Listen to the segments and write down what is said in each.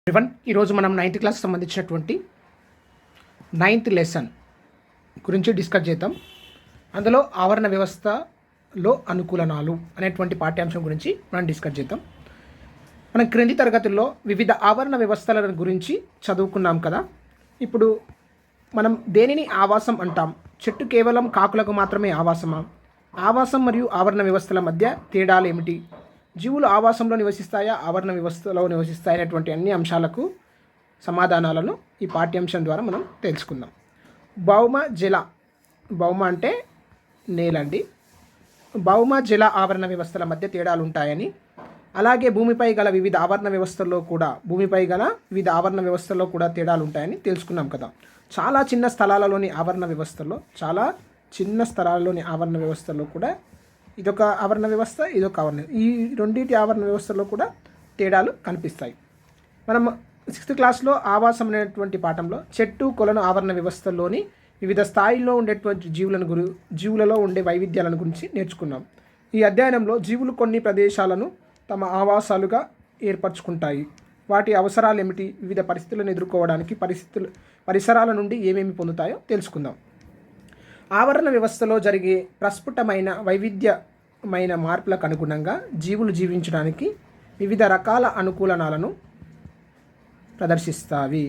ఈరోజు మనం 9th class సంబంధించినటువంటి 9th లెసన్ గురించి డిస్కస్ చేద్దాం. అందులో ఆవరణ వ్యవస్థలో అనుకూలనాలు అనేటువంటి పాఠ్యాంశం గురించి మనం డిస్కస్ చేద్దాం. మనం క్రింది తరగతుల్లో వివిధ ఆవరణ వ్యవస్థల గురించి చదువుకున్నాం కదా. ఇప్పుడు మనం దేనిని ఆవాసం అంటాం? చెట్టు కేవలం కాకులకు మాత్రమే ఆవాసమా? ఆవాసం మరియు ఆవరణ వ్యవస్థల మధ్య తేడాలు ఏమిటి? జీవులు ఆవాసంలో నివసిస్తాయా, ఆవరణ వ్యవస్థలో నివసిస్తాయి అనేటువంటి అన్ని అంశాలకు సమాధానాలను ఈ పాఠ్యాంశం ద్వారా మనం తెలుసుకుందాం. భౌమ అంటే నేల అండి. భౌమ జల ఆవరణ వ్యవస్థల మధ్య తేడాలు ఉంటాయని, అలాగే భూమిపై గల వివిధ ఆవరణ వ్యవస్థల్లో కూడా తేడాలు ఉంటాయని తెలుసుకున్నాం కదా. చాలా చిన్న స్థలాలలోని ఆవరణ వ్యవస్థల్లో కూడా ఇదొక ఆవరణ వ్యవస్థ, ఇదొక ఈ రెండింటి ఆవరణ వ్యవస్థలో కూడా తేడాలు కనిపిస్తాయి. మనం 6th క్లాస్లో ఆవాసం అనేటువంటి పాఠంలో చెట్టు కొలను ఆవరణ వ్యవస్థల్లోని వివిధ స్థాయిల్లో ఉండేటువంటి జీవులలో ఉండే వైవిధ్యాలను గురించి నేర్చుకున్నాం. ఈ అధ్యయనంలో జీవులు కొన్ని ప్రదేశాలను తమ ఆవాసాలుగా ఏర్పరచుకుంటాయి. వాటి అవసరాలు ఏమిటి, వివిధ పరిస్థితులను ఎదుర్కోవడానికి పరిసరాల నుండి ఏమేమి పొందుతాయో తెలుసుకుందాం. ఆవరణ వ్యవస్థలో జరిగే ప్రస్ఫుటమైన వైవిధ్యమైన మార్పులకు అనుగుణంగా జీవులు జీవించడానికి వివిధ రకాల అనుకూలనాలను ప్రదర్శిస్తాయి.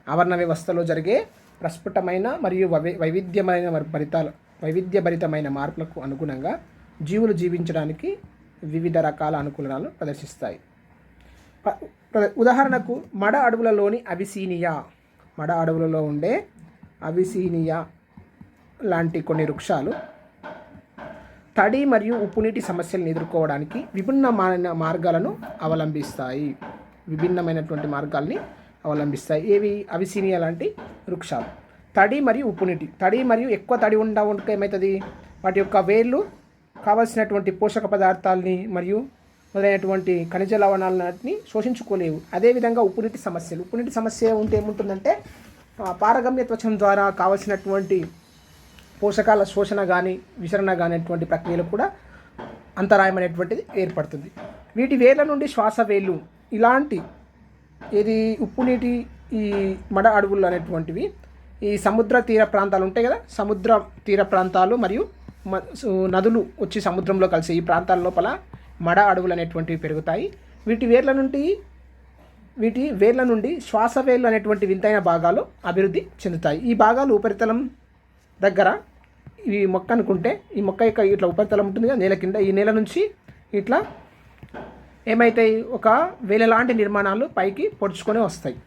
ఆవరణ వ్యవస్థలో జరిగే ప్రస్ఫుటమైన మరియు వైవిధ్యభరితమైన మార్పులకు అనుగుణంగా జీవులు జీవించడానికి వివిధ రకాల అనుకూలనాలను ప్రదర్శిస్తాయి. ఉదాహరణకు మడ అడవులలో ఉండే అవిసీనియా లాంటి కొన్ని వృక్షాలు తడి మరియు ఉప్పునీటి సమస్యలను ఎదుర్కోవడానికి విభిన్నమైనటువంటి మార్గాల్ని అవలంబిస్తాయి. ఏవి? అవిసీనియా లాంటి వృక్షాలు. తడి మరియు ఎక్కువ తడి ఉండక ఏమవుతుంది, వాటి యొక్క వేళ్ళు కావలసినటువంటి పోషక పదార్థాలని మరియు మొదలైనటువంటి ఖనిజ లవణాలని శోషించుకోలేవు. అదేవిధంగా ఉప్పునీటి సమస్య ఉంటే ఏముంటుందంటే పారగమ్య త్వచం ద్వారా కావలసినటువంటి పోషకాల శోషణ కానీ విసరణ కానీ అటువంటి ప్రక్రియలు కూడా అంతరాయం అనేటువంటిది ఏర్పడుతుంది. వీటి వేర్ల నుండి శ్వాస వేళ్ళు ఇలాంటి ఉప్పునీటి ఈ మడ అడవులు అనేటువంటివి ఈ సముద్ర తీర ప్రాంతాలు ఉంటాయి కదా, సముద్ర తీర ప్రాంతాలు మరియు నదులు వచ్చి సముద్రంలో కలిసి ఈ ప్రాంతాల లోపల మడ అడవులు అనేటువంటివి పెరుగుతాయి. వీటి వేర్ల నుండి శ్వాసవేళ్ళు అనేటువంటి వింతైన భాగాలు అభివృద్ధి చెందుతాయి. ఈ భాగాలు ఉపరితలం దగ్గర ఈ మొక్క అనుకుంటే ఈ మొక్క యొక్క ఇట్లా ఉపరితలం ఉంటుంది కదా నేల కింద, ఈ నేల నుంచి ఇట్లా ఏమవుతాయి, ఒక వేల లాంటి నిర్మాణాలు పైకి పొడుచుకొని వస్తాయి.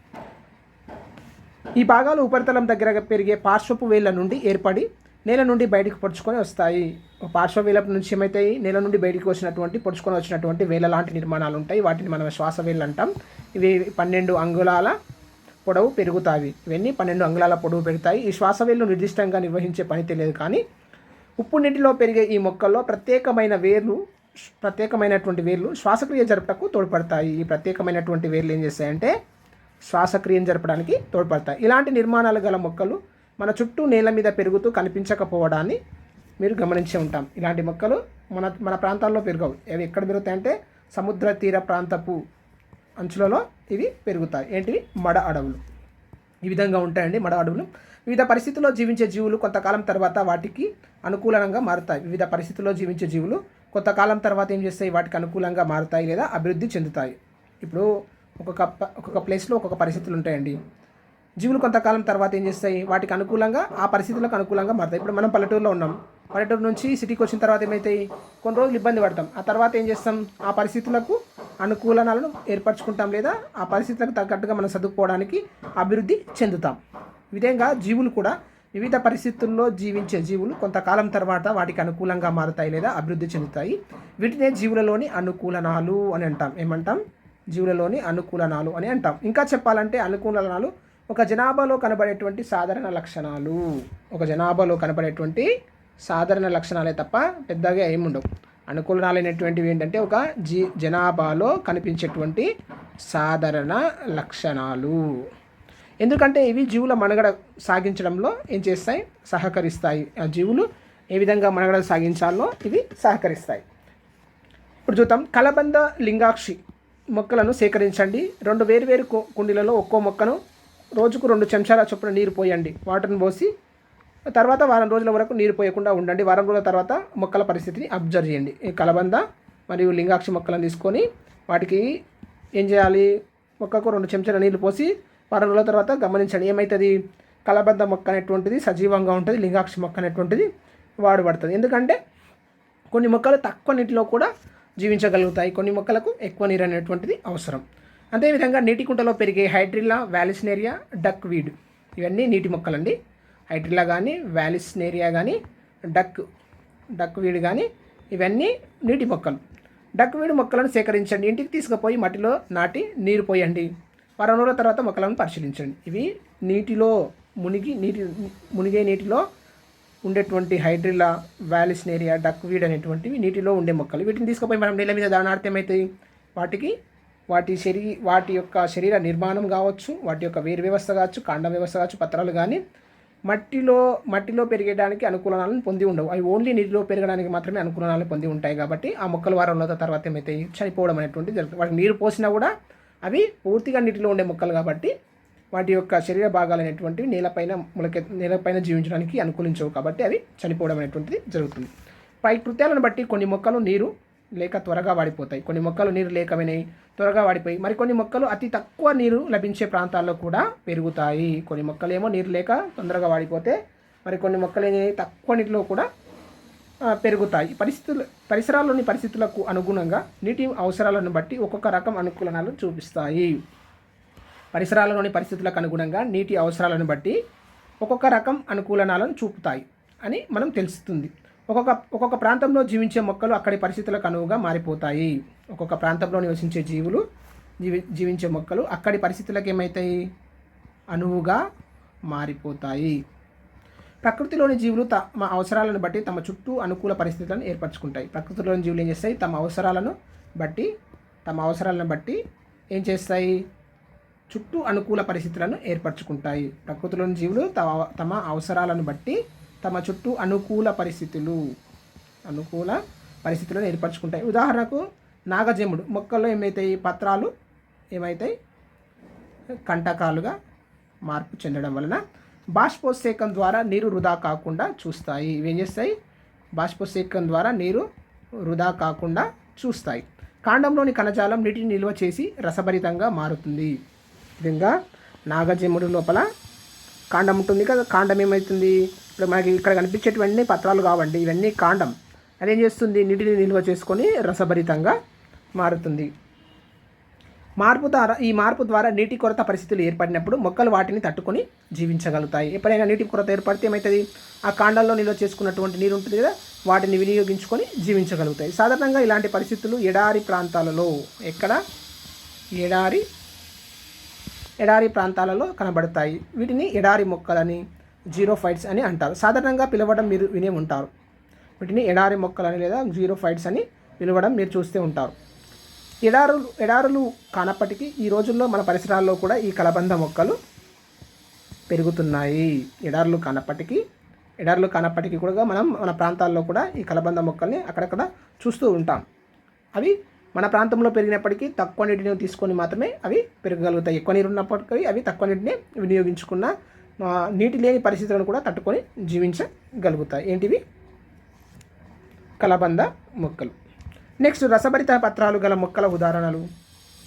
ఈ భాగాలు ఉపరితలం దగ్గర పెరిగే పార్శ్వపు వేళ్ళ నుండి ఏర్పడి నేల నుండి బయటికి పొడుచుకొని వస్తాయి. పార్శ్వ వేళ్ళ నుంచి ఏమవుతాయి, నేల నుండి బయటికి పొడుచుకొని వచ్చినటువంటి వేల లాంటి నిర్మాణాలు ఉంటాయి. వాటిని మనం శ్వాస వేళ్ళు అంటాం. ఇవి 12 అంగుళాల పొడవు పెరుగుతాయి. ఇవన్నీ 12 అంగుళాల పొడవు పెరుగుతాయి. ఈ శ్వాస వేళ్ళు నిర్దిష్టంగా నిర్వహించే పని తెలియదు, కానీ ఉప్పు నీటిలో పెరిగే ఈ మొక్కల్లో ప్రత్యేకమైనటువంటి వేర్లు శ్వాసక్రియ జరపటకు తోడ్పడతాయి. ఈ ప్రత్యేకమైనటువంటి వేర్లు ఏం చేస్తాయంటే శ్వాసక్రియను జరపడానికి తోడ్పడతాయి. ఇలాంటి నిర్మాణాలు గల మొక్కలు మన చుట్టూ నేల మీద పెరుగుతూ కనిపించకపోవడాన్ని మీరు గమనించి ఉంటాం. ఇలాంటి మొక్కలు మన ప్రాంతాల్లో పెరగవు. అవి ఎక్కడ పెరుగుతాయంటే సముద్ర తీర ప్రాంతపు అంచులలో ఇవి పెరుగుతాయి. ఏంటివి? మడ అడవులు. ఈ విధంగా ఉంటాయండి మడ అడవులు. వివిధ పరిస్థితుల్లో జీవించే జీవులు కొంతకాలం తర్వాత వాటికి అనుకూలంగా మారుతాయి. ఏం చేస్తాయి, వాటికి అనుకూలంగా మారుతాయి లేదా అభివృద్ధి చెందుతాయి. ఇప్పుడు ఒక్కొక్క ప్లేస్లో ఒక్కొక్క పరిస్థితులు ఉంటాయండి. జీవులు కొంతకాలం తర్వాత ఏం చేస్తాయి, వాటికి అనుకూలంగా ఆ పరిస్థితులకు అనుకూలంగా మారుతాయి. ఇప్పుడు మనం పల్లెటూరులో ఉన్నాం. పల్లెటూరు నుంచి సిటీకి వచ్చిన తర్వాత ఏమవుతాయి, కొన్ని రోజులు ఇబ్బంది పడతాం. ఆ తర్వాత ఏం చేస్తాం, ఆ పరిస్థితులకు అనుకూలనాలను ఏర్పరచుకుంటాం లేదా ఆ పరిస్థితులకు తగ్గట్టుగా మనం చదువుకోవడానికి అభివృద్ధి చెందుతాం. ఈ విధంగా జీవులు కూడా వివిధ పరిస్థితుల్లో జీవించే జీవులు కొంతకాలం తర్వాత వాటికి అనుకూలంగా మారుతాయి లేదా అభివృద్ధి చెందుతాయి. వీటినే జీవులలోని అనుకూలనాలు అని అంటాం. ఏమంటాం? జీవులలోని అనుకూలనాలు అని అంటాం. ఇంకా చెప్పాలంటే అనుకూలనాలు ఒక జనాభాలో కనబడేటువంటి సాధారణ లక్షణాలే తప్ప పెద్దగా ఏముండవు. అనుకూలనాలు అనేటువంటివి ఏంటంటే ఒక జనాభాలో కనిపించేటువంటి సాధారణ లక్షణాలు. ఎందుకంటే ఇవి జీవుల మనుగడ సాగించడంలో ఏం చేస్తాయి, సహకరిస్తాయి. ఆ జీవులు ఏ విధంగా మనుగడ సాగించాలో ఇవి సహకరిస్తాయి. ఇప్పుడు చూద్దాం. కలబంద లింగాక్షి మొక్కలను సేకరించండి. 2 వేర్వేరు కుండీలలో ఒక్కో మొక్కను రోజుకు 2 చెంచాల చొప్పున నీరు పోయండి. వాటర్ని పోసి తర్వాత వారం రోజుల వరకు నీరు పోయకుండా ఉండండి. వారం రోజుల తర్వాత మొక్కల పరిస్థితిని అబ్జర్వ్ చేయండి. ఈ కలబంద మరియు లింగాక్షి మొక్కలను తీసుకొని వాటికి ఏం చేయాలి, మొక్కకు 2 చెంచాల నీళ్ళు పోసి వారం రోజుల తర్వాత గమనించండి. ఏమవుతుంది, కలబంద మొక్క అనేటువంటిది సజీవంగా ఉంటుంది, లింగాక్షి మొక్క అనేటువంటిది వాడబడుతుంది. ఎందుకంటే కొన్ని మొక్కలు తక్కువ నీటిలో కూడా జీవించగలుగుతాయి, కొన్ని మొక్కలకు ఎక్కువ నీరు అనేటువంటిది అవసరం. అదేవిధంగా నీటి కుంటలో పెరిగే హైడ్రిల్లా, వాలిస్నేరియా, డక్ వీడ్ ఇవన్నీ నీటి మొక్కలండి. హైడ్రిల్లా కానీ, వాలిస్నేరియా కానీ, డక్ వీడ్ కానీ ఇవన్నీ నీటి మొక్కలు. డక్ వీడ్ మొక్కలను సేకరించండి. ఇంటికి తీసుకుపోయి మట్టిలో నాటి నీరు పోయండి. వారం రోజుల తర్వాత మొక్కలను పరిశీలించండి. ఇవి నీటిలో మునిగే నీటిలో ఉండేటువంటి హైడ్రిల్లా, వాలిస్నేరియా, డక్ వీడ్ అనేటువంటివి నీటిలో ఉండే మొక్కలు. వీటిని తీసుకుపోయి మనం నీళ్ళ మీద దానాడితే ఏమవుతాయి, వాటి యొక్క శరీర నిర్మాణం కావచ్చు, వాటి యొక్క వేరు వ్యవస్థ కావచ్చు, కాండం వ్యవస్థ కావచ్చు, పత్రాలు కానీ మట్టిలో పెరగడానికి అనుకూలనాలను పొంది ఉండవు. అవి ఓన్లీ నీటిలో పెరగడానికి మాత్రమే అనుకూలనాలను పొంది ఉంటాయి. కాబట్టి ఆ మొక్కలు వారం రోజుల తర్వాత ఏమవుతాయి, చనిపోవడం అనేటువంటిది జరుగుతుంది. వాటికి నీరు పోసినా కూడా అవి పూర్తిగా నీటిలో ఉండే మొక్కలు కాబట్టి వాటి యొక్క శరీర భాగాలు అనేటువంటివి నేలపైన జీవించడానికి అనుకూలించవు కాబట్టి అవి చనిపోవడం అనేటువంటిది జరుగుతుంది. పై కృత్యాలను బట్టి కొన్ని మొక్కలు నీరు లేక త్వరగా వాడిపోతాయి, కొన్ని మొక్కలు నీరు లేకమైనవి త్వరగా వాడిపోయి, మరికొన్ని మొక్కలు అతి తక్కువ నీరు లభించే ప్రాంతాల్లో కూడా పెరుగుతాయి. కొన్ని మొక్కలేమో నీరు లేక తొందరగా వాడిపోతే, మరికొన్ని మొక్కలు తక్కువ నీటిలో కూడా పెరుగుతాయి. పరిసరాల్లోని పరిస్థితులకు అనుగుణంగా నీటి అవసరాలను బట్టి ఒక్కొక్క రకం అనుకూలనాలు చూపిస్తాయి. పరిసరాలలోని పరిస్థితులకు అనుగుణంగా నీటి అవసరాలను బట్టి ఒక్కొక్క రకం అనుకూలనాలను చూపుతాయి అని మనం తెలుస్తుంది. ఒక్కొక్క ప్రాంతంలో జీవించే మొక్కలు అక్కడి పరిస్థితులకు అనువుగా మారిపోతాయి. ఒక్కొక్క ప్రాంతంలో నివసించే జీవించే మొక్కలు అక్కడి పరిస్థితులకు ఏమవుతాయి, అనువుగా మారిపోతాయి. ప్రకృతిలోని జీవులు తమ అవసరాలను బట్టి తమ చుట్టూ అనుకూల పరిస్థితులను ఏర్పరచుకుంటాయి. ప్రకృతిలోని జీవులు ఏం చేస్తాయి, తమ అవసరాలను బట్టి ఏం చేస్తాయి, చుట్టూ అనుకూల పరిస్థితులను ఏర్పరచుకుంటాయి. ప్రకృతిలోని జీవులు తమ అవసరాలను బట్టి తమ చుట్టూ అనుకూల పరిస్థితులను ఏర్పరచుకుంటాయి. ఉదాహరణకు నాగజెముడు మొక్కల్లో ఏమవుతాయి, పత్రాలు ఏమవుతాయి, కంటకాలుగా మార్పు చెందడం వలన బాష్పోత్సేకం ద్వారా నీరు వృధా కాకుండా చూస్తాయి. ఇవేం చేస్తాయి, బాష్పోత్సేకం ద్వారా నీరు వృధా కాకుండా చూస్తాయి. కాండంలోని కణజాలం నీటిని నిల్వ చేసి రసభరితంగా మారుతుంది. విధంగా నాగజెముడు లోపల కాండం ఉంటుంది కదా, కాండం ఏమవుతుంది, ఇప్పుడు మనకి ఇక్కడ కనిపించేటివన్నీ పత్రాలు కావండి, ఇవన్నీ కాండం. అదేం చేస్తుంది, నీటిని నిల్వ చేసుకొని రసభరితంగా మారుతుంది. ఈ మార్పు ద్వారా నీటి కొరత పరిస్థితులు ఏర్పడినప్పుడు మొక్కలు వాటిని తట్టుకొని జీవించగలుగుతాయి. ఎప్పుడైనా నీటి కొరత ఏర్పడితే ఏమవుతుంది, ఆ కాండాల్లో నిల్వ చేసుకున్నటువంటి నీరు ఉంటుంది కదా, వాటిని వినియోగించుకొని జీవించగలుగుతాయి. సాధారణంగా ఇలాంటి పరిస్థితులు ఎడారి ప్రాంతాలలో ఎడారి ప్రాంతాలలో కనబడతాయి. వీటిని ఎడారి మొక్కలని, జీరోఫైట్స్ అని అంటారు. సాధారణంగా పిలవడం మీరు వినే ఉంటారు. వీటిని ఎడారి మొక్కలని లేదా జీరోఫైట్స్ అని పిలవడం మీరు చూస్తూ ఉంటారు. ఎడారులు కానప్పటికీ ఈ రోజుల్లో మన పరిసరాల్లో కూడా ఈ కలబంద మొక్కలు పెరుగుతున్నాయి. ఎడారులు కానప్పటికీ కూడా మన ప్రాంతాల్లో కూడా ఈ కలబంద మొక్కల్ని అక్కడక్కడ చూస్తూ ఉంటాం. అవి మన ప్రాంతంలో పెరిగినప్పటికీ తక్కువ నీటిని తీసుకొని మాత్రమే అవి పెరగగలుగుతాయి. ఎక్కువ నీరు ఉన్నప్పటికీ అవి తక్కువ నీటిని వినియోగించుకున్న నీటి లేని పరిస్థితులను కూడా తట్టుకొని జీవించగలుగుతాయి. ఏంటివి, కలబంద మొక్కలు. నెక్స్ట్, రసభరిత పత్రాలు గల మొక్కల ఉదాహరణలు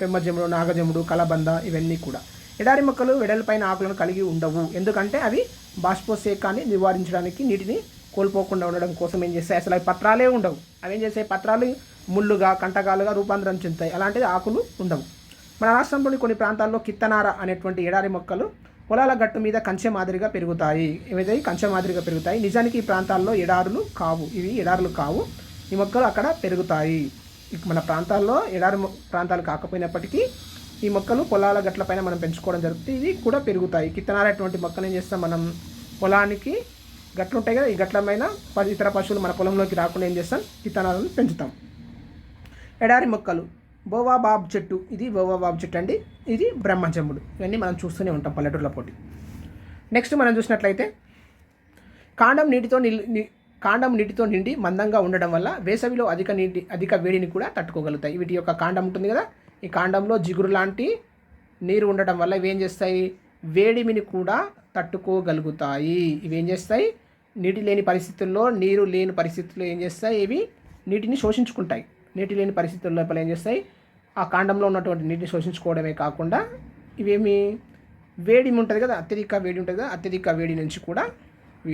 పెమ్మజెముడు, నాగజెముడు, కలబంద ఇవన్నీ కూడా. ఎడారి మొక్కలు వెడల్పైన ఆకులను కలిగి ఉండవు, ఎందుకంటే అవి బాష్పోత్సేకాన్ని నివారించడానికి నీటిని కోల్పోకుండా ఉండడం కోసం ఏం చేస్తాయి, అసలు అవి పత్రాలే ఉండవు. అవి ఏం చేస్తాయి, పత్రాలు ముళ్ళుగా, కంటకాలుగా రూపాంతరం చెందుతాయి. అలాంటిది ఆకులు ఉండవు. మన రాష్ట్రంలోని కొన్ని ప్రాంతాల్లో కిత్తనార అనేటువంటి ఎడారి మొక్కలు పొలాల గట్టు మీద కంచె మాదిరిగా పెరుగుతాయి. ఏమైతే కంచె మాదిరిగా పెరుగుతాయి. నిజానికి ఈ ప్రాంతాల్లో ఎడారులు కావు. ఈ మొక్కలు అక్కడ పెరుగుతాయి. మన ప్రాంతాల్లో ఎడారి ప్రాంతాలు కాకపోయినప్పటికీ ఈ మొక్కలు పొలాల గట్ల పైన మనం పెంచుకోవడం జరుగుతుంది. ఇవి కూడా పెరుగుతాయి. కిత్తనార అటువంటి మొక్కలు ఏం చేస్తాం, మనం పొలానికి గట్లు ఉంటాయి కదా, ఈ గట్ల పైన ఇతర పశువులు మన పొలంలోకి రాకుండా ఏం చేస్తాం, విత్తనాలను పెంచుతాం. ఎడారి మొక్కలు బోవాబాబ్ చెట్టు, ఇది బోవాబాబ్ చెట్టు అండి, ఇది బ్రహ్మజెముడు. ఇవన్నీ మనం చూస్తూనే ఉంటాం పల్లెటూళ్ళ పోటీ. నెక్స్ట్ మనం చూసినట్లయితే కాండం కాండం నీటితో నిండి మందంగా ఉండడం వల్ల వేసవిలో అధిక వేడిని కూడా తట్టుకోగలుగుతాయి. వీటి యొక్క కాండం ఉంటుంది కదా, ఈ కాండంలో జిగురు లాంటి నీరు ఉండటం వల్ల ఇవేం చేస్తాయి, వేడిమిని కూడా తట్టుకోగలుగుతాయి. ఇవేం చేస్తాయి, నీటి లేని పరిస్థితుల్లో, నీరు లేని పరిస్థితుల్లో ఏం చేస్తాయి, ఇవి నీటిని శోషించుకుంటాయి. నీటి లేని పరిస్థితుల లోపల ఏం చేస్తాయి, ఆ కాండంలో ఉన్నటువంటి నీటిని శోషించుకోవడమే కాకుండా ఇవేమి వేడిమి ఉంటుంది కదా, అత్యధిక వేడి ఉంటుంది కదా, అత్యధిక వేడి నుంచి కూడా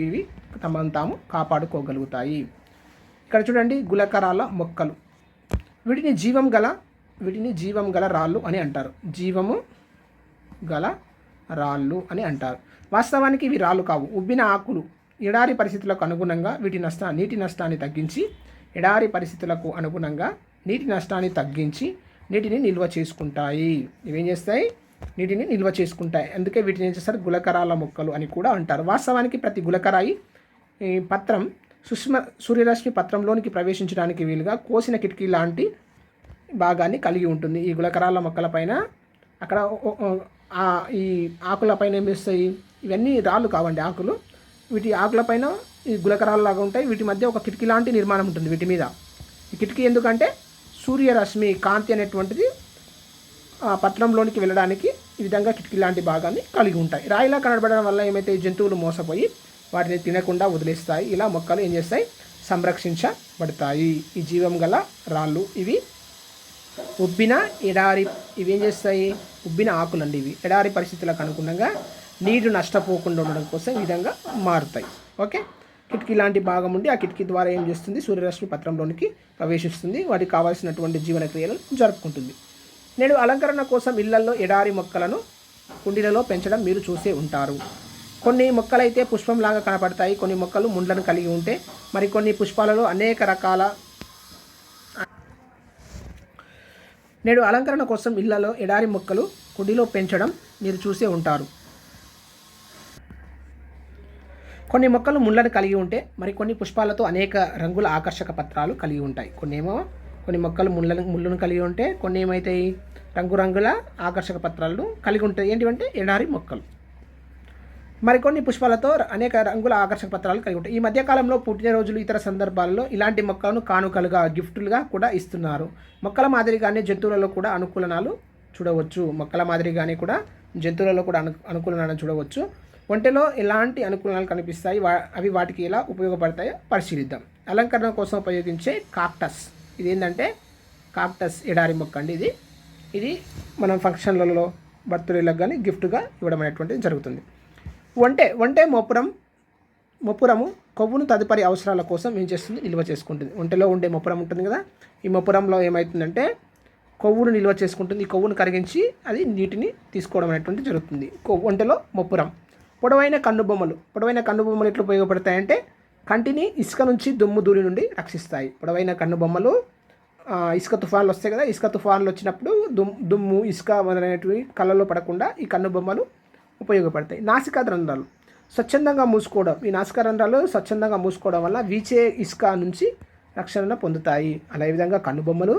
ఇవి తమను తాము కాపాడుకోగలుగుతాయి. ఇక్కడ చూడండి, గులకరాల మొక్కలు. వీటిని జీవం గల రాళ్ళు అని అంటారు. జీవము గల రాళ్ళు అని అంటారు. వాస్తవానికి ఇవి రాళ్ళు కావు, ఉబ్బిన ఆకులు. ఎడారి పరిస్థితులకు అనుగుణంగా నీటి నష్టాన్ని తగ్గించి నీటిని నిల్వ చేసుకుంటాయి. ఇవేం చేస్తాయి, నీటిని నిల్వ చేసుకుంటాయి. అందుకే వీటిని ఏం చేస్తారు, గులకరాల మొక్కలు అని కూడా అంటారు. వాస్తవానికి ప్రతి గులకరాయి పత్రం సూర్యరశ్మి పత్రంలోనికి ప్రవేశించడానికి వీలుగా కోసిన కిటికీ లాంటి భాగాన్ని కలిగి ఉంటుంది. ఈ గులకరాల మొక్కల పైన అక్కడ ఈ ఆకులపైన ఏం చేస్తాయి, ఇవన్నీ రాళ్ళు కావండి ఆకులు. వీటి ఆకులపైన ఈ గులకరాలలాగా ఉంటాయి. వీటి మధ్య ఒక కిటికీ లాంటి నిర్మాణం ఉంటుంది వీటి మీద. ఈ కిటికీ ఎందుకంటే సూర్యరశ్మి కాంతి అనేటువంటిది పత్రంలోనికి వెళ్ళడానికి ఈ విధంగా కిటికీ లాంటి భాగాన్ని కలిగి ఉంటాయి. రాయిలా కనబడడం వల్ల ఏమైతే జంతువులు మోసపోయి వాటిని తినకుండా వదిలేస్తాయి. ఇలా మొక్కలు ఏం చేస్తాయి, సంరక్షించబడతాయి. ఈ జీవం గల రాళ్ళు ఇవి ఇవేం చేస్తాయి, ఉబ్బిన ఆకులండి. ఇవి ఎడారి పరిస్థితులకు అనుగుణంగా నీరు నష్టపోకుండా ఉండడం కోసం ఈ విధంగా మారుతాయి. ఓకే, కిటికీ లాంటి భాగం ఉండి ఆ కిటికీ ద్వారా ఏం చేస్తుంది, సూర్యరశ్మి పత్రంలోనికి ప్రవేశిస్తుంది. వాటికి కావాల్సినటువంటి జీవన క్రియలను జరుపుకుంటుంది. నేడు అలంకరణ కోసం ఇళ్లల్లో ఎడారి మొక్కలను కుండీలలో పెంచడం మీరు చూసే ఉంటారు. కొన్ని మొక్కలైతే పుష్పంలాగా కనపడతాయి, కొన్ని మొక్కలు ముండ్లను కలిగి ఉంటే మరికొన్ని పుష్పాలలో అనేక రకాల. నేడు అలంకరణ కోసం ఇళ్లలో ఎడారి మొక్కలు కుండీలో పెంచడం మీరు చూసే ఉంటారు. కొన్ని మొక్కలు ముళ్ళను కలిగి ఉంటే మరికొన్ని పుష్పాలతో అనేక రంగుల ఆకర్షక పత్రాలు కలిగి ఉంటాయి. కొన్ని మొక్కలు ముళ్ళను కలిగి ఉంటే కొన్ని ఏమైతాయి, రంగురంగుల ఆకర్షక పత్రాలను కలిగి ఉంటాయి. ఏంటివంటే ఎడారి మొక్కలు. మరికొన్ని పుష్పాలతో అనేక రంగుల ఆకర్షక పత్రాలు కలిగి ఉంటాయి. ఈ మధ్యకాలంలో పుట్టినరోజులు, ఇతర సందర్భాల్లో ఇలాంటి మొక్కలను కానుకలుగా, గిఫ్టులుగా కూడా ఇస్తున్నారు. మొక్కల మాదిరిగానే జంతువులలో కూడా అనుకూలనాలు చూడవచ్చు. ఒంటెలో ఎలాంటి అనుకూలనాలు కనిపిస్తాయి, అవి వాటికి ఎలా ఉపయోగపడతాయో పరిశీలిద్దాం. అలంకరణ కోసం ఉపయోగించే కాక్టస్. ఇది ఏంటంటే కాక్టస్ ఎడారి మొక్క అండి. ఇది మనం ఫంక్షన్లలో, బర్త్డేలకు కానీ గిఫ్ట్గా ఇవ్వడం అనేటువంటిది జరుగుతుంది. ఒంటె మొప్పురము కొవ్వును తదుపరి అవసరాల కోసం ఏం చేస్తుంది, నిల్వ చేసుకుంటుంది. ఒంటెలో ఉండే మొప్పురం ఉంటుంది కదా, ఈ మొప్పురంలో ఏమవుతుందంటే కొవ్వును నిల్వ చేసుకుంటుంది. ఈ కొవ్వును కరిగించి అది నీటిని తీసుకోవడం అనేటువంటిది జరుగుతుంది. ఒంటెలో మొప్పురం. పొడవైన కన్నుబొమ్మలు ఎట్లా ఉపయోగపడతాయంటే కంటిని ఇసుక నుంచి దుమ్ము ధూళి నుండి రక్షిస్తాయి. పొడవైన కన్నుబొమ్మలు ఇసుక తుఫాన్లు వస్తాయి కదా, ఇసుక తుఫాన్లు వచ్చినప్పుడు దుమ్ము, ఇసుక మొదలైనవి కళ్ళలో పడకుండా ఈ కన్నుబొమ్మలు ఉపయోగపడతాయి. నాసికా రంధ్రాలు స్వచ్ఛందంగా మూసుకోవడం. ఈ నాసికా రంధ్రాలు స్వచ్ఛందంగా మూసుకోవడం వల్ల వీచే ఇసుక నుంచి రక్షణ పొందుతాయి. అలా ఈ విధంగా కన్నుబొమ్మలు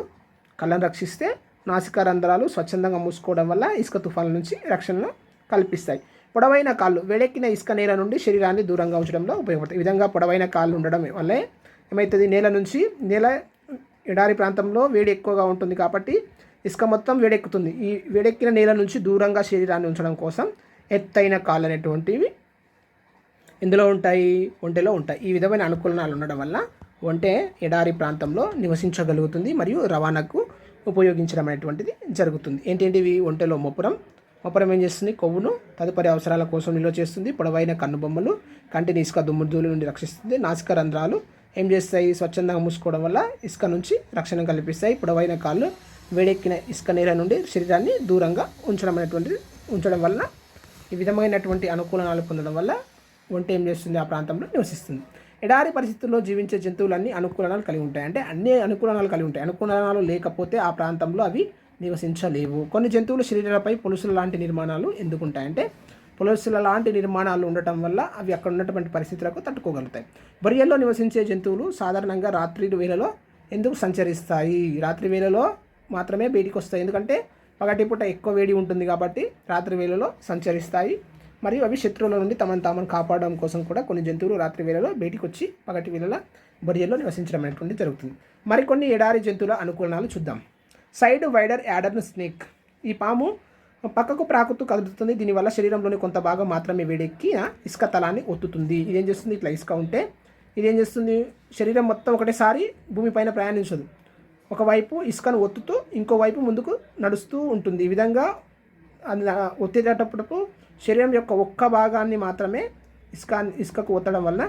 కళ్ళను రక్షిస్తే, నాసికా రంధ్రాలు స్వచ్ఛందంగా మూసుకోవడం వల్ల ఇసుక తుఫాన్ల నుంచి రక్షణను కల్పిస్తాయి. పొడవైన కాళ్ళు వేడెక్కిన ఇసుక నేల నుండి శరీరాన్ని దూరంగా ఉంచడంలో ఉపయోగపడతాయి. ఈ విధంగా పొడవైన కాళ్ళు ఉండడం వల్లే ఏమవుతుంది, నేల ఎడారి ప్రాంతంలో వేడి ఎక్కువగా ఉంటుంది కాబట్టి ఇసుక మొత్తం వేడెక్కుతుంది. ఈ వేడెక్కిన నేల నుంచి దూరంగా శరీరాన్ని ఉంచడం కోసం ఎత్తైన కాళ్ళు అనేటువంటివి ఇందులో ఉంటాయి, ఒంటెలో ఉంటాయి. ఈ విధమైన అనుకూలనాలు ఉండడం వల్ల ఒంటె ఎడారి ప్రాంతంలో నివసించగలుగుతుంది మరియు రవాణాకు ఉపయోగించడం అనేటువంటిది జరుగుతుంది. ఏంటంటివి, ఒంటెలో మొప్పురం ఏం చేస్తుంది, కొవ్వును తదుపరి అవసరాల కోసం నిల్వ చేస్తుంది. పొడవైన కన్నుబొమ్మలు కంటిని ఇసుక దుమ్ము ధూళి నుండి రక్షిస్తుంది. నాసిక రంధ్రాలు ఏం చేస్తాయి, స్వచ్ఛందంగా మూసుకోవడం వల్ల ఇసుక నుంచి రక్షణ కల్పిస్తాయి. పొడవైన కాళ్ళు వేడెక్కిన ఇసుక నేల నుండి శరీరాన్ని దూరంగా ఉంచడం వల్ల ఈ విధమైనటువంటి అనుకూలనాలు పొందడం వల్ల ఒంటె ఏం చేస్తుంది, ఆ ప్రాంతంలో నివసిస్తుంది. ఎడారి పరిస్థితుల్లో జీవించే జంతువులన్నీ అనుకూలనాలు కలిగి ఉంటాయి. అంటే అన్ని అనుకూలనాలు కలిగి ఉంటాయి. అనుకూలనాలు లేకపోతే ఆ ప్రాంతంలో అవి నివసించలేవు. కొన్ని జంతువుల శరీరాలపై పొలుసుల లాంటి నిర్మాణాలు ఎందుకుంటాయంటే పొలుసుల లాంటి నిర్మాణాలు ఉండటం వల్ల అవి అక్కడ ఉన్నటువంటి పరిస్థితులకు తట్టుకోగలుగుతాయి. బొరియల్లో నివసించే జంతువులు సాధారణంగా రాత్రి వేళలో ఎందుకు సంచరిస్తాయి, రాత్రి వేళలో మాత్రమే బయటికి వస్తాయి. ఎందుకంటే పగటిపూట ఎక్కువ వేడి ఉంటుంది కాబట్టి రాత్రి వేళలో సంచరిస్తాయి. మరియు అవి శత్రువుల నుండి తమను కాపాడడం కోసం కూడా కొన్ని జంతువులు రాత్రి వేళలో బయటికి వచ్చి పగటి వేళల బొరియల్లో నివసించడం అనేటువంటి జరుగుతుంది. మరికొన్ని ఎడారి జంతువుల అనుకూలనాలు చూద్దాం. Side wider adder snake. ఈ పాము పక్కకు ప్రాకుతూ కదులుతుంది. దీనివల్ల శరీరంలోని కొంత భాగం మాత్రమే వేడెక్కి ఇసుక తలాన్ని ఒత్తుతుంది. ఇదేం చేస్తుంది, ఇట్లా ఇసుక ఉంటే ఇదేం చేస్తుంది, శరీరం మొత్తం ఒకటేసారి భూమిపైన ప్రయాణించదు. ఒకవైపు ఇసుకను ఒత్తుతూ ఇంకోవైపు ముందుకు నడుస్తూ ఉంటుంది. ఈ విధంగా ఒత్తేటప్పుడు శరీరం యొక్క ఒక్క భాగాన్ని మాత్రమే ఇసుకకు ఒత్తడం వల్ల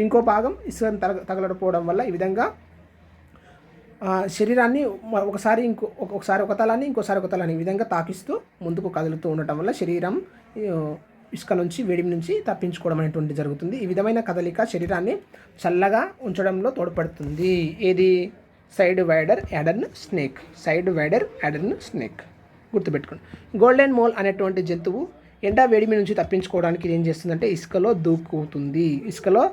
ఇంకో భాగం ఇసుకను తగలకపోవడం వల్ల ఈ విధంగా శరీరాన్ని ఒకసారి ఒక తలాన్ని ఇంకోసారి ఒక తలాన్ని ఈ విధంగా తాకిస్తూ ముందుకు కదులుతూ ఉండటం వల్ల శరీరం ఇసుక నుంచి వేడిమి నుంచి తప్పించుకోవడం అనేటువంటి జరుగుతుంది. ఈ విధమైన కదలిక శరీరాన్ని చల్లగా ఉంచడంలో తోడ్పడుతుంది. ఏది, sidewinder adder snake. Sidewinder adder snake గుర్తుపెట్టుకోండి. గోల్డెన్ మోల్ అనేటువంటి జంతువు ఎండ వేడిమి నుంచి తప్పించుకోవడానికి ఏం చేస్తుందంటే ఇసుకలో దూకుతుంది, ఇసుకలో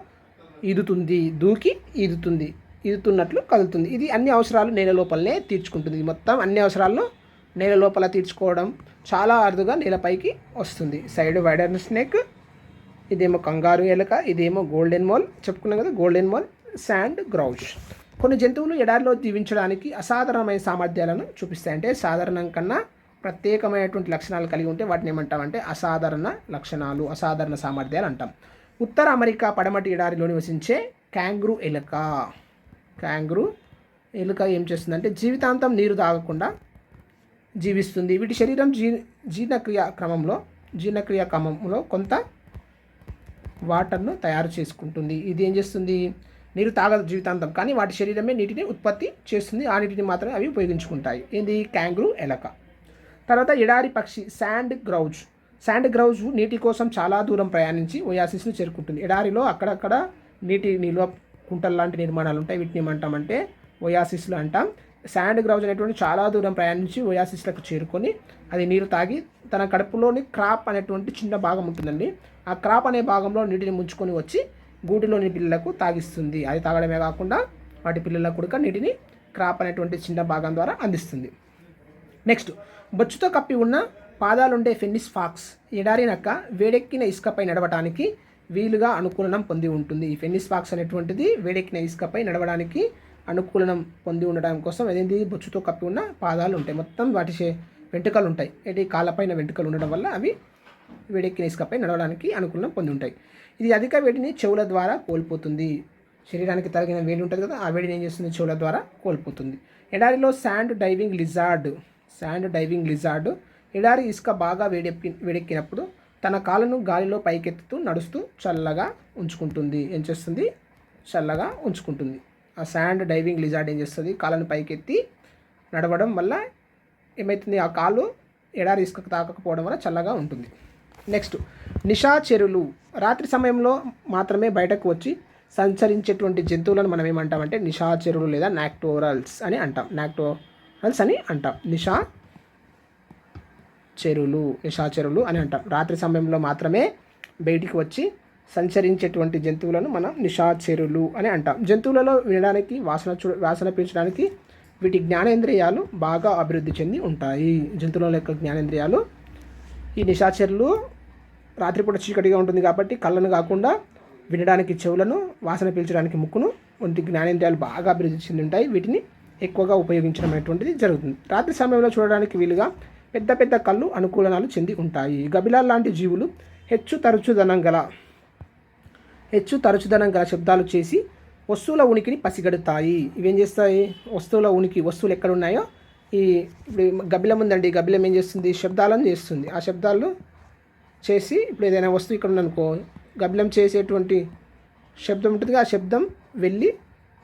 ఈదుతుంది, దూకి ఈదుతున్నట్లు కదులుతుంది. ఇది అన్ని అవసరాలు నేల లోపలనే తీర్చుకుంటుంది. మొత్తం అన్ని అవసరాలను నేల లోపల తీర్చుకోవడం చాలా అరుదుగా నేలపైకి వస్తుంది. సైడ్ వైడర్ స్నేక్, ఇదేమో కంగారు ఎలుక, ఇదేమో గోల్డెన్ మోల్ చెప్పుకున్నాం కదా, గోల్డెన్ మోల్, శాండ్ గ్రౌచ్. కొన్ని జంతువులు ఎడారిలో జీవించడానికి అసాధారణమైన సామర్థ్యాలను చూపిస్తాయి. అంటే సాధారణం కన్నా ప్రత్యేకమైనటువంటి లక్షణాలు కలిగి ఉంటే వాటిని ఏమంటామంటే అసాధారణ లక్షణాలు, అసాధారణ సామర్థ్యాలు అంటాం. ఉత్తర అమెరికా పడమటి ఎడారిలో నివసించే క్యాంగ్రూ ఎలుక. క్యాంగ్రూ ఎలుక ఏం చేస్తుందంటే జీవితాంతం నీరు తాగకుండా జీవిస్తుంది. వీటి శరీరం జీర్ణక్రియ క్రమంలో కొంత వాటర్ను తయారు చేసుకుంటుంది. ఇది ఏం చేస్తుంది, నీరు తాగదు జీవితాంతం, కానీ వాటి శరీరమే నీటిని ఉత్పత్తి చేస్తుంది. ఆ నీటిని మాత్రమే అవి ఉపయోగించుకుంటాయి. ఏంది, క్యాంగ్రూ ఎలక. తర్వాత ఎడారి పక్షి శాండ్ గ్రౌచ్. శాండ్ గ్రౌచ్ నీటి కోసం చాలా దూరం ప్రయాణించి ఒయాసిస్ను చేరుకుంటుంది. ఎడారిలో అక్కడక్కడ నీటి నిల్వ కుంటల్ లాంటి నిర్మాణాలు ఉంటాయి. వీటిని ఏమంటామంటే ఒయాసిస్లు అంటాం. శాండ్ గ్రౌచ్ అనేటువంటి చాలా దూరం ప్రయాణించి ఒయాసిస్లకు చేరుకొని అది నీరు తాగి తన కడుపులోని క్రాప్ అనేటువంటి చిన్న భాగం ఉంటుందండి. ఆ క్రాప్ అనే భాగంలో నీటిని ముంచుకొని వచ్చి గూటిలోని పిల్లలకు తాగిస్తుంది. అది తాగడమే కాకుండా వాటి పిల్లలకు కూడా నీటిని క్రాప్ అనేటువంటి చిన్న భాగం ద్వారా అందిస్తుంది. నెక్స్ట్, బొచ్చుతో కప్పి ఉన్న పాదాలుండే ఫెన్నిస్ ఫాక్స్. ఎడారి నక్క వేడెక్కిన ఇసుకపై నడవడానికి వీలుగా అనుకూలనం పొంది ఉంటుంది. ఈ ఫెన్నిస్ ఫాక్స్ అనేటువంటిది వేడెక్కిన ఇసుకపై నడవడానికి అనుకూలనం పొంది ఉండడం కోసం అదేంటి, బొచ్చుతో కప్పి ఉన్న పాదాలు ఉంటాయి. మొత్తం వాటి వెంట్రుకలు ఉంటాయి. ఏంటి, కాళ్ళపైన వెంట్రుకలు ఉండడం వల్ల అవి వేడెక్కిన ఇసుకపై నడవడానికి అనుకూలం పొంది ఉంటాయి. ఇది అధిక వేడిని చెవుల ద్వారా కోల్పోతుంది. శరీరానికి తగిన వేడి ఉంటుంది కదా, ఆ వేడిని ఏం చేస్తుంది, చెవుల ద్వారా కోల్పోతుంది. ఎడారిలో శాండ్ డైవింగ్ లిజార్డ్ ఎడారి ఇసుక బాగా వేడెక్కినప్పుడు తన కాళ్ళను గాలిలో పైకెత్తుతూ నడుస్తూ చల్లగా ఉంచుకుంటుంది. ఏం చేస్తుంది, చల్లగా ఉంచుకుంటుంది. ఆ శాండ్ డైవింగ్ లిజార్డ్ ఏం చేస్తుంది, కాళ్ళను పైకెత్తి నడవడం వల్ల ఏమవుతుంది, ఆ కాళ్ళు ఎడారి ఇసుక తాకకపోవడం వల్ల చల్లగా ఉంటుంది. నెక్స్ట్, నిశాచరులు. రాత్రి సమయంలో మాత్రమే బయటకు వచ్చి సంచరించేటువంటి జంతువులను మనం ఏమంటామంటే నిశాచరులు లేదా నాక్టోరల్స్ అని అంటాం. నిశాచరులు అని అంటాం. రాత్రి సమయంలో మాత్రమే బయటికి వచ్చి సంచరించేటువంటి జంతువులను మనం నిశాచరులు అని అంటాం. జంతువులలో వినడానికి, వాసన పీల్చడానికి వీటి జ్ఞానేంద్రియాలు బాగా అభివృద్ధి చెంది ఉంటాయి. జంతువుల యొక్క జ్ఞానేంద్రియాలు. ఈ నిశాచరులు రాత్రిపూట చీకటిగా ఉంటుంది కాబట్టి కళ్ళను కాకుండా వినడానికి చెవులను, వాసన పీల్చడానికి ముక్కును వంటి జ్ఞానేంద్రియాలు బాగా అభివృద్ధి చెంది ఉంటాయి. వీటిని ఎక్కువగా ఉపయోగించడం అనేటువంటిది జరుగుతుంది. రాత్రి సమయంలో చూడడానికి వీలుగా పెద్ద పెద్ద కళ్ళు అనుకూలనాలు చెంది ఉంటాయి. గబిలాల్ లాంటి జీవులు హెచ్చు తరచుదనం గల శబ్దాలు చేసి వస్తువుల ఉనికిని పసిగడతాయి. ఇవేం చేస్తాయి, వస్తువులు ఎక్కడ ఉన్నాయో, ఇప్పుడు గబిలం ఉందండి, గబిలం ఏం చేస్తుంది, శబ్దాలను చేస్తుంది. ఆ శబ్దాలు చేసి, ఇప్పుడు ఏదైనా వస్తువు ఇక్కడ ఉందనుకో, గబిలం చేసేటువంటి శబ్దం ఉంటుంది, ఆ శబ్దం వెళ్ళి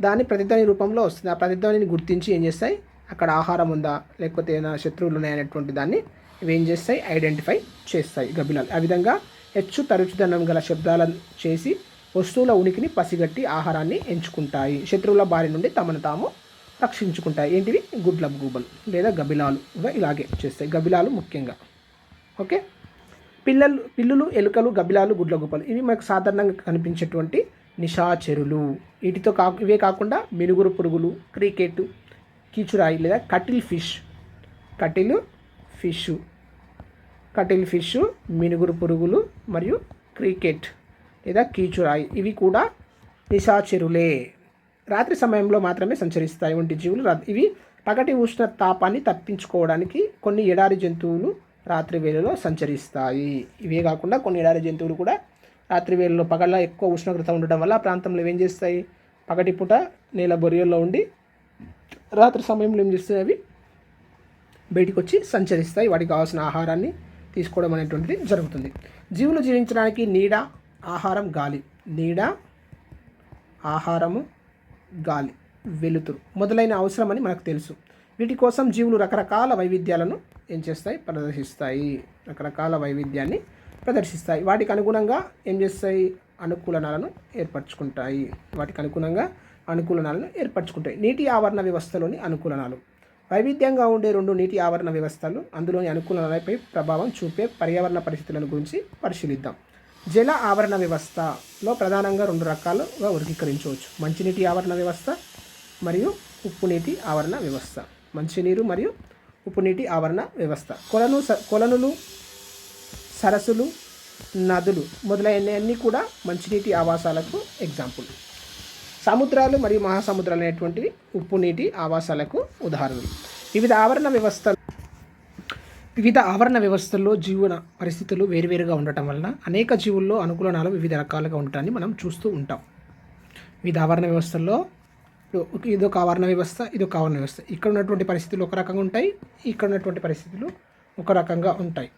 దాని ప్రతిధ్వని రూపంలో వస్తుంది. ఆ ప్రతిధ్వనిని గుర్తించి ఏం చేస్తాయి, అక్కడ ఆహారం ఉందా లేకపోతే ఏదైనా శత్రువులు ఉన్నాయనేటువంటి దాన్ని ఇవి ఏం చేస్తాయి, ఐడెంటిఫై చేస్తాయి గబిలాలు. ఆ విధంగా హెచ్చు తరచుదనం గల శబ్దాలను చేసి వస్తువుల ఉనికిని పసిగట్టి ఆహారాన్ని ఎంచుకుంటాయి. శత్రువుల బారి నుండి తమను తాము రక్షించుకుంటాయి. ఏంటివి, గుడ్లబ్ గూబలు లేదా గబిలాలు ఇలాగే చేస్తాయి. గబిలాలు ముఖ్యంగా. ఓకే, పిల్లులు, ఎలుకలు, గబిలాలు, గుడ్లగూబలు ఇవి మనకు సాధారణంగా కనిపించేటువంటి నిశాచరులు. ఇవే కాకుండా మినుగురు పురుగులు, క్రికెట్, కీచురాయి లేదా కటిల్ ఫిష్, మినుగురు పురుగులు మరియు క్రికెట్ లేదా కీచురాయి ఇవి కూడా నిశాచరులే. రాత్రి సమయంలో మాత్రమే సంచరిస్తాయి వంటి జీవులు. ఇవి పగటి ఉష్ణ తాపాన్ని తప్పించుకోవడానికి కొన్ని ఎడారి జంతువులు రాత్రి వేళలో సంచరిస్తాయి. ఇవే కాకుండా కొన్ని ఎడారి జంతువులు కూడా రాత్రి వేళలో పగల ఎక్కువ ఉష్ణోగ్రత ఉండడం వల్ల ఆ ప్రాంతంలో ఏం చేస్తాయి, పగటిపూట నేల బొరియల్లో ఉండి రాత్రి సమయంలో ఏం చేస్తాయి, అవి బయటికి వచ్చి సంచరిస్తాయి. వాటికి కావాల్సిన ఆహారాన్ని తీసుకోవడం అనేటువంటిది జరుగుతుంది. జీవులు జీవించడానికి నీడ, ఆహారం, గాలి. నీడ, ఆహారము, గాలి, వెలుతురు మొదలైన అవసరమని మనకు తెలుసు. వీటి కోసం జీవులు రకరకాల వైవిధ్యాలను ఏం చేస్తాయి, ప్రదర్శిస్తాయి. రకరకాల వైవిధ్యాన్ని ప్రదర్శిస్తాయి. వాటికి అనుగుణంగా ఏం చేస్తాయి, అనుకూలనాలను ఏర్పరచుకుంటాయి. నీటి ఆవరణ వ్యవస్థలోని అనుకూలనాలు. వైవిధ్యంగా ఉండే 2 నీటి ఆవరణ వ్యవస్థలు అందులోని అనుకూలనాలపై ప్రభావం చూపే పర్యావరణ పరిస్థితులను గురించి పరిశీలిద్దాం. జల ఆవరణ వ్యవస్థలో ప్రధానంగా 2 రకాలుగా వర్గీకరించవచ్చు: మంచినీటి ఆవరణ వ్యవస్థ మరియు ఉప్పు నీటి ఆవరణ వ్యవస్థ. మంచినీరు మరియు ఉప్పు నీటి ఆవరణ వ్యవస్థ. కొలనులు, సరస్సులు, నదులు మొదలైనవన్నీ కూడా మంచినీటి ఆవాసాలకు ఎగ్జాంపుల్. సముద్రాలు మరియు మహాసముద్రాలు అనేటువంటివి ఉప్పు నీటి ఆవాసాలకు ఉదాహరణలు. వివిధ ఆవరణ వ్యవస్థల్లో జీవన పరిస్థితులు వేరువేరుగా ఉండటం వలన అనేక జీవుల్లో అనుకూలనాలు వివిధ రకాలుగా ఉండటాన్ని మనం చూస్తూ ఉంటాం. వివిధ ఆవరణ వ్యవస్థల్లో ఇదొక ఆవరణ వ్యవస్థ, ఇదొక ఆవరణ వ్యవస్థ. ఇక్కడ ఉన్నటువంటి పరిస్థితులు ఒక రకంగా ఉంటాయి, ఇక్కడ ఉన్నటువంటి పరిస్థితులు ఒక రకంగా ఉంటాయి.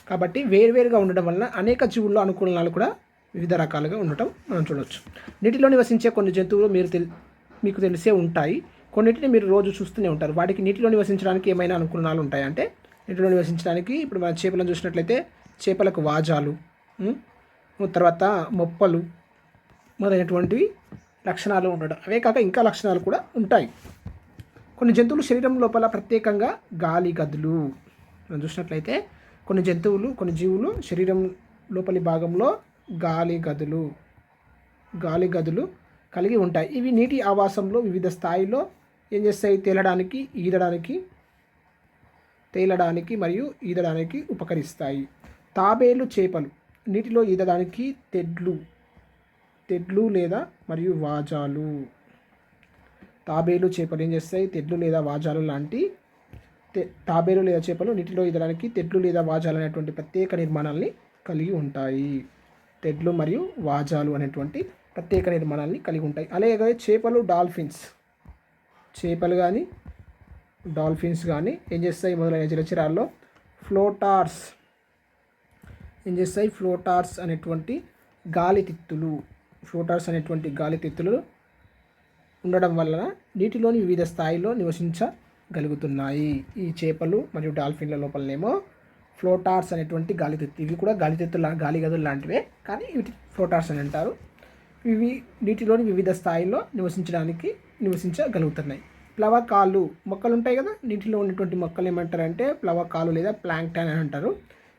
కాబట్టి వేరువేరుగా ఉండడం వలన అనేక జీవుల్లో అనుకూలనాలు కూడా వివిధ రకాలుగా ఉండటం మనం చూడవచ్చు. నీటిలో నివసించే కొన్ని జంతువులు మీకు తెలిసే ఉంటాయి. కొన్నిటిని మీరు రోజు చూస్తూనే ఉంటారు. వాటికి నీటిలో నివసించడానికి ఏమైనా అనుకూలనాలు ఉంటాయి అంటే, నీటిలో నివసించడానికి ఇప్పుడు మన చేపలను చూసినట్లయితే చేపలకు వాజాలు, తర్వాత మొప్పలు మొదలైనటువంటివి లక్షణాలు ఉండడం. అవే కాక ఇంకా లక్షణాలు కూడా ఉంటాయి. కొన్ని జంతువులు శరీరం లోపల ప్రత్యేకంగా గాలి గదులు. మనం చూసినట్లయితే కొన్ని జీవులు శరీరం లోపలి భాగంలో గాలి గదులు కలిగి ఉంటాయి. ఇవి నీటి ఆవాసంలో వివిధ స్థాయిలో ఏం చేస్తాయి, తేలడానికి మరియు ఈదడానికి ఉపకరిస్తాయి. తాబేలు చేపలు నీటిలో ఈదడానికి తెడ్లు లేదా మరియు వాజాలు. తాబేలు చేపలు ఏం చేస్తాయి, తెడ్లు లేదా వాజాలు లాంటి తాబేలు లేదా చేపలు నీటిలో ఈదడానికి తెడ్లు లేదా వాజాలు అనేటువంటి ప్రత్యేక నిర్మాణాలని కలిగి ఉంటాయి. తెడ్లు మరియు వాజాలు అనేటువంటి ప్రత్యేక నిర్మాణాలని కలిగి ఉంటాయి. అలాగే చేపలు కానీ డాల్ఫిన్స్ కానీ ఏం చేస్తాయి, మొదలైన జలచరాల్లో ఫ్లోటార్స్ అనేటువంటి గాలితిత్తులు ఉండడం వలన నీటిలోని వివిధ స్థాయిలో నివసించగలుగుతున్నాయి. ఈ చేపలు మరియు డాల్ఫిన్ల లోపలనేమో ఫ్లోటార్స్ అనేటువంటి గాలితిత్తులు. ఇవి కూడా గాలి గదులు లాంటివే, కానీ వీటి ఫ్లోటార్స్ అని అంటారు. ఇవి నీటిలోని వివిధ స్థాయిల్లో నివసించగలుగుతున్నాయి. ప్లవకాలు మొక్కలు ఉంటాయి కదా, నీటిలో ఉన్నటువంటి మొక్కలు ఏమంటారంటే ప్లవకాలు లేదా ప్లాంక్టన్ అని అంటారు.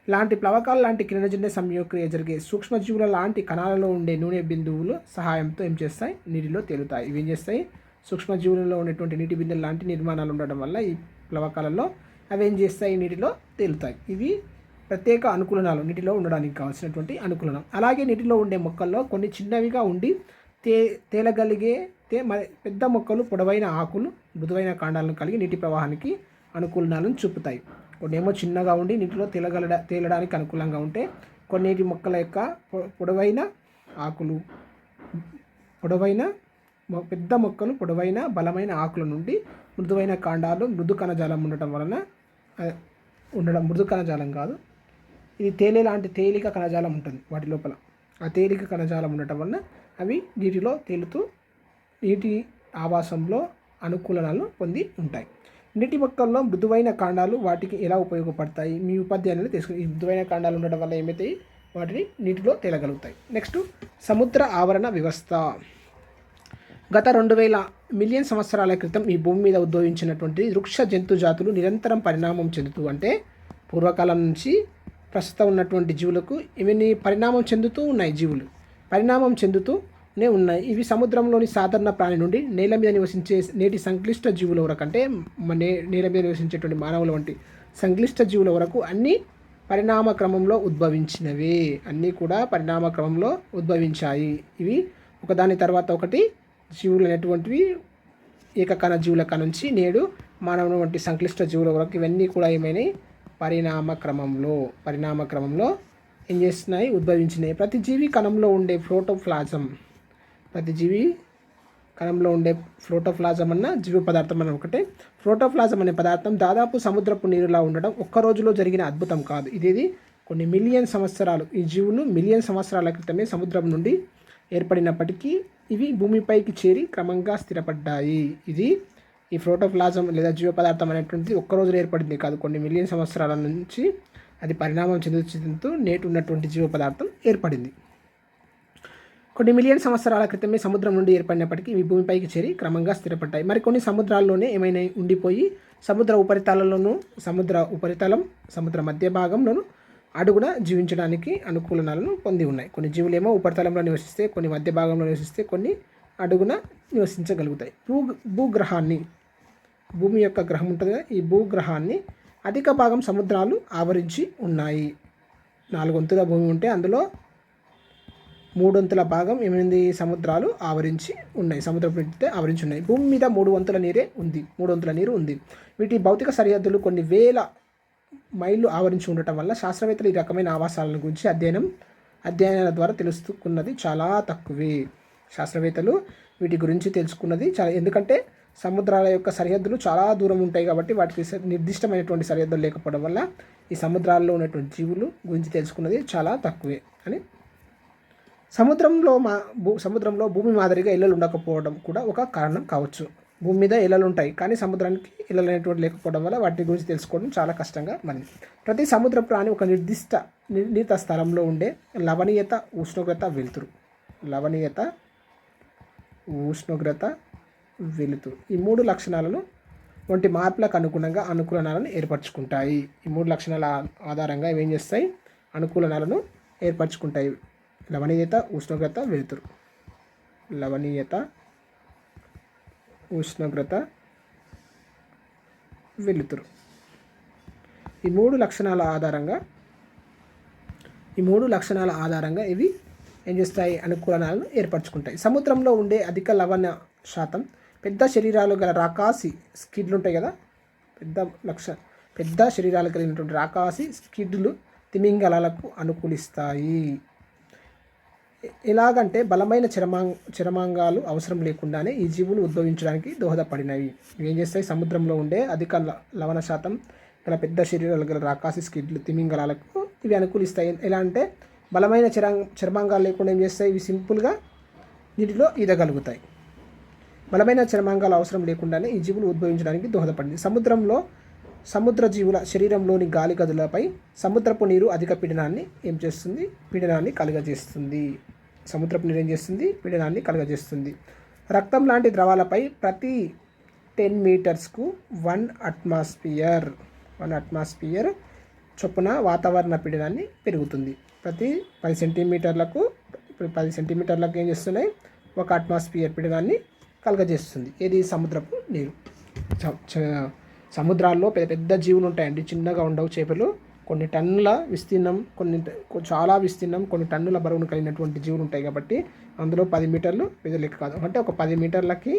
ఇలాంటి ప్లవకాలు లాంటి కిరణజన్య సంయోగక్రియ జరిగే సూక్ష్మజీవుల లాంటి కణాలలో ఉండే నూనె బిందువుల సహాయంతో ఏం చేస్తాయి, నీటిలో తేలుతాయి. ఇవి ఏం చేస్తాయి, సూక్ష్మజీవులలో ఉన్నటువంటి నీటి బిందెలు లాంటి నిర్మాణాలు ఉండడం వల్ల ఈ ప్లవకాలలో అవి ఏం చేస్తాయి, నీటిలో తేలుతాయి. ఇవి ప్రత్యేక అనుకూలనాలు, నీటిలో ఉండడానికి కావాల్సినటువంటి అనుకూలనం. అలాగే నీటిలో ఉండే మొక్కల్లో కొన్ని చిన్నవిగా ఉండి తేలగలిగే పెద్ద మొక్కలు పొడవైన ఆకులు, మృదువైన కాండాలను కలిగి నీటి ప్రవాహానికి అనుకూలనాలను చూపుతాయి. కొన్ని ఏమో చిన్నగా ఉండి నీటిలో తేలడానికి అనుకూలంగా ఉంటే, కొన్నిటి మొక్కల యొక్క పొడవైన ఆకులు, పెద్ద మొక్కలు పొడవైన బలమైన ఆకుల నుండి మృదువైన కాండాలు, మృదు కణజాలం ఉండటం వలన మృదు కణజాలం కాదు, ఇది తేలిక కణజాలం ఉంటుంది వాటి లోపల. ఆ తేలిక కణజాలం ఉండటం వలన అవి నీటిలో తేలుతూ నీటి ఆవాసంలో అనుకూలనాలను పొంది ఉంటాయి. నీటి మొక్కల్లో మృదువైన కాండాలు వాటికి ఎలా ఉపయోగపడతాయి, మీ ఉపాధ్యాయులు తెలుసుకుని. ఈ మృదువైన కాండాలు ఉండడం వల్ల ఏమవుతాయి, వాటిని నీటిలో తేలగలుగుతాయి. నెక్స్ట్, సముద్ర ఆవరణ వ్యవస్థ. గత 2000 మిలియన్ సంవత్సరాల క్రితం ఈ భూమి మీద ఉద్భవించినటువంటి వృక్ష జంతు జాతులు నిరంతరం పరిణామం చెందుతూ, అంటే పూర్వకాలం నుంచి ప్రస్తుతం ఉన్నటువంటి జీవులకు ఇవన్నీ పరిణామం చెందుతూ ఉన్నాయి. జీవులు పరిణామం చెందుతూనే ఉన్నాయి. ఇవి సముద్రంలోని సాధారణ ప్రాణి నుండి నేల మీద నివసించే నేటి సంక్లిష్ట జీవుల వరకు, అంటే నేల మీద నివసించేటువంటి మానవుల వంటి సంక్లిష్ట జీవుల వరకు అన్నీ పరిణామ క్రమంలో ఉద్భవించినవి. అన్నీ కూడా పరిణామ క్రమంలో ఉద్భవించాయి. ఇవి ఒకదాని తర్వాత ఒకటి జీవులు అనేటువంటివి ఏకకణ జీవుల నుంచి నేడు మానవుని వంటి సంక్లిష్ట జీవుల వరకు ఇవన్నీ కూడా ఏమైనాయి పరిణామ క్రమంలో ఏం చేస్తున్నాయి ఉద్భవించినాయి. ప్రతి జీవి కణంలో ఉండే ప్రోటోప్లాజం అన్న జీవ పదార్థం అన్న ఒకటే. ప్రోటోప్లాజం అనే పదార్థం దాదాపు సముద్రపు నీరులా ఉండడం ఒక్క రోజులో జరిగిన అద్భుతం కాదు. ఇది కొన్ని మిలియన్ సంవత్సరాలు, ఈ జీవులు మిలియన్ సంవత్సరాల క్రితమే సముద్రం నుండి ఏర్పడినప్పటికీ ఇవి భూమిపైకి చేరి క్రమంగా స్థిరపడ్డాయి. ఈ ప్రోటోప్లాజం లేదా జీవ పదార్థం అనేటువంటిది ఒక్క రోజులో ఏర్పడింది కాదు, కొన్ని మిలియన్ సంవత్సరాల నుంచి అది పరిణామం చెందుతూ నేటి ఉన్నటువంటి జీవ పదార్థం ఏర్పడింది. కొన్ని మిలియన్ సంవత్సరాల క్రితమే సముద్రం నుండి ఏర్పడినప్పటికీ ఇవి భూమిపైకి చేరి క్రమంగా స్థిరపడ్డాయి. మరికొన్ని సముద్రాల్లోనే ఏమైనా ఉండిపోయి సముద్ర మధ్య భాగంలోనూ అడుగున జీవించడానికి అనుకూలనాలను పొంది ఉన్నాయి. కొన్ని జీవులేమో ఉపరితలంలో నివసిస్తే, కొన్ని మధ్య భాగంలో నివసిస్తే, కొన్ని అడుగున నివసించగలుగుతాయి. భూమి యొక్క గ్రహం ఉంటుంది కదా, ఈ భూగ్రహాన్ని అధిక భాగం సముద్రాలు ఆవరించి ఉన్నాయి. 4 వంతుల భూమి ఉంటే అందులో 3 వంతుల భాగం ఏమైంది సముద్రాలు ఆవరించి ఉన్నాయి, సముద్రపు ఆవరించి ఉన్నాయి. భూమి మీద 3 వంతుల నీరు ఉంది. వీటి భౌతిక సరిహద్దులు కొన్ని వేల మైళ్ళు ఆవరించి ఉండటం వల్ల శాస్త్రవేత్తలు ఈ రకమైన ఆవాసాల గురించి అధ్యయనాల ద్వారా తెలుసుకున్నది చాలా తక్కువే. శాస్త్రవేత్తలు వీటి గురించి తెలుసుకున్నది చాలా, ఎందుకంటే సముద్రాల యొక్క సరిహద్దులు చాలా దూరం ఉంటాయి కాబట్టి వాటికి నిర్దిష్టమైనటువంటి సరిహద్దులు లేకపోవడం వల్ల ఈ సముద్రాల్లో ఉన్నటువంటి జీవులు గురించి తెలుసుకున్నది చాలా తక్కువే అని. సముద్రంలో భూమి మాదిరిగా ఇళ్ళలు ఉండకపోవడం కూడా ఒక కారణం కావచ్చు. భూమి మీద ఇళ్ళలు ఉంటాయి కానీ సముద్రానికి ఇళ్ళలు అనేటువంటి లేకపోవడం వల్ల వాటి గురించి తెలుసుకోవడం చాలా కష్టంగా మారింది. ప్రతి సముద్ర ప్రాణి ఒక నిర్ణీత స్థలంలో ఉండే లవణీయత, ఉష్ణోగ్రత, వెలుతురు ఈ 3 లక్షణాలను వంటి మార్పులకు అనుగుణంగా అనుకూలనాలను ఏర్పరచుకుంటాయి. ఈ 3 లక్షణాల ఆధారంగా ఇవేం చేస్తాయి అనుకూలనాలను ఏర్పరచుకుంటాయి. లవణీయత, ఉష్ణోగ్రత, వెలుతురు. ఈ మూడు లక్షణాల ఆధారంగా ఇవి ఏం చేస్తాయి అనుకూలనాలను ఏర్పరచుకుంటాయి. సముద్రంలో ఉండే అధిక లవణ శాతం పెద్ద శరీరాలు గల రాకాసి స్కిడ్లు ఉంటాయి కదా, పెద్ద శరీరాలు కలిగినటువంటి రాకాసి స్కిడ్లు తిమింగలాలకు అనుకూలిస్తాయి. ఎలాగంటే బలమైన చర్మాంగాలు అవసరం లేకుండానే ఈ జీవులు ఉద్భవించడానికి దోహదపడినవి. ఏం చేస్తాయి సముద్రంలో ఉండే అధిక లవణ శాతం గల పెద్ద శరీరాలు గల రాకాసి స్కిడ్లు తిమింగలాలకు ఇవి అనుకూలిస్తాయి. ఎలా అంటే బలమైన చర్మాంగాలు లేకుండా ఏం చేస్తాయి, ఇవి సింపుల్గా నీటిలో ఈదగలుగుతాయి. బలమైన చర్మాంగాలు అవసరం లేకుండానే ఈ జీవులు ఉద్భవించడానికి దోహదపడింది. సముద్ర జీవుల శరీరంలోని గాలి గదులపై సముద్రపు నీరు అధిక పీడనాన్ని కలుగజేస్తుంది. సముద్రపు నీరు ఏం చేస్తుంది, పీడనాన్ని కలుగజేస్తుంది. రక్తం లాంటి ద్రవాలపై ప్రతి 10 మీటర్స్కు 1 అట్మాస్ఫియర్ చొప్పున వాతావరణ పీడనాన్ని పెరుగుతుంది. ప్రతి 10 సెంటీమీటర్లకు ఏం చేస్తున్నాయి 1 అట్మాస్ఫియర్ పీడనాన్ని కలుగజేస్తుంది. ఇది సముద్రపు నీరు. సముద్రాల్లో పెద్ద జీవులు ఉంటాయండి, చిన్నగా ఉండవు చేపలు. కొన్ని టన్నుల విస్తీర్ణం, చాలా విస్తీర్ణం, కొన్ని టన్నుల బరువును కలిగినటువంటి జీవులు ఉంటాయి కాబట్టి అందులో 10 మీటర్లు పెద్ద లెక్క కాదు. అంటే ఒక 10 మీటర్లకి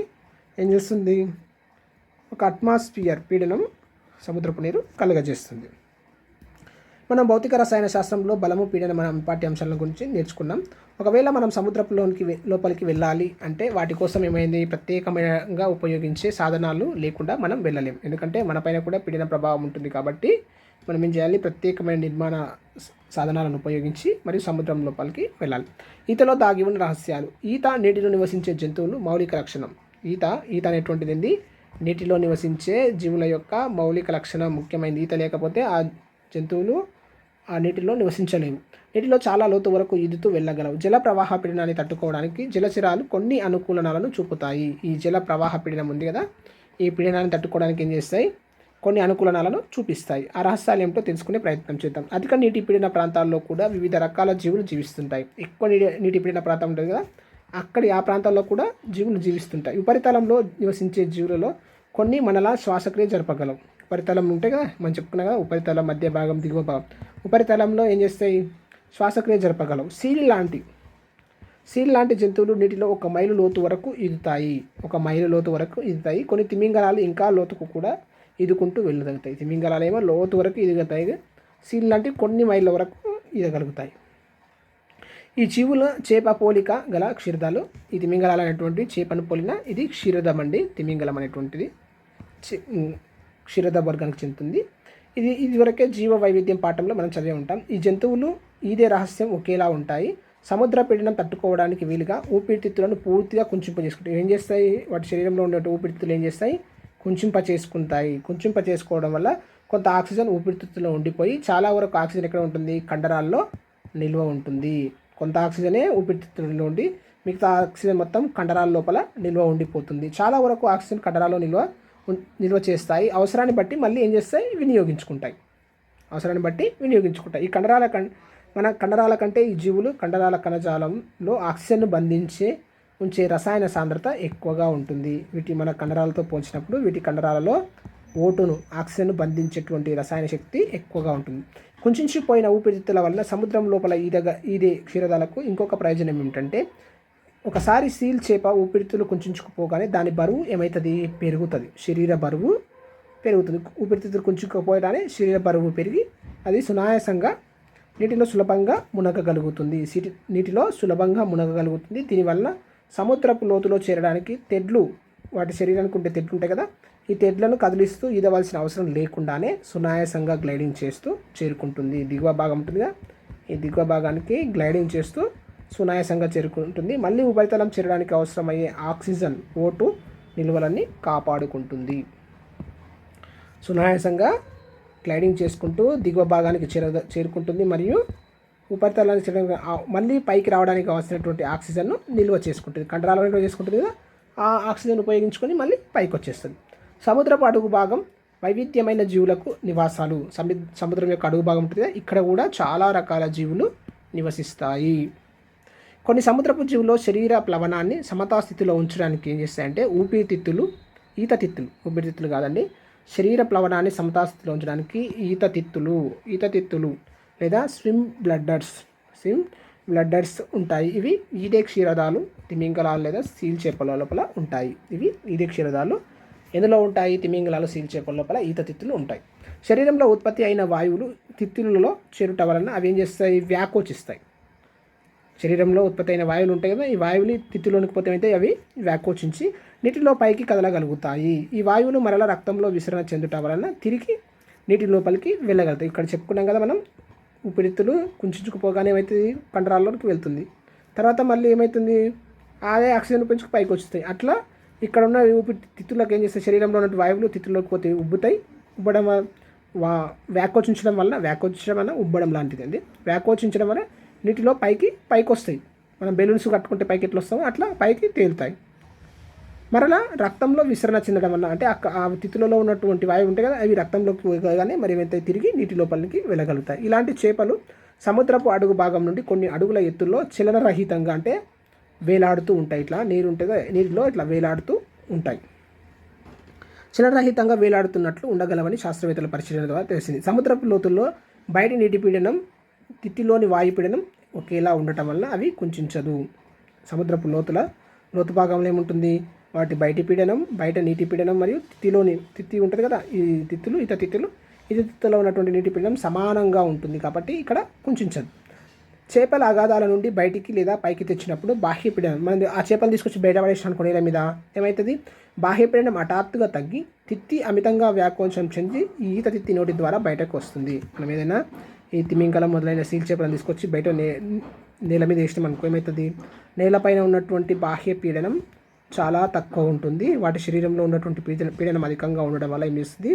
ఏం చేస్తుంది 1 అట్మాస్ఫియర్ పీడనం సముద్రపు నీరు కలుగజేస్తుంది. మనం భౌతిక రసాయన శాస్త్రంలో బలము, పీడనం అనే పాఠ్యాంశాల గురించి నేర్చుకున్నాం. ఒకవేళ మనం లోపలికి వెళ్ళాలి అంటే వాటి కోసం ఏమైంది ప్రత్యేకంగా ఉపయోగించే సాధనాలు లేకుండా మనం వెళ్ళలేం. ఎందుకంటే మనపైన కూడా పీడన ప్రభావం ఉంటుంది కాబట్టి మనం ఏం చేయాలి, ప్రత్యేకమైన నిర్మాణ సాధనాలను ఉపయోగించి మరియు సముద్రం లోపలికి వెళ్ళాలి. ఈతలో దాగి ఉన్న రహస్యాలు. ఈత నీటిలో నివసించే జంతువులు మౌలిక లక్షణం. ఈత అనేటువంటిది ఏంది, నీటిలో నివసించే జీవుల యొక్క మౌలిక లక్షణం ముఖ్యమైనది. ఈత లేకపోతే ఆ జంతువులు ఆ నీటిలో నివసించలేవు. నీటిలో చాలా లోతు వరకు ఈదుతూ వెళ్ళగలవు. జల ప్రవాహ పీడనాన్ని తట్టుకోవడానికి జలచరాలు కొన్ని అనుకూలనాలను చూపుతాయి. ఈ జల ప్రవాహ పీడనం ఉంది కదా, ఈ పీడనాన్ని తట్టుకోవడానికి ఏం చేస్తాయి, కొన్ని అనుకూలనాలను చూపిస్తాయి. ఆ రహస్యాలు ఏమిటో తెలుసుకునే ప్రయత్నం చేద్దాం. అధిక నీటి పీడన ప్రాంతాల్లో కూడా వివిధ రకాల జీవులు జీవిస్తుంటాయి. ఎక్కువ నీటి పీడన ప్రాంతం ఉంటుంది కదా, ఆ ప్రాంతాల్లో కూడా జీవులు జీవిస్తుంటాయి. ఉపరితలంలో నివసించే జీవులలో కొన్ని మనలా శ్వాసక్రియ జరపగలవు. ఉపరితలం ఉంటాయి కదా, మనం చెప్పుకున్నా కదా, ఉపరితలం, మధ్య భాగం, దిగువ భాగం. ఉపరితలంలో ఏం చేస్తాయి? శ్వాసక్రియ జరపగలవు. సీల్ లాంటి జంతువులు నీటిలో 1 మైలు లోతు వరకు ఈదుతాయి. 1 మైలు లోతు వరకు ఈదుతాయి. కొన్ని తిమింగలాలు ఇంకా లోతుకు కూడా ఈదుకుంటూ వెళ్ళగలుగుతాయి. తిమింగలాలు ఏమో లోతు వరకు ఈదుగుతాయి. సీల్ లాంటి కొన్ని మైళ్ళ వరకు ఈదగలుగుతాయి. ఈ జీవుల చేప పోలిక గల క్షీరదాలు. ఈ తిమింగలాలు అనేటువంటి చేపను పోలిన ఇది క్షీరదం అండి. తిమింగలం అనేటువంటిది క్షీరద వర్గానికి చెందుతుంది. ఇదివరకే జీవ వైవిధ్యం పాఠంలో మనం చదివి ఉంటాం. ఈ జంతువులు ఈదే రహస్యం ఒకేలా ఉంటాయి. సముద్ర పీడనం తట్టుకోవడానికి వీలుగా ఊపిరితిత్తులను పూర్తిగా కుంచింపజేసుకుంటాయి. ఏం చేస్తాయి? వాటి శరీరంలో ఉండే ఊపిరితిత్తులు ఏం చేస్తాయి? కుంచింపచేసుకుంటాయి. కుంచింపచేసుకోవడం వల్ల కొంత ఆక్సిజన్ ఊపిరితిత్తులో ఉండిపోయి చాలా వరకు ఆక్సిజన్ ఎక్కడ ఉంటుంది? కండరాల్లో నిల్వ ఉంటుంది. కొంత ఆక్సిజనే ఊపిరితిత్తుల్లో ఉండి మిగతా ఆక్సిజన్ మొత్తం కండరాల లోపల నిల్వ ఉండిపోతుంది. చాలా వరకు ఆక్సిజన్ కండరాల్లో నిల్వ చేస్తాయి. అవసరాన్ని బట్టి మళ్ళీ ఏం చేస్తాయి? వినియోగించుకుంటాయి. ఈ కండరాల కంటే ఈ జీవులు కండరాల కణజాలంలో ఆక్సిజన్ను ఉంచే రసాయన సాంద్రత ఎక్కువగా ఉంటుంది. మన కండరాలతో పోల్చినప్పుడు వీటి కండరాలలో ఓటును, ఆక్సిజన్ను బంధించేటువంటి రసాయన శక్తి ఎక్కువగా ఉంటుంది. కుంచించిపోయిన ఊపిరితిత్తుల వల్ల సముద్రం లోపల ఈదే క్షీరదాలకు ఇంకొక ప్రయోజనం ఏమిటంటే, ఒకసారి సీల్ చేప ఊపిరితిత్తులు కుంచుకుపోగానే దాని బరువు ఏమవుతుంది? పెరుగుతుంది. శరీర బరువు పెరుగుతుంది. ఊపిరితిత్తులు కుంచుకుపోయగానే శరీర బరువు పెరిగి అది సునాయాసంగా నీటిలో సులభంగా మునగగలుగుతుంది. దీనివల్ల సముద్రపు లోతులో చేరడానికి వాటి శరీరానికి ఉండే తెడ్లు ఉంటాయి కదా, ఈ తెడ్లను కదిలిస్తూ ఈదవలసిన అవసరం లేకుండానే సునాయాసంగా గ్లైడింగ్ చేస్తూ చేరుకుంటుంది. దిగువ భాగం ఉంటుందిగా, ఈ దిగువ భాగానికి గ్లైడింగ్ చేస్తూ సునాయాసంగా చేరుకుంటుంది. మళ్ళీ ఉపరితలం చేరడానికి అవసరమయ్యే ఆక్సిజన్, ఓటు నిల్వలన్నీ కాపాడుకుంటుంది. సునాయాసంగా గ్లైడింగ్ చేసుకుంటూ దిగువ భాగానికి చేరుకుంటుంది మరియు ఉపరితలానికి చేరడానికి మళ్ళీ పైకి రావడానికి అవసరమైనటువంటి ఆక్సిజన్ను నిల్వ చేసుకుంటుంది. కండరాలు నిల్వ చేసుకుంటుంది కదా, ఆ ఆక్సిజన్ ఉపయోగించుకొని మళ్ళీ పైకి వచ్చేస్తుంది. సముద్రపు అడుగు భాగం వైవిధ్యమైన జీవులకు నివాసాలు. సముద్రం యొక్క అడుగు భాగం ఉంటుంది కదా, ఇక్కడ కూడా చాలా రకాల జీవులు నివసిస్తాయి. కొన్ని సముద్రపు జీవులు శరీర ప్లవనాన్ని సమతాస్థితిలో ఉంచడానికి ఏం చేస్తాయంటే ఊపిరితిత్తులు కాదండి, శరీర ప్లవనాన్ని సమతాస్థితిలో ఉంచడానికి ఈతతిత్తులు లేదా స్విమ్ బ్లడ్డర్స్ ఉంటాయి. ఇవి ఈదే క్షీరదాలు, తిమింగలాలు లేదా సీల్ చేపల లోపల ఉంటాయి. ఇవి ఈదే క్షీరదాలు ఎందులో ఉంటాయి? తిమింగలాలు, సీల్ చేపల లోపల ఈతతిత్తులు ఉంటాయి. శరీరంలో ఉత్పత్తి అయిన వాయువులు తిత్తులలో చేరుట వలన అవి ఏం చేస్తాయి? వ్యాకోచిస్తాయి. శరీరంలో ఉత్పత్తి అయిన వాయువులు ఉంటాయి కదా, ఈ వాయువులు తిత్తులోనికి పోతే అయితే అవి వ్యాకోచించి నీటిలో పైకి కదలగలుగుతాయి. ఈ వాయువులు మరలా రక్తంలో విసరణ చెందుట వలన తిరిగి నీటి లోపలికి వెళ్ళగలుగుతాయి. ఇక్కడ చెప్పుకున్నాం కదా మనం, ఊపిరితిత్తులు కుంచుకుపోగానే ఏమవుతుంది? కండరాల్లోకి వెళ్తుంది. తర్వాత మళ్ళీ ఏమవుతుంది? అదే ఆక్సిజన్ పెంచుకు పైకి వస్తాయి. అట్లా ఇక్కడ ఉన్న తిత్తులకు ఏం చేస్తాయి? శరీరంలో ఉన్న వాయువులు తిత్తుల్లోకి పోతే ఉబ్బుతాయి. ఉబ్బడం వ్యాకోచించడం వల్ల ఉబ్బడం లాంటిది అండి. వ్యాకోచించడం వల్ల నీటిలో పైకి వస్తాయి. మనం బెలూన్స్ కట్టుకుంటే పైకి ఎట్లా వస్తామో అట్లా పైకి తేలుతాయి. మరలా రక్తంలో విసరణ చెందడం వల్ల, అంటే ఆ తిత్తులలో ఉన్నటువంటి వాయువు ఉంటాయి కదా, అవి రక్తంలోకి పోగానే మరి ఏమైతే తిరిగి నీటి లోపలికి వెళ్ళగలుగుతాయి. ఇలాంటి చేపలు సముద్రపు అడుగు భాగం నుండి కొన్ని అడుగుల ఎత్తుల్లో చలనరహితంగా అంటే వేలాడుతూ ఉంటాయి. ఇట్లా నీరు ఉంటుంది, నీటిలో ఇట్లా వేలాడుతూ ఉంటాయి. చలనరహితంగా వేలాడుతున్నట్లు ఉండగలవని శాస్త్రవేత్తల పరిశీలన ద్వారా తెలిసింది. సముద్రపు లోతుల్లో బయటి నీటి పీడనం, తిత్తిలోని వాయుపీడనం ఒకేలా ఉండటం వల్ల అవి కుంచించదు. సముద్రపు లోతు భాగంలో ఏముంటుంది? వాటి బయట నీటి పీడనం మరియు తిత్తి ఉంటుంది కదా, ఈ తిత్తులో ఉన్నటువంటి నీటి పీడనం సమానంగా ఉంటుంది కాబట్టి ఇక్కడ కుంచించదు. చేపల అగాధాల నుండి బయటికి లేదా పైకి తెచ్చినప్పుడు బాహ్యపీడనం, మనం ఆ చేపలు తీసుకొచ్చి బయట పడేసిన అనుకో నీళ్ళ మీద, ఏమవుతుంది? బాహ్యపీడనం హఠాత్తుగా తగ్గి తిత్తి అమితంగా వ్యాకోచం చెంది ఈత తిత్తి నోటి ద్వారా బయటకు వస్తుంది. మనం ఏదైనా ఈ తిమింగలం మొదలైన సీల్ చేపలను తీసుకొచ్చి బయట నేల మీద వేసినాం అనుకో, ఏమవుతుంది? నేలపైన ఉన్నటువంటి బాహ్య పీడనం చాలా తక్కువ ఉంటుంది. వాటి శరీరంలో ఉన్నటువంటి పీడనం అధికంగా ఉండడం వల్ల ఏం చేస్తుంది?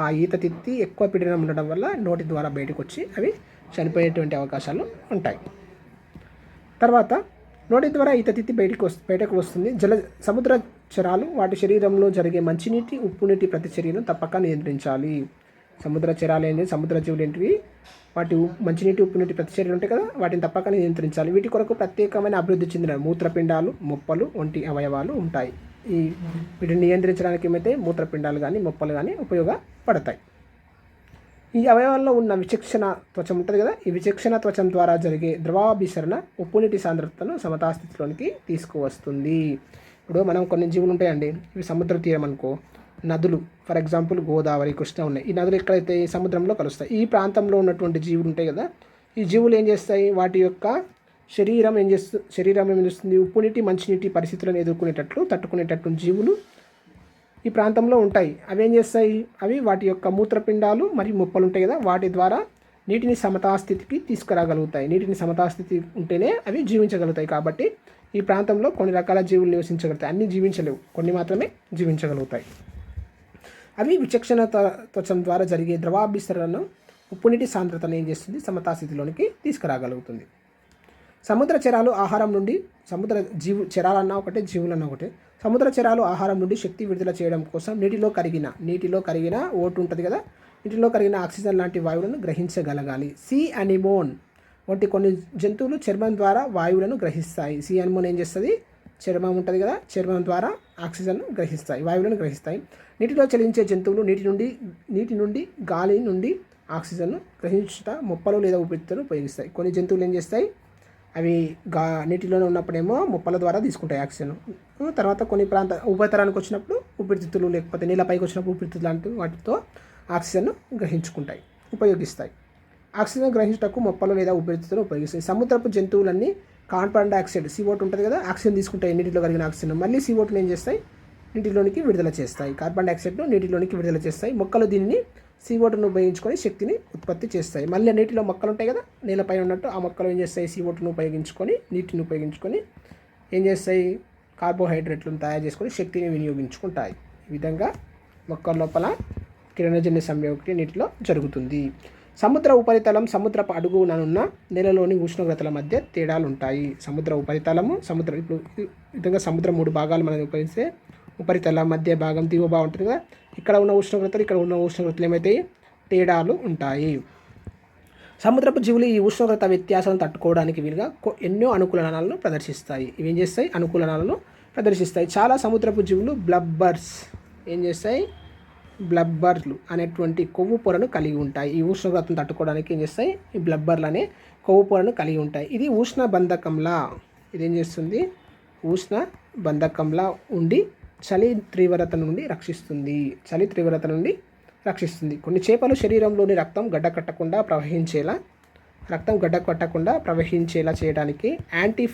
ఆ ఈత తిత్తి ఎక్కువ పీడనం ఉండడం వల్ల నోటి ద్వారా బయటకు వచ్చి అవి చనిపోయేటువంటి అవకాశాలు ఉంటాయి. తర్వాత నోటి ద్వారా ఈత తిత్తి బయటకు వస్తుంది. సముద్ర చరాలు వాటి శరీరంలో జరిగే మంచినీటి, ఉప్పు నీటి ప్రతిచర్యను తప్పక నియంత్రించాలి. సముద్ర చరాలు ఏంటి? సముద్ర జీవులు ఏంటివి? వాటి మంచినీటి, ఉప్పు నీటి ప్రతిచర్యలు ఉంటాయి కదా, వాటిని తప్పక నియంత్రించాలి. వీటి కొరకు ప్రత్యేకమైన అభివృద్ధి చెందిన మూత్రపిండాలు, మొప్పలు వంటి అవయవాలు ఉంటాయి. ఈ వీటిని నియంత్రించడానికి ఏమైతే మూత్రపిండాలు కానీ మొప్పలు కానీ ఉపయోగపడతాయి. ఈ అవయవాల్లో ఉన్న విచక్షణ త్వచం ఉంటుంది కదా, ఈ విచక్షణ త్వచం ద్వారా జరిగే ద్రవాభిసరణ ఉప్పు నీటి సాంద్రతను సమతాస్థితిలోనికి తీసుకువస్తుంది. ఇప్పుడు మనం కొన్ని జీవులు ఉంటాయండి, ఇవి సముద్ర తీరం అనుకో, నదులు ఫర్ ఎగ్జాంపుల్ గోదావరి, కృష్ణ ఉన్నాయి. ఈ నదులు ఎక్కడైతే సముద్రంలో కలుస్తాయి, ఈ ప్రాంతంలో ఉన్నటువంటి జీవులు ఉంటాయి కదా, ఈ జీవులు ఏం చేస్తాయి, వాటి యొక్క శరీరం ఏం చేస్తుంది, ఉప్పు నీటి మంచినీటి పరిస్థితులను ఎదుర్కొనేటట్లు తట్టుకునేటట్లు జీవులు ఈ ప్రాంతంలో ఉంటాయి. అవి ఏం చేస్తాయి, అవి వాటి యొక్క మూత్రపిండాలు మరియు మొప్పలు ఉంటాయి కదా, వాటి ద్వారా నీటిని సమతాస్థితికి తీసుకురాగలుగుతాయి. నీటిని సమతాస్థితి ఉంటేనే అవి జీవించగలుగుతాయి. కాబట్టి ఈ ప్రాంతంలో కొన్ని రకాల జీవులు నివసించగలుగుతాయి, అన్నీ జీవించలేవు, కొన్ని మాత్రమే జీవించగలుగుతాయి. అవి విచక్షణ త్వచం ద్వారా జరిగే ద్రవాభిసరణను ఉప్పు నీటి సాంద్రతను ఏం చేస్తుంది, సమతాస్థితిలోనికి తీసుకురాగలుగుతుంది. సముద్ర చరాలు ఆహారం నుండి చరాలన్నా ఒకటే, జీవులన్నా ఒకటే. సముద్ర చరాలు ఆహారం నుండి శక్తి విడుదల చేయడం కోసం నీటిలో కరిగిన ఓటు ఉంటుంది కదా, నీటిలో కరిగిన ఆక్సిజన్ లాంటి వాయువులను గ్రహించగలగాలి. సీ అనిమోన్ వంటి కొన్ని జంతువులు చర్మం ద్వారా వాయువులను గ్రహిస్తాయి. సీ అనిమోన్ ఏం చేస్తుంది, చర్మం ఉంటుంది కదా, చర్మం ద్వారా ఆక్సిజన్ గ్రహిస్తాయి, వాయువులను గ్రహిస్తాయి. నీటిలో చలించే జంతువులు నీటి నుండి గాలి నుండి ఆక్సిజన్ను గ్రహించుట మొప్పలు లేదా ఊపిరితిత్తులను ఉపయోగిస్తాయి. కొన్ని జంతువులు ఏం చేస్తాయి, అవి నీటిలోనే ఉన్నప్పుడేమో మొప్పల ద్వారా తీసుకుంటాయి ఆక్సిజన్. తర్వాత కొన్ని ఉపరితలానికి వచ్చినప్పుడు ఊపిరితిత్తులు, లేకపోతే నీళ్ళపైకి వచ్చినప్పుడు ఊపిరితిత్తులు లాంటి వాటితో ఆక్సిజన్ను గ్రహించుకుంటాయి, ఉపయోగిస్తాయి. ఆక్సిజన్ గ్రహించుటకు మొప్పలు లేదా ఊపిరితిత్తులను ఉపయోగిస్తాయి. సముద్రపు జంతువులన్నీ కార్బన్ డైఆక్సైడ్ CO2 ఉంటుంది కదా, ఆక్సిజన్ తీసుకుంటాయి, నీటిలో కలిగిన ఆక్సిజన్. మళ్ళీ CO2 ఏం చేస్తాయి, నీటిలోనికి విడుదల చేస్తాయి. కార్బన్ డైఆక్సైడ్ను నీటిలోనికి విడుదల చేస్తాయి. మొక్కలు దీనిని CO2ను ఉపయోగించుకొని శక్తిని ఉత్పత్తి చేస్తాయి. మళ్ళీ నీటిలో మొక్కలు ఉంటాయి కదా, నేలపై ఉన్నట్టు, ఆ మొక్కలు ఏం చేస్తాయి, CO2ను ఉపయోగించుకొని, నీటిని ఉపయోగించుకొని ఏం చేస్తాయి, కార్బోహైడ్రేట్లను తయారు చేసుకొని శక్తిని వినియోగించుకుంటాయి. ఈ విధంగా మొక్కల లోపల కిరణజన్య సంయోగక్రియ నీటిలో జరుగుతుంది. సముద్ర ఉపరితలం, సముద్రపు అడుగుననున్న నేలలోని ఉష్ణోగ్రతల మధ్య తేడాలు ఉంటాయి. సముద్ర ఉపరితలము, ఇప్పుడు ఈ విధంగా సముద్రం 3 భాగాలు మనం ఉపయోగిస్తే, ఉపరితల, మధ్య భాగం, దిగువ భాగం ఉంటుంది కదా, ఇక్కడ ఉన్న ఉష్ణోగ్రతలు, ఇక్కడ ఉన్న ఉష్ణోగ్రతలు ఏమైతే తేడాలు ఉంటాయి. సముద్రపు జీవులు ఈ ఉష్ణోగ్రత వ్యత్యాసాలను తట్టుకోవడానికి వీలుగా ఎన్నో అనుకూలనాలను ప్రదర్శిస్తాయి. ఇవి ఏం చేస్తాయి, అనుకూలనాలను ప్రదర్శిస్తాయి. చాలా సముద్రపు జీవులు బ్లబ్బర్స్ ఏం చేస్తాయి, బ్లబ్బర్లు అనేటువంటి కొవ్వు పొరను కలిగి ఉంటాయి. ఈ ఉష్ణోగ్రతను తట్టుకోవడానికి ఏం చేస్తాయి, ఈ బ్లబ్బర్లు అనే కొవ్వు పొరను కలిగి ఉంటాయి. ఇది ఉష్ణ బంధకంలా, ఇదేం చేస్తుంది, ఉష్ణ బంధకంలా ఉండి చలి తీవ్రత నుండి రక్షిస్తుంది. కొన్ని చేపలు శరీరంలోని రక్తం గడ్డకట్టకుండా ప్రవహించేలా చేయడానికి యాంటీ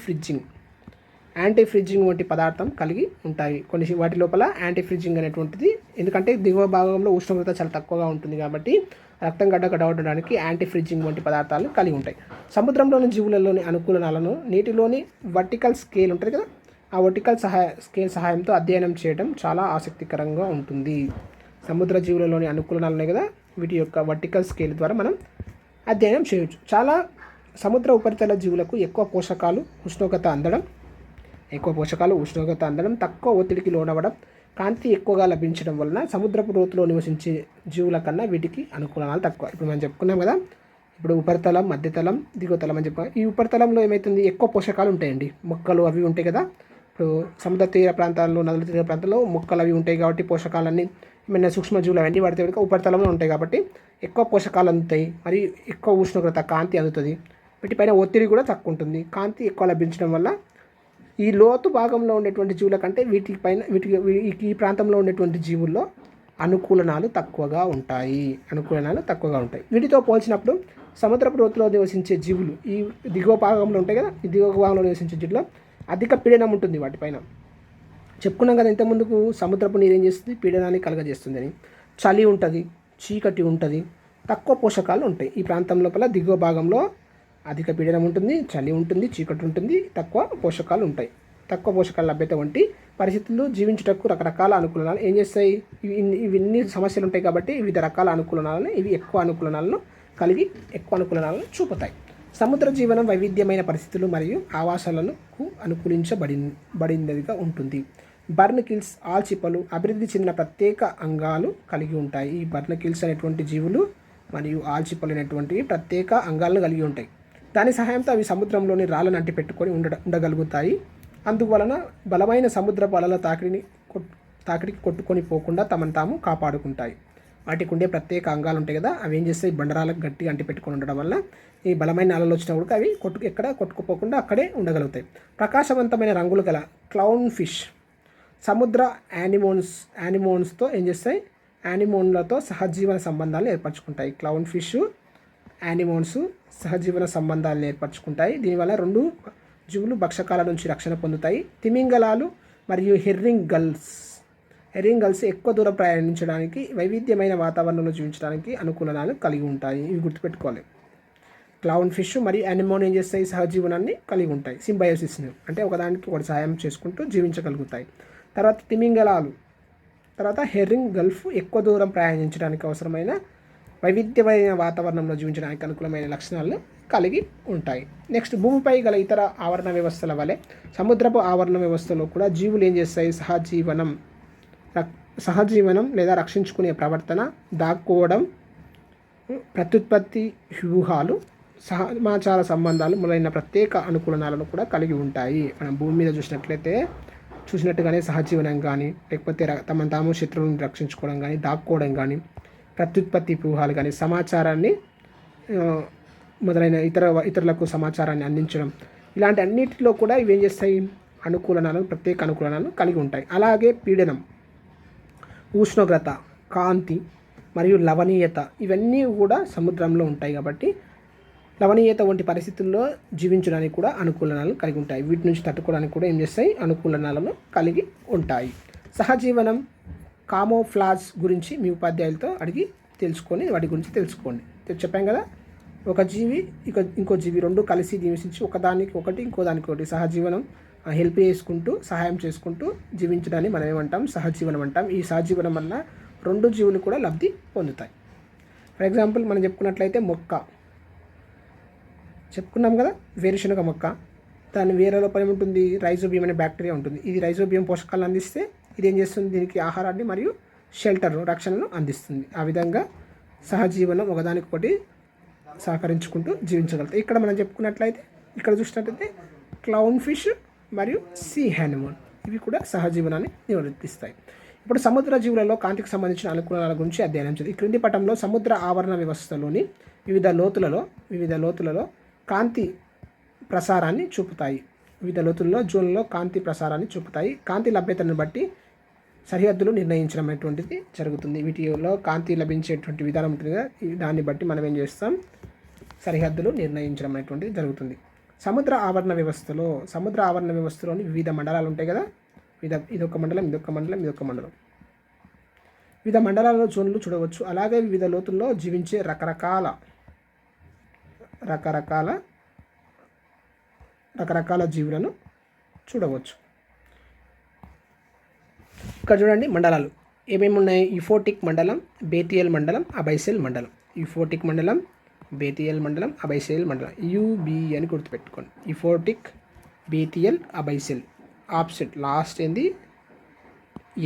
ఫ్రిడ్జింగ్ వంటి పదార్థం కలిగి ఉంటాయి. కొన్ని వాటి లోపల యాంటీ ఫ్రిడ్జింగ్ అనేటువంటిది, ఎందుకంటే దిగువ భాగంలో ఉష్ణోగ్రత చాలా తక్కువగా ఉంటుంది కాబట్టి రక్తం గడ్డకట్టడానికి యాంటీ ఫ్రిడ్జింగ్ వంటి పదార్థాలు కలిగి ఉంటాయి. సముద్రంలోని జీవులలోని అనుకూలనాలను నీటిలోని వర్టికల్ స్కేల్ ఉంటుంది కదా, ఆ వర్టికల్ స్కేల్ సహాయంతో అధ్యయనం చేయడం చాలా ఆసక్తికరంగా ఉంటుంది. సముద్ర జీవులలోని అనుకూలనాలు ఉన్నాయి కదా, వీటి యొక్క వర్టికల్ స్కేల్ ద్వారా మనం అధ్యయనం చేయవచ్చు. చాలా సముద్ర ఉపరితల జీవులకు ఎక్కువ పోషకాలు ఉష్ణోగ్రత అందడం, తక్కువ ఒత్తిడికి లోనవ్వడం, కాంతి ఎక్కువగా లభించడం వలన సముద్రపు లోతులో నివసించే జీవుల కన్నా వీటికి అనుకూలనాలు తక్కువ. ఇప్పుడు మనం చెప్పుకున్నాం కదా, ఇప్పుడు ఉపరితలం, మధ్యతలం, దిగువతలం అని చెప్పుకున్నాం. ఈ ఉపరితలంలో ఏమవుతుంది, ఎక్కువ పోషకాలు ఉంటాయండి, మొక్కలు అవి ఉంటాయి కదా. ఇప్పుడు సముద్ర తీర ప్రాంతాల్లో, నదుల తీర ప్రాంతాల్లో మొక్కలు అవి ఉంటాయి కాబట్టి పోషకాలన్నీ, ఏమైనా సూక్ష్మజీవులు అవన్నీ వాడితే కనుక ఉపరితలంలో ఉంటాయి కాబట్టి ఎక్కువ పోషకాలు అందుతాయి, మరియు ఎక్కువ ఉష్ణోగ్రత, కాంతి అందుతుంది. వీటిపైన ఒత్తిడి కూడా తక్కువ ఉంటుంది. కాంతి ఎక్కువ లభించడం వల్ల ఈ లోతు భాగంలో ఉండేటువంటి జీవుల కంటే ఈ ప్రాంతంలో ఉండేటువంటి జీవుల్లో అనుకూలనాలు తక్కువగా ఉంటాయి. వీటితో పోల్చినప్పుడు సముద్రపు లోతులో నివసించే జీవులు, ఈ దిగువ భాగంలో ఉంటాయి కదా, ఈ దిగువ భాగంలో నివసించే జీవుల్లో అధిక పీడనం ఉంటుంది. వాటిపైన చెప్పుకున్నాం కదా ఇంతకుముందుకు, సముద్రపు నీరు ఏం చేస్తుంది, పీడనాన్ని కలగజేస్తుంది అని. చలి ఉంటుంది, చీకటి ఉంటుంది, తక్కువ పోషకాలు ఉంటాయి. ఈ ప్రాంతం లోపల దిగువ భాగంలో అధిక పీడనం ఉంటుంది, చలి ఉంటుంది, చీకటి ఉంటుంది, తక్కువ పోషకాలు ఉంటాయి. తక్కువ పోషకాల లభ్యత వంటి పరిస్థితుల్లో జీవించుటకు రకరకాల అనుకూలనాలు ఏం చేస్తాయి, ఇవన్నీ సమస్యలు ఉంటాయి కాబట్టి వివిధ రకాల అనుకూలనాలను, ఇవి ఎక్కువ అనుకూలనాలను చూపుతాయి. సముద్ర జీవనం వైవిధ్యమైన పరిస్థితులు మరియు ఆవాసాలకు అనుకూలించబడినదిగా ఉంటుంది. బర్నకిల్స్, ఆల్చిప్పలు అభివృద్ధి చెందిన ప్రత్యేక అంగాలు కలిగి ఉంటాయి. ఈ బర్నకిల్స్ అనేటువంటి జీవులు మరియు ఆల్చిప్పలు అనేటువంటివి ప్రత్యేక అంగాలను కలిగి ఉంటాయి. దాని సహాయంతో అవి సముద్రంలోని రాళ్ళను అంటిపెట్టుకొని ఉండగలుగుతాయి. అందువలన బలమైన సముద్రపు అలల తాకిడికి కొట్టుకొని పోకుండా తమను తాము కాపాడుకుంటాయి. వాటికి ఉండే ప్రత్యేక అంగాలు ఉంటాయి కదా, అవి ఏం చేస్తాయి, బండరాలకు గట్టిగా అంటిపెట్టుకొని ఉండడం వల్ల ఈ బలమైన అలలు వచ్చినప్పుడు అవి ఎక్కడ కొట్టుకుపోకుండా అక్కడే ఉండగలుగుతాయి. ప్రకాశవంతమైన రంగులు గల క్లౌన్ ఫిష్ సముద్ర యానిమోన్స్తో ఏం చేస్తాయి, యానిమోన్లతో సహజీవన సంబంధాలను ఏర్పరచుకుంటాయి. క్లౌన్ ఫిష్ యానిమోన్స్ సహజీవన సంబంధాలను ఏర్పరచుకుంటాయి. దీనివల్ల 2 జీవులు భక్షకాల నుంచి రక్షణ పొందుతాయి. తిమింగలాలు మరియు హెర్రింగ్ గల్స్ ఎక్కువ దూరం ప్రయాణించడానికి, వైవిధ్యమైన వాతావరణంలో జీవించడానికి అనుకూలనాలు కలిగి ఉంటాయి. ఇవి గుర్తుపెట్టుకోవాలి. క్లౌన్ ఫిష్ మరియు యానిమోన్ ఏం చేస్తాయి, సహజీవనాన్ని కలిగి ఉంటాయి. సింబయోసిస్ని అంటే ఒకదానికి ఒకటి సహాయం చేసుకుంటూ జీవించగలుగుతాయి. తర్వాత తిమింగలాలు, తర్వాత హెర్రింగ్ గల్ఫ్ ఎక్కువ దూరం ప్రయాణించడానికి అవసరమైన వైవిధ్యమైన వాతావరణంలో జీవించడానికి అనుకూలమైన లక్షణాలను కలిగి ఉంటాయి. నెక్స్ట్, భూమిపై గల ఇతర ఆవరణ వ్యవస్థల వలె సముద్రపు ఆవరణ వ్యవస్థలో కూడా జీవులు ఏం చేస్తాయి, సహజీవనం లేదా రక్షించుకునే ప్రవర్తన, దాక్కోవడం, ప్రత్యుత్పత్తి వ్యూహాలు, సమాచార సంబంధాలు మొదలైన ప్రత్యేక అనుకూలనాలను కూడా కలిగి ఉంటాయి. మనం భూమి మీద చూసినట్టుగానే సహజీవనం కానీ, లేకపోతే తమను తాము శత్రువులను రక్షించుకోవడం కానీ, దాక్కోవడం కానీ, ప్రత్యుత్పత్తి వ్యూహాలు కానీ, సమాచారాన్ని మొదలైన ఇతరులకు సమాచారాన్ని అందించడం, ఇలాంటి అన్నిటిలో కూడా ఇవి ఏం చేస్తాయి, ప్రత్యేక అనుకూలనాలను కలిగి ఉంటాయి. అలాగే పీడనం, ఉష్ణోగ్రత, కాంతి మరియు లవణీయత ఇవన్నీ కూడా సముద్రంలో ఉంటాయి. కాబట్టి లవణీయత వంటి పరిస్థితుల్లో జీవించడానికి కూడా అనుకూలనాలను కలిగి ఉంటాయి. వీటి నుంచి తట్టుకోవడానికి కూడా ఏం చేస్తాయి, అనుకూలనాలను కలిగి ఉంటాయి. సహజీవనం, కామోఫ్లాజ్ గురించి మీ ఉపాధ్యాయులతో అడిగి తెలుసుకొని వాటి గురించి తెలుసుకోండి. చెప్పాం కదా, ఒక జీవి ఇంకో జీవి 2 కలిసి జీవించి ఒకదానికి ఒకటి ఇంకోదానికి ఒకటి సహజీవనం హెల్ప్ చేసుకుంటూ సహాయం చేసుకుంటూ జీవించడాన్ని మనం ఏమంటాం, సహజీవనం అంటాం. ఈ సహజీవనం వల్ల 2 జీవులు కూడా లబ్ధి పొందుతాయి. ఫర్ ఎగ్జాంపుల్ మనం చెప్పుకున్నట్లయితే చెప్పుకున్నాం కదా, వేరుశనగ మొక్క, దాని వేరే లోపల ఏముంటుంది, రైజోబియం అనే బ్యాక్టీరియా ఉంటుంది. ఇది రైజోబియం పోషకాలను అందిస్తే ఇది ఏం చేస్తుంది, దీనికి ఆహారాన్ని మరియు రక్షణను అందిస్తుంది. ఆ విధంగా సహజీవనం ఒకదానికొకటి సహకరించుకుంటూ జీవించగలుగుతాయి. ఇక్కడ మనం చెప్పుకున్నట్లయితే, ఇక్కడ చూసినట్లయితే క్లౌన్ ఫిష్ మరియు సీ యానిమోన్ ఇవి కూడా సహజీవనాన్ని నిర్వర్తిస్తాయి. ఇప్పుడు సముద్ర జీవులలో కాంతికి సంబంధించిన అనుకూలనాల గురించి అధ్యయనం చేద్దాం. ఈ క్రింది పటంలో సముద్ర ఆవరణ వ్యవస్థలోని వివిధ లోతులలో కాంతి ప్రసారాన్ని చూపుతాయి. వివిధ జోన్లలో కాంతి ప్రసారాన్ని చూపుతాయి. కాంతి లభ్యతను బట్టి సరిహద్దులు నిర్ణయించడం అనేటువంటిది జరుగుతుంది. వీటిలో కాంతి లభించేటువంటి విధానం ఉంటుంది కదా, దాన్ని బట్టి మనం ఏం చేస్తాం, సరిహద్దులు నిర్ణయించడం అనేటువంటిది జరుగుతుంది. సముద్ర ఆవరణ వ్యవస్థలోని వివిధ మండలాలు ఉంటాయి కదా, ఇదొక మండలం, ఇదొక మండలం. వివిధ మండలాలలో జోన్లు చూడవచ్చు. అలాగే వివిధ లోతుల్లో జీవించే రకరకాల జీవులను చూడవచ్చు. ఇక్కడ చూడండి మండలాలు ఏమేమి ఉన్నాయి. యుఫోటిక్ మండలం, బేతియల్ మండలం, అబైసెల్ మండలం. యుఫోటిక్ మండలం, బేతియల్ మండలం, అబైసెల్ మండలం. యుబి అని గుర్తుపెట్టుకోండి. యుఫోటిక్, బేతియల్, అబైసెల్. ఆప్సెట్ లాస్ట్ ఏంది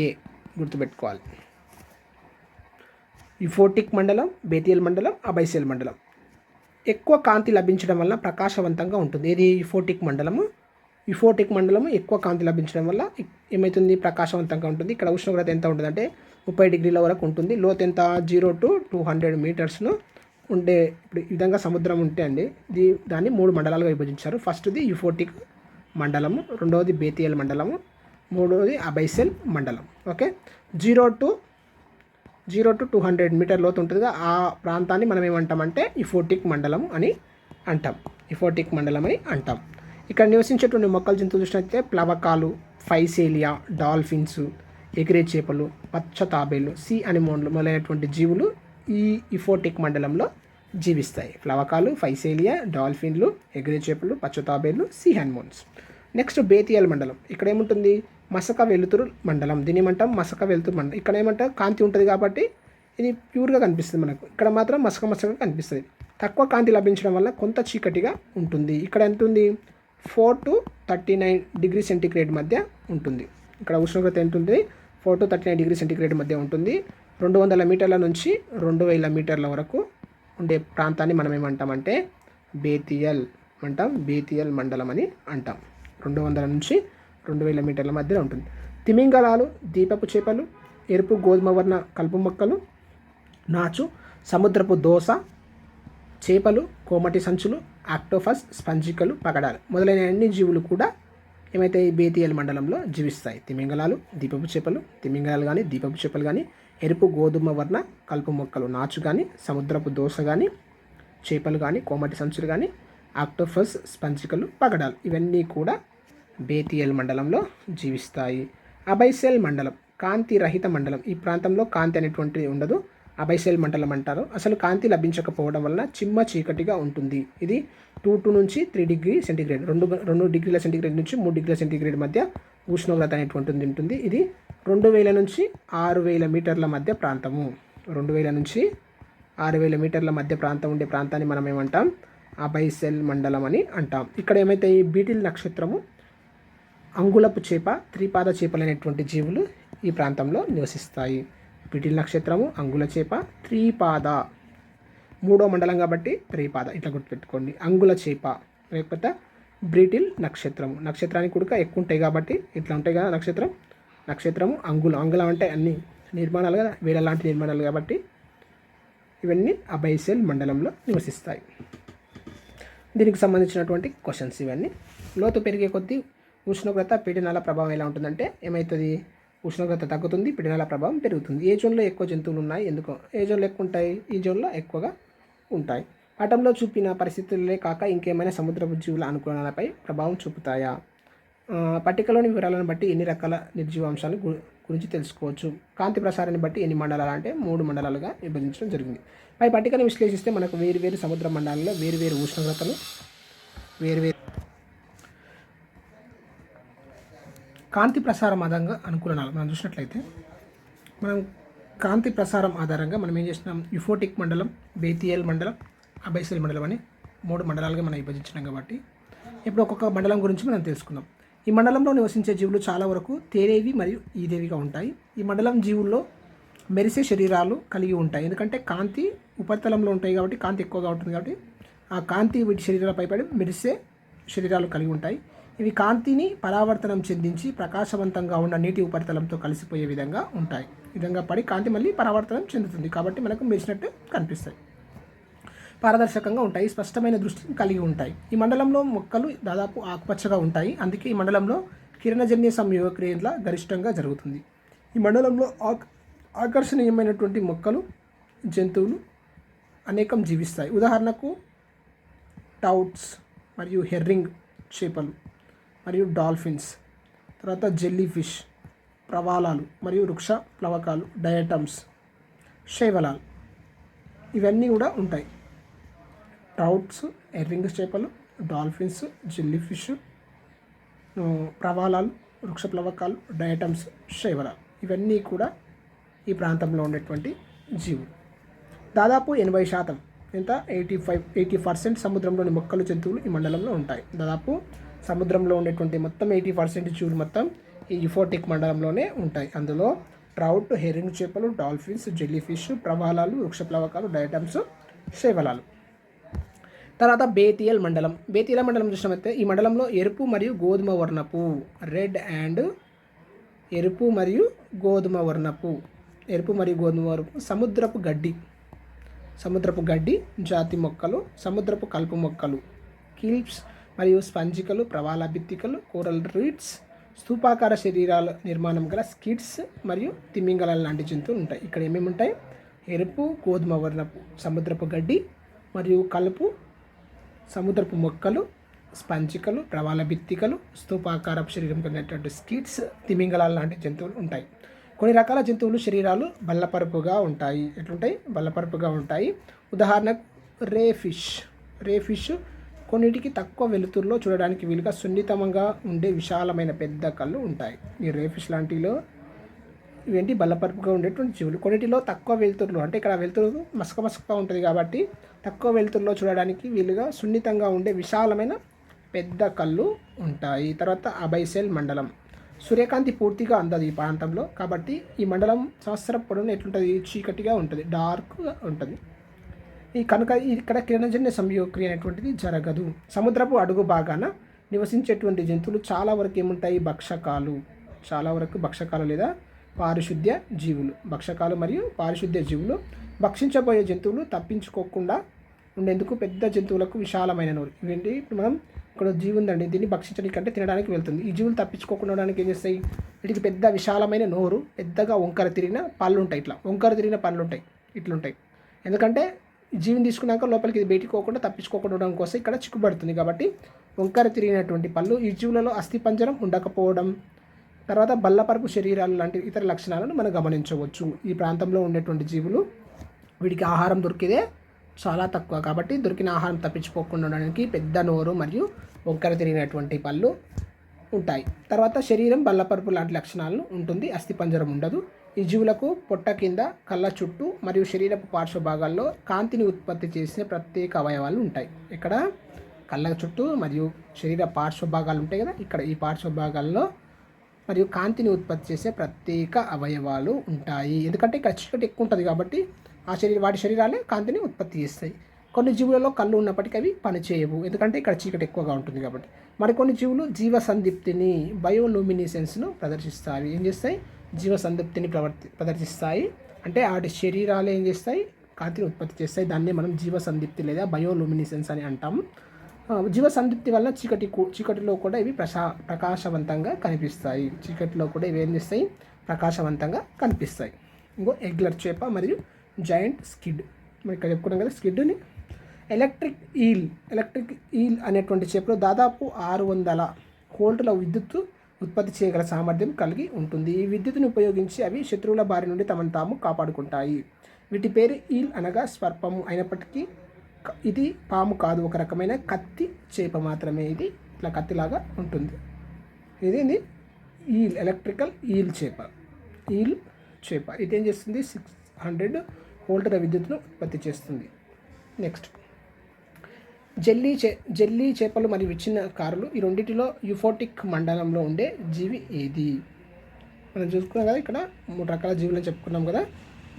ఏ గుర్తుపెట్టుకోవాలి. యుఫోటిక్ మండలం, బేతియల్ మండలం, అబైసెల్ మండలం. ఎక్కువ కాంతి లభించడం వల్ల ప్రకాశవంతంగా ఉంటుంది. ఇది యుఫోటిక్ మండలము ఎక్కువ కాంతి లభించడం వల్ల ఏమవుతుంది, ప్రకాశవంతంగా ఉంటుంది. ఇక్కడ ఉష్ణోగ్రత ఎంత ఉంటుంది అంటే 30 డిగ్రీల వరకు ఉంటుంది. లోతు ఎంత, 0 to 200 మీటర్స్ను ఉండే. ఇప్పుడు ఈ విధంగా సముద్రం ఉంటే అండి, దాన్ని 3 మండలాలుగా విభజించారు. ఫస్ట్ది యుఫోటిక్ మండలము, రెండవది బేతియల్ మండలము, మూడవది అబైసెల్ మండలం. ఓకే, 0 to 200 మీటర్ లోతు ఉంటుందిగా, ఆ ప్రాంతాన్ని మనం ఏమంటామంటే యుఫోటిక్ మండలం అని అంటాం. ఇక్కడ నివసించేటువంటి మొక్కలు, జంతువులు చూసినట్లయితే ప్లవకాలు, ఫైసేలియా, డాల్ఫిన్స్, ఎగిరే చేపలు, పచ్చ తాబేలు, సీ అనిమోన్లు మొదలైనటువంటి జీవులు ఈ యుఫోటిక్ మండలంలో జీవిస్తాయి. ప్లవకాలు, ఫైసేలియా, డాల్ఫిన్లు, ఎగిరే చేపలు, పచ్చ తాబేలు, సీ అనిమోన్స్. నెక్స్ట్ బేతియల్ మండలం. ఇక్కడ ఏముంటుంది, మసక వెలుతురు మండలం. దీని ఏమంటాం, మసక వెలుతురు మండలం. ఇక్కడ ఏమంటాం, కాంతి ఉంటుంది కాబట్టి ఇది ప్యూర్గా కనిపిస్తుంది మనకు. ఇక్కడ మాత్రం మసకగా కనిపిస్తుంది. తక్కువ కాంతి లభించడం వల్ల కొంత చీకటిగా ఉంటుంది. ఇక్కడ ఎంత ఉంది, 4 to 39 డిగ్రీ సెంటీగ్రేడ్ మధ్య ఉంటుంది. ఇక్కడ ఉష్ణోగ్రత ఎంత ఉంటుంది, 4 to 39 డిగ్రీ సెంటీగ్రేడ్ మధ్య ఉంటుంది. 200 మీటర్ల నుంచి 2000 మీటర్ల వరకు ఉండే ప్రాంతాన్ని మనం ఏమంటామంటే బేతియల్ మండలం అని అంటాం. 200 నుంచి 2000 మీటర్ల మధ్యలో ఉంటుంది. తిమింగలాలు, దీపపు చేపలు, ఎరుపు గోధుమ వర్ణ కలుపు మొక్కలు, నాచు, సముద్రపు దోస, చేపలు, కోమటి సంచులు, ఆక్టోపస్, స్పంజికలు, పగడాలు మొదలైన అన్ని జీవులు కూడా ఏమైతే ఈ బేతియల్ మండలంలో జీవిస్తాయి. తిమింగలాలు, దీపపు చేపలు, తిమింగలాలు కానీ దీపపు చేపలు కానీ, ఎరుపు గోధుమ వర్ణ కలుపు మొక్కలు, నాచు కానీ, సముద్రపు దోస కానీ, చేపలు కానీ, కోమటి సంచులు కానీ, ఆక్టోపస్, స్పంజికలు, పగడాలు ఇవన్నీ కూడా బేతియల్ మండలంలో జీవిస్తాయి. అబైసెల్ మండలం కాంతి రహిత మండలం. ఈ ప్రాంతంలో కాంతి అనేటువంటిది ఉండదు. అబైసెల్ మండలం అంటారు. అసలు కాంతి లభించకపోవడం వలన చిమ్మ చీకటిగా ఉంటుంది. ఇది 2 నుంచి 3 డిగ్రీ సెంటీగ్రేడ్ 2 డిగ్రీల సెంటీగ్రేడ్ నుంచి 3 డిగ్రీల సెంటీగ్రేడ్ మధ్య ఉష్ణోగ్రత అనేటువంటిది ఉంటుంది. ఇది 2000 నుంచి 6000 మీటర్ల మధ్య ప్రాంతము. 2000 నుంచి 6000 మీటర్ల మధ్య ప్రాంతం ఉండే ప్రాంతాన్ని మనం ఏమంటాం? అబైసెల్ మండలం అని అంటాం. ఇక్కడ ఏమైతే ఈ బీటిల్ నక్షత్రము, అంగుళపు చేప, త్రిపాద చేపలు అనేటువంటి జీవులు ఈ ప్రాంతంలో నివసిస్తాయి. బీటిల్ నక్షత్రము, అంగుళ చేప, త్రిపాద 3వ మండలం కాబట్టి త్రిపాద ఇట్లా గుర్తుపెట్టుకోండి. అంగుళ చేప లేకపోతే బ్రిటిల్ నక్షత్రము, నక్షత్రానికి కూడా ఎక్కువ ఉంటాయి కాబట్టి ఇట్లా ఉంటాయి కదా నక్షత్రము అంగుళం అంటే అన్ని నిర్మాణాలు కదా, వేల లాంటి నిర్మాణాలు కాబట్టి ఇవన్నీ అబైసెల్ మండలంలో నివసిస్తాయి. దీనికి సంబంధించినటువంటి క్వశ్చన్స్ ఇవన్నీ. లోతు పెరిగే కొద్దీ ఉష్ణోగ్రత, పీడనాల ప్రభావం ఎలా ఉంటుందంటే ఏమవుతుంది? ఉష్ణోగ్రత తగ్గుతుంది, పీడనాల ప్రభావం పెరుగుతుంది. ఏ జోన్లో ఎక్కువ జంతువులు ఉన్నాయి, ఎందుకో? ఏ జోన్లో ఎక్కువ ఉంటాయి? ఈ జోన్లో ఎక్కువగా ఉంటాయి. పటంలో చూపిన పరిస్థితులే కాక ఇంకేమైనా సముద్రపు జీవుల అనుకూలనలపై ప్రభావం చూపుతాయా? పట్టికలోని వివరాలను బట్టి ఎన్ని రకాల నిర్జీవాంశాల గురించి తెలుసుకోవచ్చు. కాంతి ప్రసారాన్ని బట్టి ఎన్ని మండలాలు అంటే 3 మండలాలుగా విభజించడం జరిగింది. పై పట్టికను విశ్లేషిస్తే మనకు వేరు సముద్ర మండలాల్లో వేరు ఉష్ణోగ్రతలు, వేరు కాంతి ప్రసారం ఆధారంగా అనుకూలనాలు మనం చూసినట్లయితే మనం కాంతి ప్రసారం ఆధారంగా మనం ఏం చేసినాం? యుఫోటిక్ మండలం, బేతియల్ మండలం, అబైసెల్ మండలం అని 3 మండలాలుగా మనం విభజించినాం. కాబట్టి ఇప్పుడు ఒక్కొక్క మండలం గురించి మనం తెలుసుకుందాం. ఈ మండలంలో నివసించే జీవులు చాలా వరకు తేలేవి మరియు ఈదేవిగా ఉంటాయి. ఈ మండలం జీవుల్లో మెరిసే శరీరాలు కలిగి ఉంటాయి. ఎందుకంటే కాంతి ఉపరితలంలో ఉంటాయి కాబట్టి కాంతి ఎక్కువగా ఉంటుంది కాబట్టి ఆ కాంతి వీటి శరీరాలపై పడి మెరిసే శరీరాలు కలిగి ఉంటాయి. ఇవి కాంతిని పరావర్తనం చెందించి ప్రకాశవంతంగా ఉన్న నీటి ఉపరితలంతో కలిసిపోయే విధంగా ఉంటాయి. ఈ విధంగా పడి కాంతి మళ్ళీ పరావర్తనం చెందుతుంది కాబట్టి మనకు మెరిసినట్టు కనిపిస్తాయి. పారదర్శకంగా ఉంటాయి, స్పష్టమైన దృష్టిని కలిగి ఉంటాయి. ఈ మండలంలో మొక్కలు దాదాపు ఆకుపచ్చగా ఉంటాయి. అందుకే ఈ మండలంలో కిరణజన్య సంయోగక్రియ గరిష్టంగా జరుగుతుంది. ఈ మండలంలో ఆకర్షణీయమైనటువంటి మొక్కలు, జంతువులు అనేకం జీవిస్తాయి. ఉదాహరణకు టౌట్స్ మరియు హెర్రింగ్ చేపలు మరియు డాల్ఫిన్స్, తర్వాత జెల్లీ ఫిష్, ప్రవాలాలు మరియు వృక్ష ప్లవకాలు, డయటమ్స్, శైవలాలు ఇవన్నీ కూడా ఉంటాయి. ట్రౌట్స్, ఎర్రింగ్ చేపలు, డాల్ఫిన్స్, జెల్లీ ఫిష్, ప్రవాలాలు, వృక్ష ప్లవకాలు, డయటమ్స్, శైవలాలు ఇవన్నీ కూడా ఈ ప్రాంతంలో ఉండేటువంటి జీవులు. దాదాపు 80% ఎంత 80% సముద్రంలోని మొక్కలు, జంతువులు ఈ మండలంలో ఉంటాయి. దాదాపు సముద్రంలో ఉండేటువంటి మొత్తం 80% జీవులు మొత్తం ఈ యుఫోటిక్ మండలంలోనే ఉంటాయి. అందులో ట్రౌట్, హెరింగ్ చేపలు, డాల్ఫిన్స్, జెల్లీ ఫిష్, ప్రవాలాలు, వృక్ష ప్లవకాలు, డయటమ్స్, శైవలాలు. తర్వాత బేతియల్ మండలం. బేతియల్ మండలం చూసినట్లయితే ఈ మండలంలో ఎరుపు మరియు గోధుమ వర్ణపు ఎరుపు మరియు గోధుమ వర్ణపు సముద్రపు గడ్డి జాతి మొక్కలు, సముద్రపు కలుపు మొక్కలు, కిల్ప్స్ మరియు స్పంజికలు, ప్రవాల బిత్తికలు, కోరల్ రీడ్స్, స్తూపాకార శరీరాల నిర్మాణం గల స్కిడ్స్ మరియు తిమింగలాలు లాంటి జంతువులు ఉంటాయి. ఇక్కడ ఏమేమి ఉంటాయి? ఎరుపు, గోధుమ వర్ణపు సముద్రపు గడ్డి మరియు కలుపు, సముద్రపు మొక్కలు, స్పంజికలు, ప్రవాల బిత్తికలు, స్తూపాకారపు శరీరం కలిగినటువంటి స్కిడ్స్, తిమింగలాలు లాంటి జంతువులు ఉంటాయి. కొన్ని రకాల జంతువులు శరీరాలు బల్లపరుపుగా ఉంటాయి. ఎట్లుంటాయి? బల్లపరుపుగా ఉంటాయి. ఉదాహరణకు రే ఫిష్ కొన్నిటికి తక్కువ వెలుతురులో చూడడానికి వీలుగా సున్నితంగా ఉండే విశాలమైన పెద్ద కళ్ళు ఉంటాయి. ఈ రే ఫిష్ లాంటిలో ఇవేంటి బల్లపరుపుగా ఉండేటువంటి జీవులు. కొన్నిటిలో తక్కువ వెలుతురులో, అంటే ఇక్కడ వెలుతురు మసకగా ఉంటుంది కాబట్టి తక్కువ వెలుతురులో చూడడానికి వీలుగా సున్నితంగా ఉండే విశాలమైన పెద్ద కళ్ళు ఉంటాయి. తర్వాత అబైసెల్ మండలం. సూర్యకాంతి పూర్తిగా అందదు ఈ ప్రాంతంలో కాబట్టి ఈ మండలం సంవత్సరం పొడవునా ఎట్లుంటుంది? చీకటిగా ఉంటుంది, డార్క్గా ఉంటుంది. కనుక ఇక్కడ కిరణజన్య సంయోగక్రియ అనేటువంటిది జరగదు. సముద్రపు అడుగు భాగాన నివసించేటువంటి జంతువులు చాలా వరకు ఏముంటాయి? భక్షకాలు. చాలా వరకు భక్షకాలు లేదా పారిశుద్ధ్య జీవులు. భక్షకాలు మరియు పారిశుద్ధ్య జీవులు. భక్షించబోయే జంతువులు తప్పించుకోకుండా ఉండేందుకు పెద్ద జంతువులకు విశాలమైన నోరు. ఇవేంటి? ఇప్పుడు మనం ఇక్కడ జీవి ఉందండి, దీన్ని భక్షించడానికి అంటే తినడానికి వెళ్తుంది. ఈ జీవులు తప్పించుకోకుండా ఉండడానికి ఏం చేస్తాయి? వీటికి పెద్ద విశాలమైన నోరు, పెద్దగా వంకర తిరిగిన పళ్ళు ఉంటాయి. ఇట్లా వంకర తిరిగిన పళ్ళు ఉంటాయి, ఇట్లుంటాయి. ఎందుకంటే జీవిని తీసుకున్నాక లోపలికి ఇది బయటికి పోకుండా తప్పించుకోకుండా ఉండడం కోసం ఇక్కడ చిక్కుబడుతుంది కాబట్టి వంకర తిరిగినటువంటి పళ్ళు. ఈ జీవులలో అస్థిపంజరం ఉండకపోవడం, తర్వాత బల్లపరుపు శరీరాలు లాంటి ఇతర లక్షణాలను మనం గమనించవచ్చు. ఈ ప్రాంతంలో ఉండేటువంటి జీవులు వీటికి ఆహారం దొరికేదే చాలా తక్కువ కాబట్టి దొరికిన ఆహారం తప్పించుకోకుండా ఉండడానికి పెద్ద నోరు మరియు వంకర తిరిగినటువంటి పళ్ళు ఉంటాయి. తర్వాత శరీరం బల్లపరుపు లాంటి లక్షణాలను ఉంటుంది, అస్థిపంజరం ఉండదు. ఈ జీవులకు పొట్ట కింద, కళ్ళ చుట్టూ మరియు శరీరపు పార్శ్వ భాగాల్లో కాంతిని ఉత్పత్తి చేసే ప్రత్యేక అవయవాలు ఉంటాయి. ఇక్కడ కళ్ళ చుట్టూ మరియు శరీర పార్శ్వ భాగాలు ఉంటాయి కదా, ఇక్కడ ఈ పార్శ్వ భాగాల్లో మరియు కాంతిని ఉత్పత్తి చేసే ప్రత్యేక అవయవాలు ఉంటాయి. ఎందుకంటే ఇక్కడ చీకటి ఎక్కువ ఉంటుంది కాబట్టి వాటి శరీరాలే కాంతిని ఉత్పత్తి చేస్తాయి. కొన్ని జీవులలో కళ్ళు ఉన్నప్పటికీ అవి పనిచేయవు, ఎందుకంటే ఇక్కడ చీకటి ఎక్కువగా ఉంటుంది కాబట్టి. మరికొన్ని జీవులు జీవ సందీప్తిని, బయోలూమినిసెన్స్ను ప్రదర్శిస్తాయి. ఏం చేస్తాయి? జీవ సందీప్తిని ప్రదర్శిస్తాయి. అంటే వాటి శరీరాలు ఏం చేస్తాయి? కాంతిని ఉత్పత్తి చేస్తాయి. దాన్ని మనం జీవ సందీప్తి లేదా బయోలూమినిసెన్స్ అని అంటాము. జీవ సందీప్తి వల్ల చీకటిలో కూడా ఇవి ప్రకాశవంతంగా కనిపిస్తాయి. చీకటిలో కూడా ఇవి ఏం చేస్తాయి? ప్రకాశవంతంగా కనిపిస్తాయి. ఇంకో ఎగ్లర్ చేప మరియు జాయింట్ స్కిడ్. మనం ఇక్కడ చెప్పుకున్నాం కదా స్కిడ్ని. ఎలక్ట్రిక్ ఈల్ అనేటువంటి చేపలు దాదాపు 600 వోల్టుల విద్యుత్ ఉత్పత్తి చేయగల సామర్థ్యం కలిగి ఉంటుంది. ఈ విద్యుత్తును ఉపయోగించి అవి శత్రువుల బారి నుండి తమను తాము కాపాడుకుంటాయి. వీటి పేరు ఈల్ అనగా స్వర్పము అయినప్పటికీ ఇది పాము కాదు, ఒక రకమైన కత్తి చేప మాత్రమే. ఇది ఇట్లా కత్తిలాగా ఉంటుంది. ఇది ఈల్, ఎలక్ట్రికల్ ఈల్ చేప. ఇది ఏం చేస్తుంది? 600 వోల్టుల విద్యుత్తును ఉత్పత్తి చేస్తుంది. నెక్స్ట్ జెల్లీ చేపలు మరియు విచ్ఛిన్నకారులు. ఈ రెండింటిలో యూఫోటిక్ మండలంలో ఉండే జీవి ఏది? మనం చూసుకున్నాం కదా, ఇక్కడ 3 రకాల జీవులను చెప్పుకున్నాం కదా.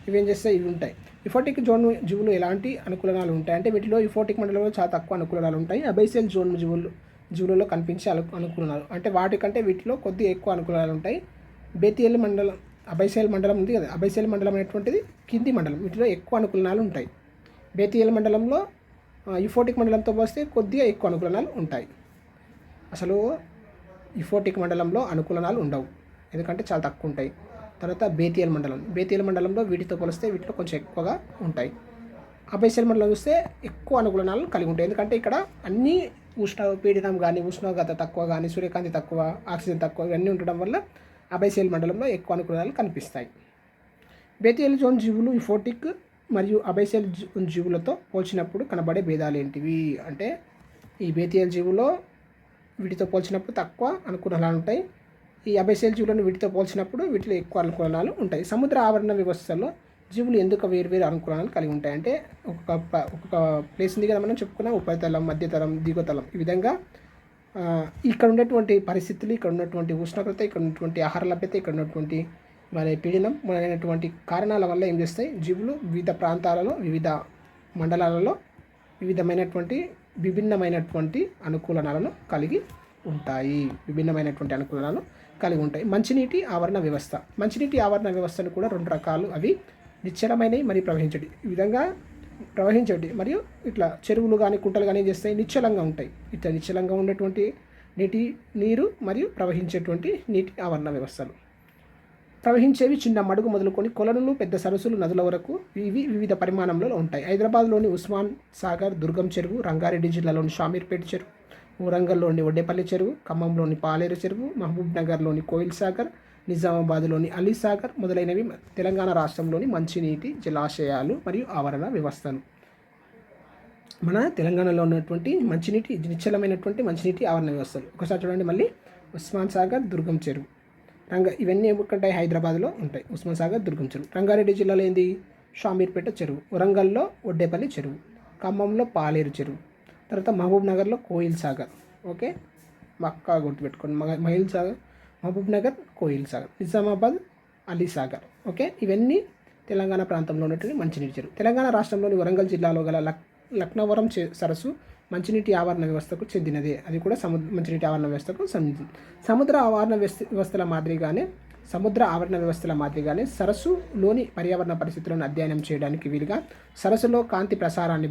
ఇవి ఏం చేస్తాయి? ఇవి ఉంటాయి. యూఫోటిక్ జోన్ జీవులు ఎలాంటి అనుకూలనాలు ఉంటాయి అంటే వీటిలో యూఫోటిక్ మండలంలో చాలా తక్కువ అనుకూలనాలు ఉంటాయి. అబైసియల్ జోన్ జీవులలో కనిపించే అనుకూలనాలు అంటే వాటికంటే వీటిలో కొద్దిగా ఎక్కువ అనుకూలనాలు ఉంటాయి. బేతియల్ మండలం, అబైసియల్ మండలం ఉంది కదా, అబైసియల్ మండలం అనేటువంటిది కింది మండలం. వీటిలో ఎక్కువ అనుకూలనాలు ఉంటాయి. బేతియల్ మండలంలో యూఫోటిక్ మండలంతో పోస్తే కొద్దిగా ఎక్కువ అనుకూలనాలు ఉంటాయి. అసలు యూఫోటిక్ మండలంలో అనుకూలనాలు ఉండవు, ఎందుకంటే చాలా తక్కువ ఉంటాయి. తర్వాత బేతియల్ మండలంలో వీటితో పోలిస్తే వీటిలో కొంచెం ఎక్కువగా ఉంటాయి. అబైసియల్ మండలం చూస్తే ఎక్కువ అనుకూలనాలు కలిగి ఉంటాయి, ఎందుకంటే ఇక్కడ అన్నీ పీడనం కానీ, ఉష్ణోగ్రత తక్కువ కానీ, సూర్యకాంతి తక్కువ, ఆక్సిజన్ తక్కువ ఇవన్నీ ఉండడం వల్ల అబైసియల్ మండలంలో ఎక్కువ అనుకూలనాలు కనిపిస్తాయి. బేతియల్ జోన్ జీవులు యూఫోటిక్ మరియు అబైసియల్ జీవులతో పోల్చినప్పుడు కనబడే భేదాలు ఏంటివి అంటే ఈ బేతియల్ జీవులో వీటితో పోల్చినప్పుడు తక్కువ అనుకూలనాలు ఉంటాయి. ఈ అబైసియల్ జీవులను వీటితో పోల్చినప్పుడు వీటిలో ఎక్కువ అనుకూలనాలు ఉంటాయి. సముద్ర ఆవరణ వ్యవస్థలో జీవులు ఎందుకు వేరువేరు అనుకూలనాలు కలిగి ఉంటాయి అంటే ఒక్కొక్క ప్లేస్ ఉంది కదా, మనం చెప్పుకున్నాం ఉపరితలం, మధ్యతలం, దిగుతలం. ఈ విధంగా ఇక్కడ ఉన్నటువంటి పరిస్థితులు, ఇక్కడ ఉన్నటువంటి ఉష్ణోగ్రత, ఇక్కడ ఉన్నటువంటి ఆహార లభ్యత, ఇక్కడ ఉన్నటువంటి మరి పీడనం మొదలైనటువంటి కారణాల వల్ల ఏం చేస్తాయి? జీవులు వివిధ ప్రాంతాలలో, వివిధ మండలాలలో విభిన్నమైనటువంటి అనుకూలనాలను కలిగి ఉంటాయి. మంచినీటి ఆవరణ వ్యవస్థను కూడా 2 రకాలు. అవి నిశ్చలమైనవి మరియు ప్రవహించేవి. ఈ విధంగా ప్రవహించేవి మరియు ఇట్లా చెరువులు కానీ, కుంటలు కానీ ఏం చేస్తాయి? నిశ్చలంగా ఉంటాయి. ఇట్లా నిశ్చలంగా ఉండేటువంటి నీరు మరియు ప్రవహించేటువంటి నీటి ఆవరణ వ్యవస్థలు. ప్రవహించేవి చిన్న మడుగు మొదలుకొని కొలనులు, పెద్ద సరస్సులు, నదుల వరకు ఇవి వివిధ పరిమాణంలో ఉంటాయి. హైదరాబాద్లోని ఉస్మాన్ సాగర్ దుర్గం చెరువు, రంగారెడ్డి జిల్లాలోని షామీర్పేట చెరువు, వరంగల్లోని ఒడ్డేపల్లి చెరువు, ఖమ్మంలోని పాలేరు చెరువు, మహబూబ్ నగర్లోని కోయిల్ సాగర్, నిజామాబాద్లోని అలీ సాగర్ మొదలైనవి తెలంగాణ రాష్ట్రంలోని మంచినీటి జలాశయాలు మరియు ఆవరణ వ్యవస్థలు. మన తెలంగాణలో ఉన్నటువంటి నిశ్చలమైనటువంటి మంచినీటి ఆవరణ వ్యవస్థలు ఒకసారి చూడండి. మళ్ళీ ఉస్మాన్ సాగర్, దుర్గం చెరువు, ఇవన్నీ ఎక్కడుంటాయి? హైదరాబాద్లో ఉంటాయి. ఉస్మాన్ సాగర్, దుర్గం చెరువు. రంగారెడ్డి జిల్లాలో ఏంది? షామీర్పేట చెరువు. వరంగల్లో ఒడ్డేపల్లి చెరువు. ఖమ్మంలో పాలేరు చెరువు. తర్వాత మహబూబ్ నగర్లో కోయిల్ సాగర్. ఓకే, మక్కా గుర్తుపెట్టుకోండి. మహబూబ్ నగర్, కోయిల్ సాగర్. నిజామాబాద్, అలీ సాగర్. ఓకే, ఇవన్నీ తెలంగాణ ప్రాంతంలో ఉన్నటువంటి మంచినీటి చెరువు. తెలంగాణ రాష్ట్రంలోని వరంగల్ జిల్లాలో గల లక్నవరం సరస్సు మంచినీటి ఆవరణ వ్యవస్థకు చెందినదే. అది కూడా మంచినీటి ఆవరణ వ్యవస్థకు చెందింది. సముద్ర ఆవరణ వ్యవస్థల మాదిరిగానే సరస్సులోని పర్యావరణ పరిస్థితులను అధ్యయనం చేయడానికి వీలుగా సరస్సులో కాంతి ప్రసారాన్ని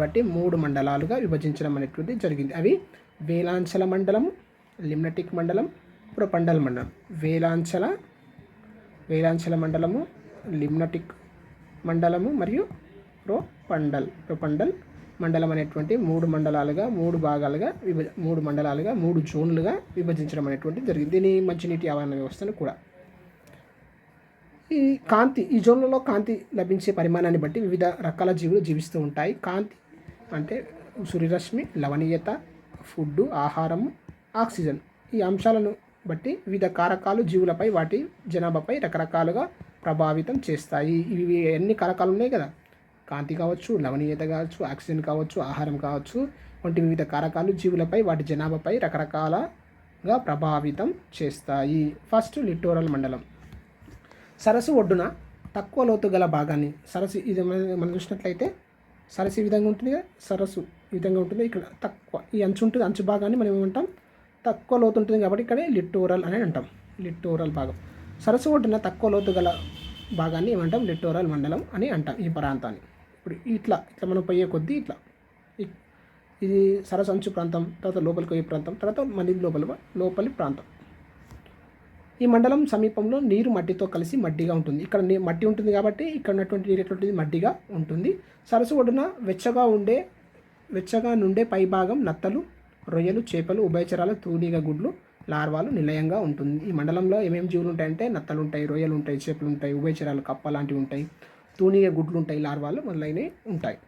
బట్టి 3 మండలాలుగా విభజించడం అనేటువంటిది జరిగింది. అవి వేలాంచల మండలం, లిమ్నటిక్ మండలం, ప్రొపండల్ మండలం. వేలాంచల మండలము, లిమ్నటిక్ మండలము మరియు ప్రొపండల్ మండలం అనేటువంటి 3 మండలాలుగా 3 జోన్లుగా విభజించడం అనేటువంటి జరిగింది. దీని మంచినీటి ఆవరణ వ్యవస్థను కూడా ఈ జోన్లలో కాంతి లభించే పరిమాణాన్ని బట్టి వివిధ రకాల జీవులు జీవిస్తూ ఉంటాయి. కాంతి అంటే సూర్యరశ్మి, లవణీయత, ఫుడ్, ఆహారము, ఆక్సిజన్ ఈ అంశాలను బట్టి వివిధ కారకాలు జీవులపై, వాటి జనాభాపై రకరకాలుగా ప్రభావితం చేస్తాయి. ఇవి ఎన్ని కారకాలు ఉన్నాయి కదా, కాంతి కావచ్చు, లవణీయత కావచ్చు, ఆక్సిజన్ కావచ్చు, ఆహారం కావచ్చు, వంటి వివిధ కారకాలు జీవులపై, వాటి జనాభాపై రకరకాలుగా ప్రభావితం చేస్తాయి. ఫస్ట్ లిటోరల్ మండలం. సరస్సు ఒడ్డున తక్కువ లోతు గల భాగాన్ని ఇది మనం చూసినట్లయితే సరస్సు ఈ విధంగా ఉంటుంది కదా, సరస్సు ఈ విధంగా ఉంటుంది. ఇక్కడ తక్కువ ఈ అంచు ఉంటుంది, అంచు భాగాన్ని మనం ఏమంటాం, తక్కువ లోతు ఉంటుంది కాబట్టి ఇక్కడ లిటోరల్ అని అంటాం. లిటోరల్ భాగం. సరస్సు ఒడ్డున తక్కువ లోతు గల భాగాన్ని ఏమంటాం, లిటోరల్ మండలం అని అంటాం ఈ ప్రాంతాన్ని. ఇప్పుడు ఇట్లా మనం పోయే కొద్దీ ఇది సరస్సు అంచు ప్రాంతం, తర్వాత లోపలికి పోయే ప్రాంతం, తర్వాత మళ్ళీ లోపలి ప్రాంతం. ఈ మండలం సమీపంలో నీరు మట్టితో కలిసి మడ్డిగా ఉంటుంది. ఇక్కడ మట్టి ఉంటుంది కాబట్టి ఇక్కడ ఉన్నటువంటి నీరు ఎటువంటిది, మడ్డిగా ఉంటుంది. సరస్సు ఒడ్డున వెచ్చగా నుండే పైభాగం నత్తలు, రొయ్యలు, చేపలు, ఉభయచరాలు, తూనీగ గుడ్లు, లార్వాలు నిలయంగా ఉంటుంది. ఈ మండలంలో ఏమేమి జీవులు ఉంటాయంటే నత్తలు ఉంటాయి, రొయ్యలు ఉంటాయి, చేపలు ఉంటాయి, ఉభయచరాలు కప్ప లాంటివి ఉంటాయి, తూనీగ గుడ్లు ఉంటాయి, లార్వాలు మొదలైనవి ఉంటాయి.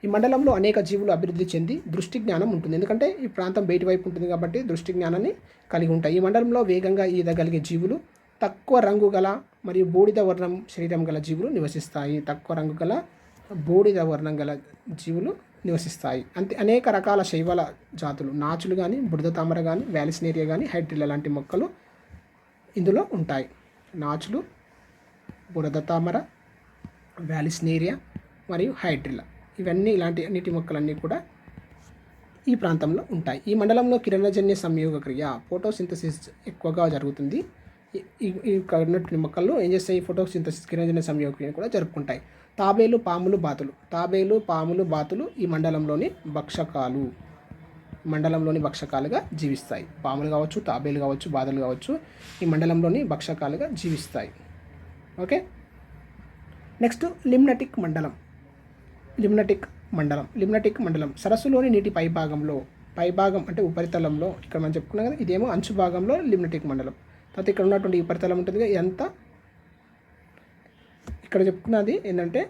ఈ మండలంలో అనేక జీవులు అభివృద్ధి చెంది దృష్టి జ్ఞానం ఉంటుంది. ఎందుకంటే ఈ ప్రాంతం బయటి వైపు ఉంటుంది కాబట్టి దృష్టి జ్ఞానాన్ని కలిగి ఉంటాయి. ఈ మండలంలో వేగంగా ఈదగలిగే జీవులు, తక్కువ రంగు గల మరియు బూడిద వర్ణం శరీరం గల జీవులు నివసిస్తాయి. అనేక రకాల శైవల జాతులు, నాచులు కానీ, బురద తామర కానీ, వ్యాలిస్నేరియా కానీ, హైడ్రిల్లా లాంటి మొక్కలు ఇందులో ఉంటాయి. నాచులు, బురద తామర, వ్యాలిస్నేరియా మరియు హైడ్రిల్లా ఇవన్నీ ఇలాంటి నీటి మొక్కలన్నీ కూడా ఈ ప్రాంతంలో ఉంటాయి. ఈ మండలంలో కిరణజన్య సంయోగ క్రియ, ఫోటోసింథసిస్ ఎక్కువగా జరుగుతుంది. ఈ మొక్కల్లో ఏం చేస్తాయి, ఫోటోసింథసిస్, కిరణజన్య సంయోగ క్రియను కూడా జరుపుకుంటాయి. తాబేలు, పాములు, బాతులు ఈ మండలంలోని భక్షకాలుగా జీవిస్తాయి. పాములు కావచ్చు, తాబేలు కావచ్చు, బాతులు కావచ్చు, ఈ మండలంలోని భక్షకాలుగా జీవిస్తాయి. ఓకే, నెక్స్ట్ లిమ్నటిక్ మండలం. సరస్సులోని నీటి పైభాగం అంటే ఉపరితలంలో, ఇక్కడ మనం చెప్పుకున్నాం కదా, ఇదేమో అంచు భాగంలో లిమ్నటిక్ మండలం. తర్వాత ఇక్కడ ఉన్నటువంటి ఉపరితలం ఉంటుంది కదా, ఇదంతా ఇక్కడ చెప్పుకున్నది ఏంటంటే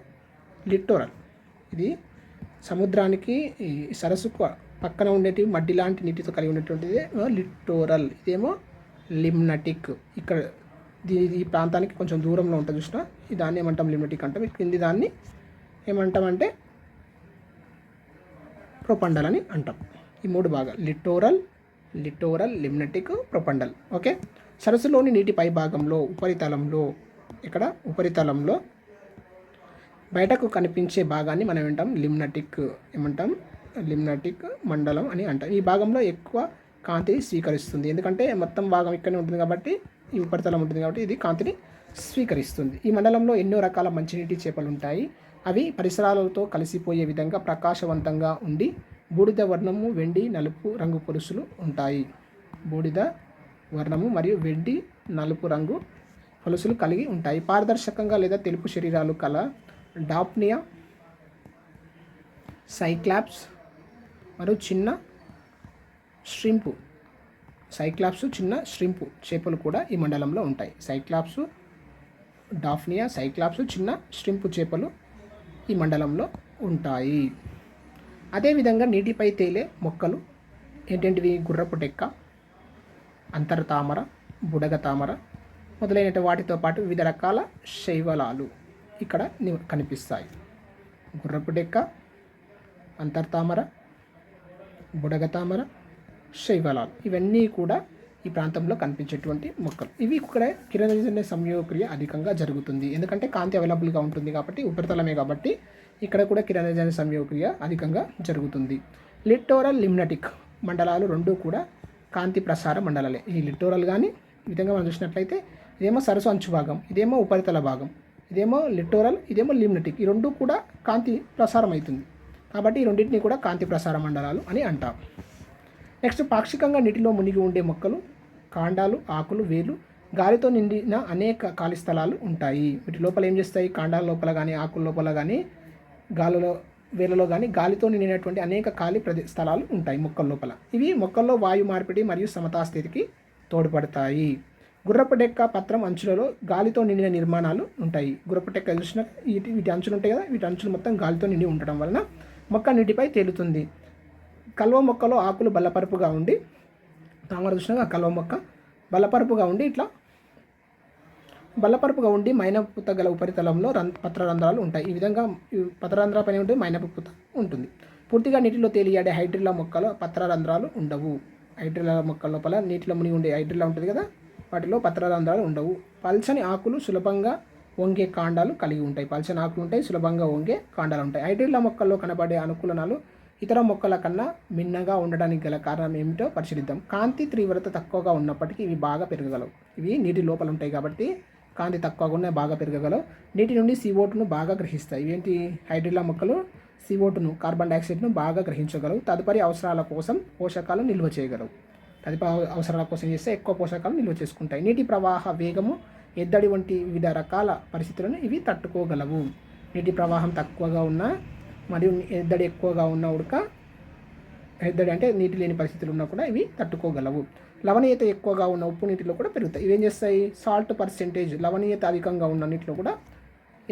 లిటోరల్. ఇది సముద్రానికి ఈ సరస్సుకు పక్కన ఉండేటివి మడ్డి లాంటి నీటితో కలిగి ఉండేటువంటిది లిటోరల్. ఇదేమో లిమ్నటిక్. ఇక్కడ ఈ ప్రాంతానికి కొంచెం దూరంలో ఉంటుంది చూసిన, దాన్ని ఏమంటాం, లిమ్నటిక్ అంటాం. కింది దాన్ని ఏమంటామంటే ప్రొపండల్ అని అంటాం. ఈ 3 భాగాలు లిటోరల్, లిమ్నటిక్, ప్రొపండల్. ఓకే, సరస్సులోని నీటి పై భాగంలో ఉపరితలంలో బయటకు కనిపించే భాగాన్ని మనం లిమ్నటిక్ మండలం అని అంటాం. ఈ భాగంలో ఎక్కువ కాంతిని స్వీకరిస్తుంది. ఎందుకంటే మొత్తం భాగం ఇక్కడనే ఉంటుంది కాబట్టి, ఈ ఉపరితలం ఉంటుంది కాబట్టి ఇది కాంతిని స్వీకరిస్తుంది. ఈ మండలంలో ఎన్నో రకాల మంచినీటి చేపలు ఉంటాయి. అవి పరిసరాలతో కలిసిపోయే విధంగా ప్రకాశవంతంగా ఉండి బూడిద వర్ణము, వెండి, నలుపు రంగు పొలుసులు ఉంటాయి. బూడిద వర్ణము మరియు వెండి, నలుపు రంగు పొలుసులు కలిగి ఉంటాయి. పారదర్శకంగా లేదా తెలుపు శరీరాలు కల డాప్నియా, సైక్లాప్స్ మరియు చిన్న ష్రింపు చేపలు కూడా ఈ మండలంలో ఉంటాయి. డాఫ్నియా, సైక్లాప్స్, చిన్న ష్రింపు చేపలు ఈ మండలంలో ఉంటాయి. అదేవిధంగా నీటిపై తేలే మొక్కలు ఏంటంటివి, గుర్రపు డెక్క, అంతర్తామర, బుడగ తామర మొదలైన వాటితో పాటు వివిధ రకాల శైవలాలు ఇక్కడ కనిపిస్తాయి. గుర్రపు డెక్క, అంతర్తామర, బుడగ తామర, శైవలాలు ఇవన్నీ కూడా ఈ ప్రాంతంలో కనిపించేటువంటి మొక్కలు. ఇవి ఇక్కడ కిరణజన్య సంయోగక్రియ అధికంగా జరుగుతుంది. ఎందుకంటే కాంతి అవైలబుల్గా ఉంటుంది కాబట్టి, ఉపరితలమే కాబట్టి ఇక్కడ కూడా కిరణజన్య సంయోగక్రియ అధికంగా జరుగుతుంది. లిట్టోరల్ లిమ్నటిక్ మండలాలు రెండూ కూడా కాంతి ప్రసార మండలాలే. ఈ లిట్టోరల్ కానీ ఈ విధంగా మనం చూసినట్లయితే ఇదేమో సరస్సు అంచు భాగం, ఇదేమో ఉపరితల భాగం, ఇదేమో లిట్టోరల్, ఇదేమో లిమ్నటిక్. ఈ రెండు కూడా కాంతి ప్రసారం అవుతుంది కాబట్టి ఈ రెండింటిని కూడా కాంతి ప్రసార మండలాలు అని అంటాం. నెక్స్ట్, పాక్షికంగా నీటిలో మునిగి ఉండే మొక్కలు, కాండాలు, ఆకులు, వేర్లు, గాలితో నిండిన అనేక ఖాళీ స్థలాలు ఉంటాయి. వీటి లోపల ఏం చేస్తాయి? కాండాల లోపల కానీ, ఆకుల లోపల కానీ, గాలిలో వేర్లలో కానీ గాలితో నిండినటువంటి అనేక ఖాళీ స్థలాలు ఉంటాయి మొక్కల లోపల. ఇవి మొక్కల్లో వాయు మార్పిడి మరియు సమతా స్థితికి తోడ్పడతాయి. గుర్రపు డెక్క పత్రం అంచులలో గాలితో నిండిన నిర్మాణాలు ఉంటాయి. గుర్రపు డెక్క చూసిన వీటి అంచులు ఉంటాయి కదా, వీటి అంచులు మొత్తం గాలితో నిండి ఉండడం వలన మొక్క నీటిపై తేలుతుంది. కల్వ మొక్కలో ఆకులు బల్లపరుపుగా ఉండి, తామర చూసిన కల్వ మొక్క బల్లపరుపుగా ఉండి ఇట్లా బల్లపరుపుగా ఉండి మైనపు పూత గల ఉపరితలంలో పత్రరంధ్రాలు ఉంటాయి. ఈ విధంగా పత్రరంధ్రాల పైన ఉంటే మైనపు పూత ఉంటుంది. పూర్తిగా నీటిలో తేలియాడే హైడ్రిల్లా మొక్కలో పత్రరంధ్రాలు ఉండవు. హైడ్రిల్లా మొక్కల లోపల నీటిలో మునిగి ఉండే హైడ్రిల్లా ఉంటుంది కదా, వాటిలో పత్రరంధ్రాలు ఉండవు. పల్చని ఆకులు, సులభంగా వంగే కాండాలు కలిగి ఉంటాయి. పల్చని ఆకులు ఉంటాయి, సులభంగా వంగే కాండాలు ఉంటాయి. హైడ్రిల్లా మొక్కల్లో కనబడే అనుకూలనాలు ఇతర మొక్కల కన్నా మిన్నగా ఉండడానికి గల కారణం ఏమిటో పరిశీలిద్దాం. కాంతి తీవ్రత తక్కువగా ఉన్నప్పటికీ ఇవి బాగా పెరగగలవు. ఇవి నీటి లోపల ఉంటాయి కాబట్టి కాంతి తక్కువగా ఉన్నాయి, బాగా పెరగగలవు. నీటి నుండి CO2ను బాగా గ్రహిస్తాయి. ఇవేంటి? హైడ్రిల్లా మొక్కలు CO2ను, కార్బన్ డైఆక్సైడ్ను బాగా గ్రహించగలవు. తదుపరి అవసరాల కోసం పోషకాలను నిల్వ చేయగలవు. తదుపరి అవసరాల కోసం చేస్తే ఎక్కువ పోషకాలను నిల్వ చేసుకుంటాయి. నీటి ప్రవాహ వేగము, ఎద్దడి వంటి వివిధ రకాల పరిస్థితులను ఇవి తట్టుకోగలవు. నీటి ప్రవాహం తక్కువగా ఉన్న మరియు ఎద్దడి ఎక్కువగా ఉన్న ఉడక, ఎద్దడి అంటే నీటి లేని పరిస్థితులు ఉన్నా కూడా ఇవి తట్టుకోగలవు. లవణీయత ఎక్కువగా ఉన్న ఉప్పు నీటిలో కూడా పెరుగుతాయి. ఇవేం చేస్తాయి? సాల్ట్ పర్సెంటేజ్, లవణీయత అధికంగా ఉన్న నీటిలో కూడా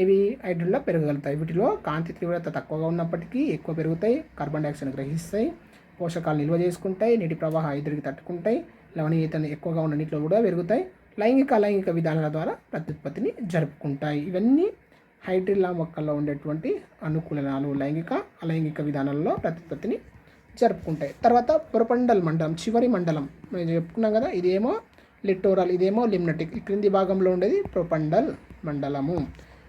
ఇవి హైడ్రిల్లా పెరగగలుగుతాయి. వీటిలో కాంతి తీవ్రత తక్కువగా ఉన్నప్పటికీ ఎక్కువ పెరుగుతాయి, కార్బన్ డైఆక్సైడ్ గ్రహిస్తాయి, పోషకాలు నిల్వ చేసుకుంటాయి, నీటి ప్రవాహ ఎదురుకి తట్టుకుంటాయి, లవణీయతను ఎక్కువగా ఉన్న నీటిలో కూడా పెరుగుతాయి, లైంగిక విధానాల ద్వారా ప్రత్యుత్పత్తిని జరుపుకుంటాయి. ఇవన్నీ హైడ్రిల్లా మొక్కల్లో ఉండేటువంటి అనుకూలనాలు. అలైంగిక విధానాల్లో ప్రత్యుత్పత్తిని జరుపుకుంటాయి. తర్వాత ప్రొపండల్ మండలం, చివరి మండలం మేము చెప్పుకున్నాం కదా, ఇదేమో లిట్టోరల్, ఇదేమో లిమ్నటిక్. ఈ క్రింది భాగంలో ఉండేది ప్రొపండల్ మండలము.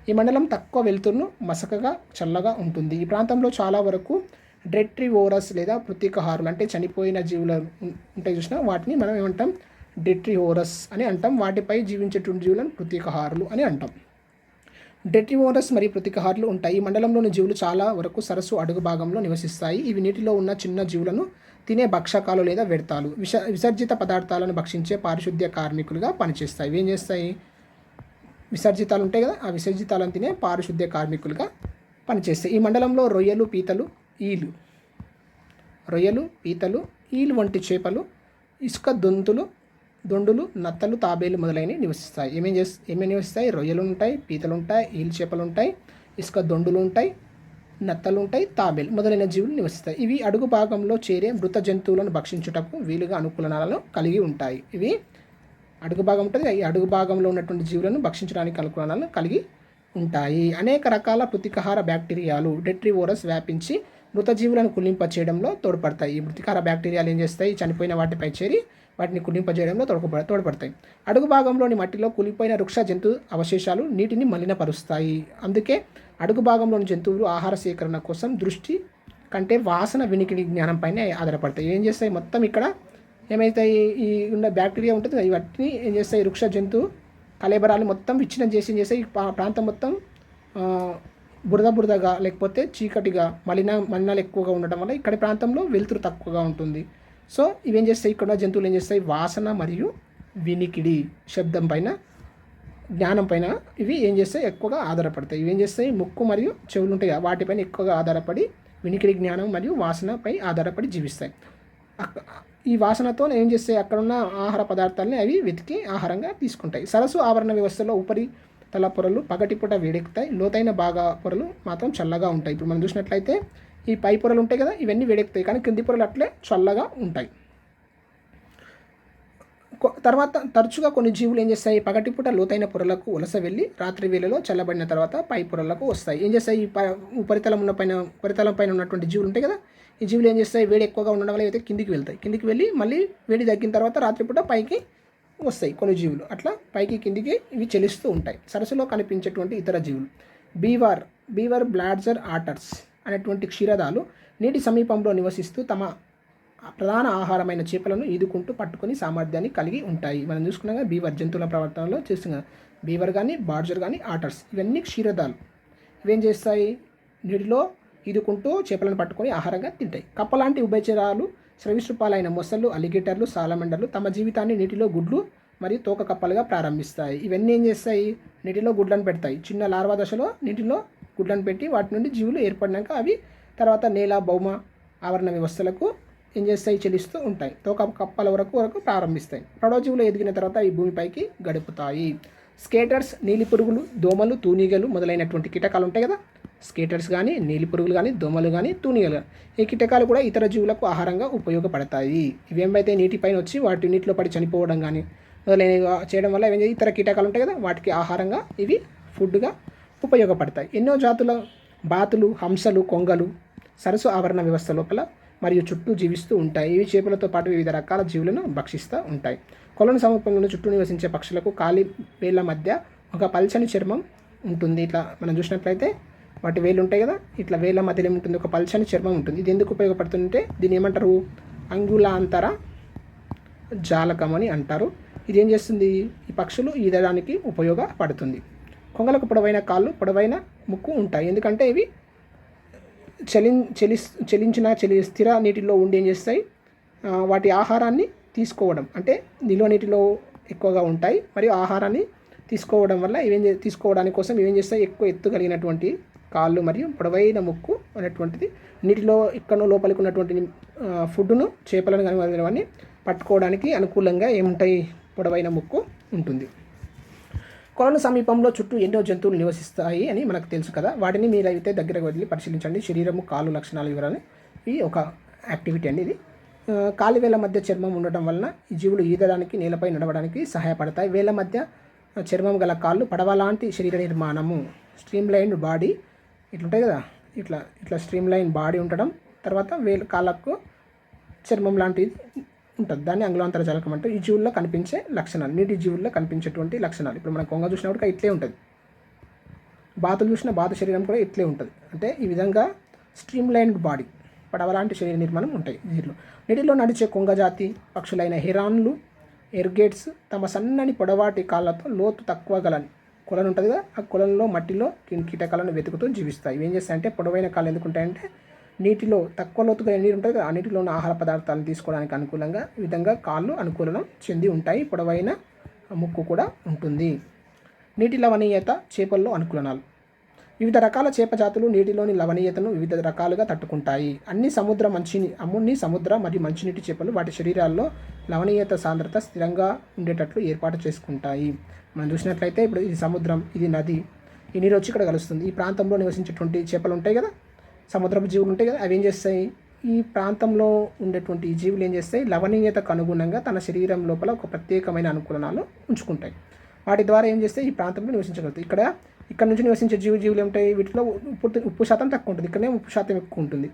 ఈ మండలం తక్కువ వెలుతురును, మసకగా, చల్లగా ఉంటుంది. ఈ ప్రాంతంలో చాలా వరకు డెట్రివోరస్ లేదా పృత్తికహారులు అంటే చనిపోయిన జీవులు ఉంటాయి చూసినా, వాటిని మనం ఏమంటాం? డెట్రివోరస్ అని అంటాం. వాటిపై జీవించేటువంటి జీవులను పృత్తికహారులు అని అంటాం. డెట్రివోరస్ మరియు పృత్తికహారులు ఉంటాయి. ఈ మండలంలోని జీవులు చాలా వరకు సరస్సు అడుగు భాగంలో నివసిస్తాయి. ఇవి నీటిలో ఉన్న చిన్న జీవులను తినే భక్షకాలు లేదా వ్యర్థాలు, విసర్జిత పదార్థాలను భక్షించే పారిశుద్ధ్య కార్మికులుగా పనిచేస్తాయి. ఇవేం చేస్తాయి? విసర్జితాలు ఉంటాయి కదా, ఆ విసర్జితాలను తినే పారిశుద్ధ్య కార్మికులుగా పనిచేస్తాయి. ఈ మండలంలో రొయ్యలు, పీతలు, ఈలు వంటి చేపలు, ఇసుక దొండులు, నత్తలు, తాబేలు మొదలైనవి నివసిస్తాయి. ఏమేమి నివసిస్తాయి? రొయ్యలు ఉంటాయి, పీతలు ఉంటాయి, ఈలు చేపలు ఉంటాయి, ఇసుక దొండులు ఉంటాయి, నత్తలు ఉంటాయి, తాబేలు మొదలైన జీవులు నివసిస్తాయి. ఇవి అడుగు భాగంలో చేరే మృత జంతువులను భక్షించుటకు వీలుగా అనుకూలనాలను కలిగి ఉంటాయి. ఇవి అడుగు భాగం ఉంటుంది, ఈ అడుగు భాగంలో ఉన్నటువంటి జీవులను భక్షించడానికి అనుకూలనాలను కలిగి ఉంటాయి. అనేక రకాల పృత్తికహార బ్యాక్టీరియాలు డెట్రివోరస్ వ్యాపించి మృత జీవులను కులింపచేయడంలో తోడ్పడతాయి. ఈ పృత్తికహార బ్యాక్టీరియాలు ఏం చేస్తాయి? చనిపోయిన వాటిపై చేరి వాటిని కులింపజేయడంలో తోడ్పడతాయి. అడుగు భాగంలోని మట్టిలో కూలిపోయిన వృక్ష జంతు అవశేషాలు నీటిని మలినపరుస్తాయి. అందుకే అడుగు భాగంలోని జంతువులు ఆహార సేకరణ కోసం దృష్టి కంటే వాసన, వినికిడి జ్ఞానంపైనే ఆధారపడతాయి. ఏం చేస్తాయి? మొత్తం ఇక్కడ ఏమైతాయి? ఈ ఉన్న బ్యాక్టీరియా ఉంటుంది, వాటిని ఏం చేస్తాయి? వృక్ష జంతు కళేబరాలు మొత్తం విచ్ఛిన్నం చేసి ఈ ప్రాంతం మొత్తం బురదగా లేకపోతే చీకటిగా మలినాలు ఎక్కువగా ఉండడం వల్ల ఇక్కడి ప్రాంతంలో వెలుతురు తక్కువగా ఉంటుంది. సో ఇవేం చేస్తాయి? ఇక్కడ జంతువులు ఏం చేస్తాయి? వాసన మరియు వినికిడి, శబ్దం పైన, జ్ఞానం పైన ఇవి ఏం చేస్తాయి? ఎక్కువగా ఆధారపడతాయి. ఇవేం చేస్తాయి? ముక్కు మరియు చెవులు ఉంటాయి, వాటిపైన ఎక్కువగా ఆధారపడి వినికిడి, జ్ఞానం మరియు వాసనపై ఆధారపడి జీవిస్తాయి. ఈ వాసనతో ఏం చేస్తాయి? అక్కడున్న ఆహార పదార్థాలని అవి వెతికి ఆహారంగా తీసుకుంటాయి. సరస్సు ఆవరణ వ్యవస్థలో ఉపరితల పొరలు పగటిపూట వేడెక్కుతాయి, లోతైన భాగా పొరలు మాత్రం చల్లగా ఉంటాయి. ఇప్పుడు మనం చూసినట్లయితే ఈ పై పొరలు ఉంటాయి కదా, ఇవన్నీ వేడెక్కుతాయి, కానీ కింది పొరలు అట్లే చల్లగా ఉంటాయి. తర్వాత తరచుగా కొన్ని జీవులు ఏం చేస్తాయి? పగటిపూట లోతైన పొరలకు వలస వెళ్ళి రాత్రి వేళలో చల్లబడిన తర్వాత పై పొరలకు వస్తాయి. ఏం చేస్తాయి? ఈ ఉపరితలం పైన ఉన్నటువంటి జీవులు ఉంటాయి కదా, ఈ జీవులు ఏం చేస్తాయి, వేడి ఎక్కువగా ఉండడం వల్ల అయితే కిందికి వెళ్తాయి, కిందికి వెళ్ళి మళ్ళీ వేడి తగ్గిన తర్వాత రాత్రిపూట పైకి వస్తాయి కొన్ని జీవులు. అట్లా పైకి కిందికి ఇవి చెలిస్తూ ఉంటాయి. సరస్సులో కనిపించేటువంటి ఇతర జీవులు బీవర్ బ్లాడ్జర్ ఆటర్స్ అనేటువంటి క్షీరదాలు నీటి సమీపంలో నివసిస్తూ తమ ప్రధాన ఆహారమైన చేపలను ఈదుకుంటూ పట్టుకొని సామర్థ్యాన్ని కలిగి ఉంటాయి. మనం చూసుకున్నాక బీవర్ జంతువుల ప్రవర్తనలో చూస్తున్నాం. బీవర్ కానీ బార్జర్ కానీ ఆటర్స్ ఇవన్నీ క్షీరదాలు. ఇవేం చేస్తాయి, నీటిలో ఈదుకుంటూ చేపలను పట్టుకొని ఆహారంగా తింటాయి. కప్పలాంటి ఉభయచరాలు సరీసృపాలైన మొసళ్ళు, అలిగేటర్లు, సాలమండర్లు తమ జీవితాన్ని నీటిలో గుడ్లు మరియు తోక కప్పలుగా ప్రారంభిస్తాయి. ఇవన్నీ ఏం చేస్తాయి, నీటిలో గుడ్లను పెడతాయి. చిన్న లార్వా దశలో నీటిలో గుడ్లను పెట్టి వాటి నుండి జీవులు ఏర్పడినాక అవి తర్వాత నేల, భౌమ ఆవరణ వ్యవస్థలకు ఏం చేస్తాయి, చెలిస్తూ ఉంటాయి. తోక కప్పల వరకు ప్రారంభిస్తాయి. ప్రౌఢజీవులు ఎదిగిన తర్వాత ఈ భూమిపైకి గడుపుతాయి. స్కేటర్స్ నీలి పురుగులు, దోమలు, తూనీగలు మొదలైనటువంటి కీటకాలు ఉంటాయి కదా. స్కేటర్స్ కానీ, నీలి పురుగులు కానీ, దోమలు కానీ, తూనీగలు కానీ ఈ కీటకాలు కూడా ఇతర జీవులకు ఆహారంగా ఉపయోగపడతాయి. ఇవేమైతే నీటిపైన వచ్చి వాటి నీటిలో పడి చనిపోవడం కానీ మొదలైనవి చేయడం వల్ల ఏం ఇతర కీటకాలు ఉంటాయి కదా, వాటికి ఆహారంగా ఇవి ఫుడ్గా ఉపయోగపడతాయి. ఎన్నో జాతుల బాతులు, హంసలు, కొంగలు సరస్సు ఆవరణ వ్యవస్థ లోపల మరియు చుట్టూ జీవిస్తూ ఉంటాయి. ఇవి చేపలతో పాటు వివిధ రకాల జీవులను భక్షిస్తూ ఉంటాయి. కొలను సమీపంలో చుట్టూ నివసించే పక్షులకు కాలి వేళ్ళ మధ్య ఒక పల్చని చర్మం ఉంటుంది. ఇట్లా మనం చూసినట్లయితే వాటి వేళ్ళు ఉంటాయి కదా, ఇట్లా వేళ్ళ మధ్యలో ఏముంటుంది, ఒక పల్చని చర్మం ఉంటుంది. ఇది ఎందుకు ఉపయోగపడుతుందంటే దీన్ని ఏమంటారు, అంగుళాంతర జాలకం అని అంటారు. ఇది ఏం చేస్తుంది, ఈ పక్షులు ఈదడానికి ఉపయోగపడుతుంది. కొంగలకు పొడవైన కాళ్ళు, పొడవైన ముక్కు ఉంటాయి. ఎందుకంటే ఇవి స్థిర నీటిలో ఉండి ఏం చేస్తాయి, వాటి ఆహారాన్ని తీసుకోవడం అంటే నిల్వ నీటిలో ఎక్కువగా ఉంటాయి. మరియు ఆహారాన్ని తీసుకోవడం వల్ల తీసుకోవడానికి కోసం ఇవేం చేస్తాయి, ఎక్కువ ఎత్తు కలిగినటువంటి కాళ్ళు మరియు పొడవైన ముక్కు అనేటువంటిది నీటిలో ఎక్కడో లోపలికి ఉన్నటువంటి ఫుడ్ను, చేపలను కానీ అవన్నీ పట్టుకోవడానికి అనుకూలంగా ఏముంటాయి, పొడవైన ముక్కు ఉంటుంది. కొలను సమీపంలో చుట్టూ ఎన్నో జంతువులు నివసిస్తాయి అని మనకు తెలుసు కదా. వాటిని మీరు అయితే దగ్గరకు వెళ్ళి పరిశీలించండి. శరీరము, కాళ్ళు లక్షణాలు వివరాలు ఇది ఒక యాక్టివిటీ అండి. ఇది కాలి వేళ్ళ మధ్య చర్మం ఉండటం వలన ఈ జీవులు ఈదడానికి, నేలపై నడవడానికి సహాయపడతాయి. వేళ్ళ మధ్య చర్మం గల కాళ్ళు, పడవ లాంటి శరీర నిర్మాణము, స్ట్రీమ్ లైన్ బాడీ ఇట్లుంటాయి కదా, ఇట్లా స్ట్రీమ్ లైన్ బాడీ ఉండడం, తర్వాత కాళ్ళకు చర్మం లాంటిది ఉంటుంది. దాన్ని అంగుళాంతర జాలకం అంటే ఈ జీవుల్లో కనిపించే లక్షణాలు, నీటి జీవుల్లో కనిపించేటువంటి లక్షణాలు. ఇప్పుడు మనం కొంగ చూసినప్పుడు ఇట్లే ఉంటుంది, బాతులు చూసిన బాత శరీరం కూడా ఇట్లే ఉంటుంది. అంటే ఈ విధంగా స్ట్రీమ్ లైన్డ్ బాడీ, పడవలాంటి శరీర నిర్మాణం ఉంటాయి దీంట్లో. నీటిలో నడిచే కొంగ జాతి పక్షులైన హెరాన్లు, ఎర్గేట్స్ తమ సన్నని పొడవాటి కాళ్ళతో లోతు తక్కువ గల కొలను ఉంటుంది కదా, ఆ కొలంలో మట్టిలో కీటకాలను వెతుకుతూ జీవిస్తాయి. ఇవేం చేస్తాయంటే పొడవైన కాళ్ళు ఎందుకుంటాయంటే నీటిలో తక్కువ లోతుగా నీరు ఉంటుంది కదా, ఆ నీటిలో ఉన్న ఆహార పదార్థాలను తీసుకోవడానికి అనుకూలంగా ఈ విధంగా కాళ్ళు అనుకూలం చెంది ఉంటాయి. పొడవైన ముక్కు కూడా ఉంటుంది. నీటి లవణీయత చేపల్లో అనుకూలనాలు. వివిధ రకాల చేప జాతులు నీటిలోని లవణీయతను వివిధ రకాలుగా తట్టుకుంటాయి. అన్ని సముద్ర మరియు మంచినీటి చేపలు వాటి శరీరాల్లో లవణీయత సాంద్రత స్థిరంగా ఉండేటట్లు ఏర్పాటు చేసుకుంటాయి. మనం చూసినట్లయితే ఇప్పుడు ఇది సముద్రం, ఇది నది, ఈ నీరు వచ్చి ఇక్కడ కలుస్తుంది. ఈ ప్రాంతంలో నివసించేటువంటి చేపలు ఉంటాయి కదా, సముద్రపు జీవులు ఉంటాయి కదా, అవి ఏం చేస్తాయి, ఈ ప్రాంతంలో ఉండేటువంటి ఈ జీవులు ఏం చేస్తాయి, లవణీయతకు అనుగుణంగా తన శరీరం లోపల ఒక ప్రత్యేకమైన అనుకూలనాలు ఉంచుకుంటాయి. వాటి ద్వారా ఏం చేస్తే ఈ ప్రాంతంలో నివసించగలుగుతాయి. ఇక్కడ నుంచి నివసించే జీవులు ఏమిటాయి, వీటిలో ఉప్పు శాతం తక్కువ ఉంటుంది, ఇక్కడనే ఉప్పు శాతం ఎక్కువ ఉంటుంది.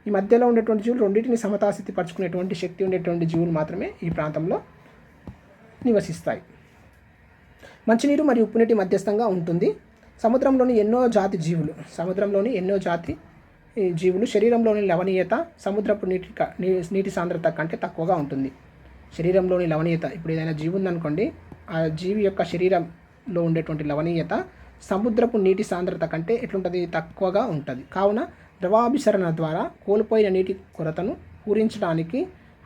ఈ మధ్యలో ఉండేటువంటి జీవులు రెండింటిని సమతాస్థితి పరచుకునేటువంటి శక్తి ఉండేటువంటి జీవులు మాత్రమే ఈ ప్రాంతంలో నివసిస్తాయి. మంచినీరు మరియు ఉప్పు నీటి మధ్యస్థంగా ఉంటుంది. సముద్రంలోని ఎన్నో జాతి జీవులు శరీరంలోని లవణీయత సముద్రపు నీటి సాంద్రత కంటే తక్కువగా ఉంటుంది. శరీరంలోని లవణీయత, ఇప్పుడు ఏదైనా జీవి ఉందనుకోండి, ఆ జీవి యొక్క శరీరంలో ఉండేటువంటి లవణీయత సముద్రపు నీటి సాంద్రత కంటే ఎట్లుంటుంది, తక్కువగా ఉంటుంది. కావున ద్రవాభిసరణ ద్వారా కోల్పోయిన నీటి కొరతను పూరించడానికి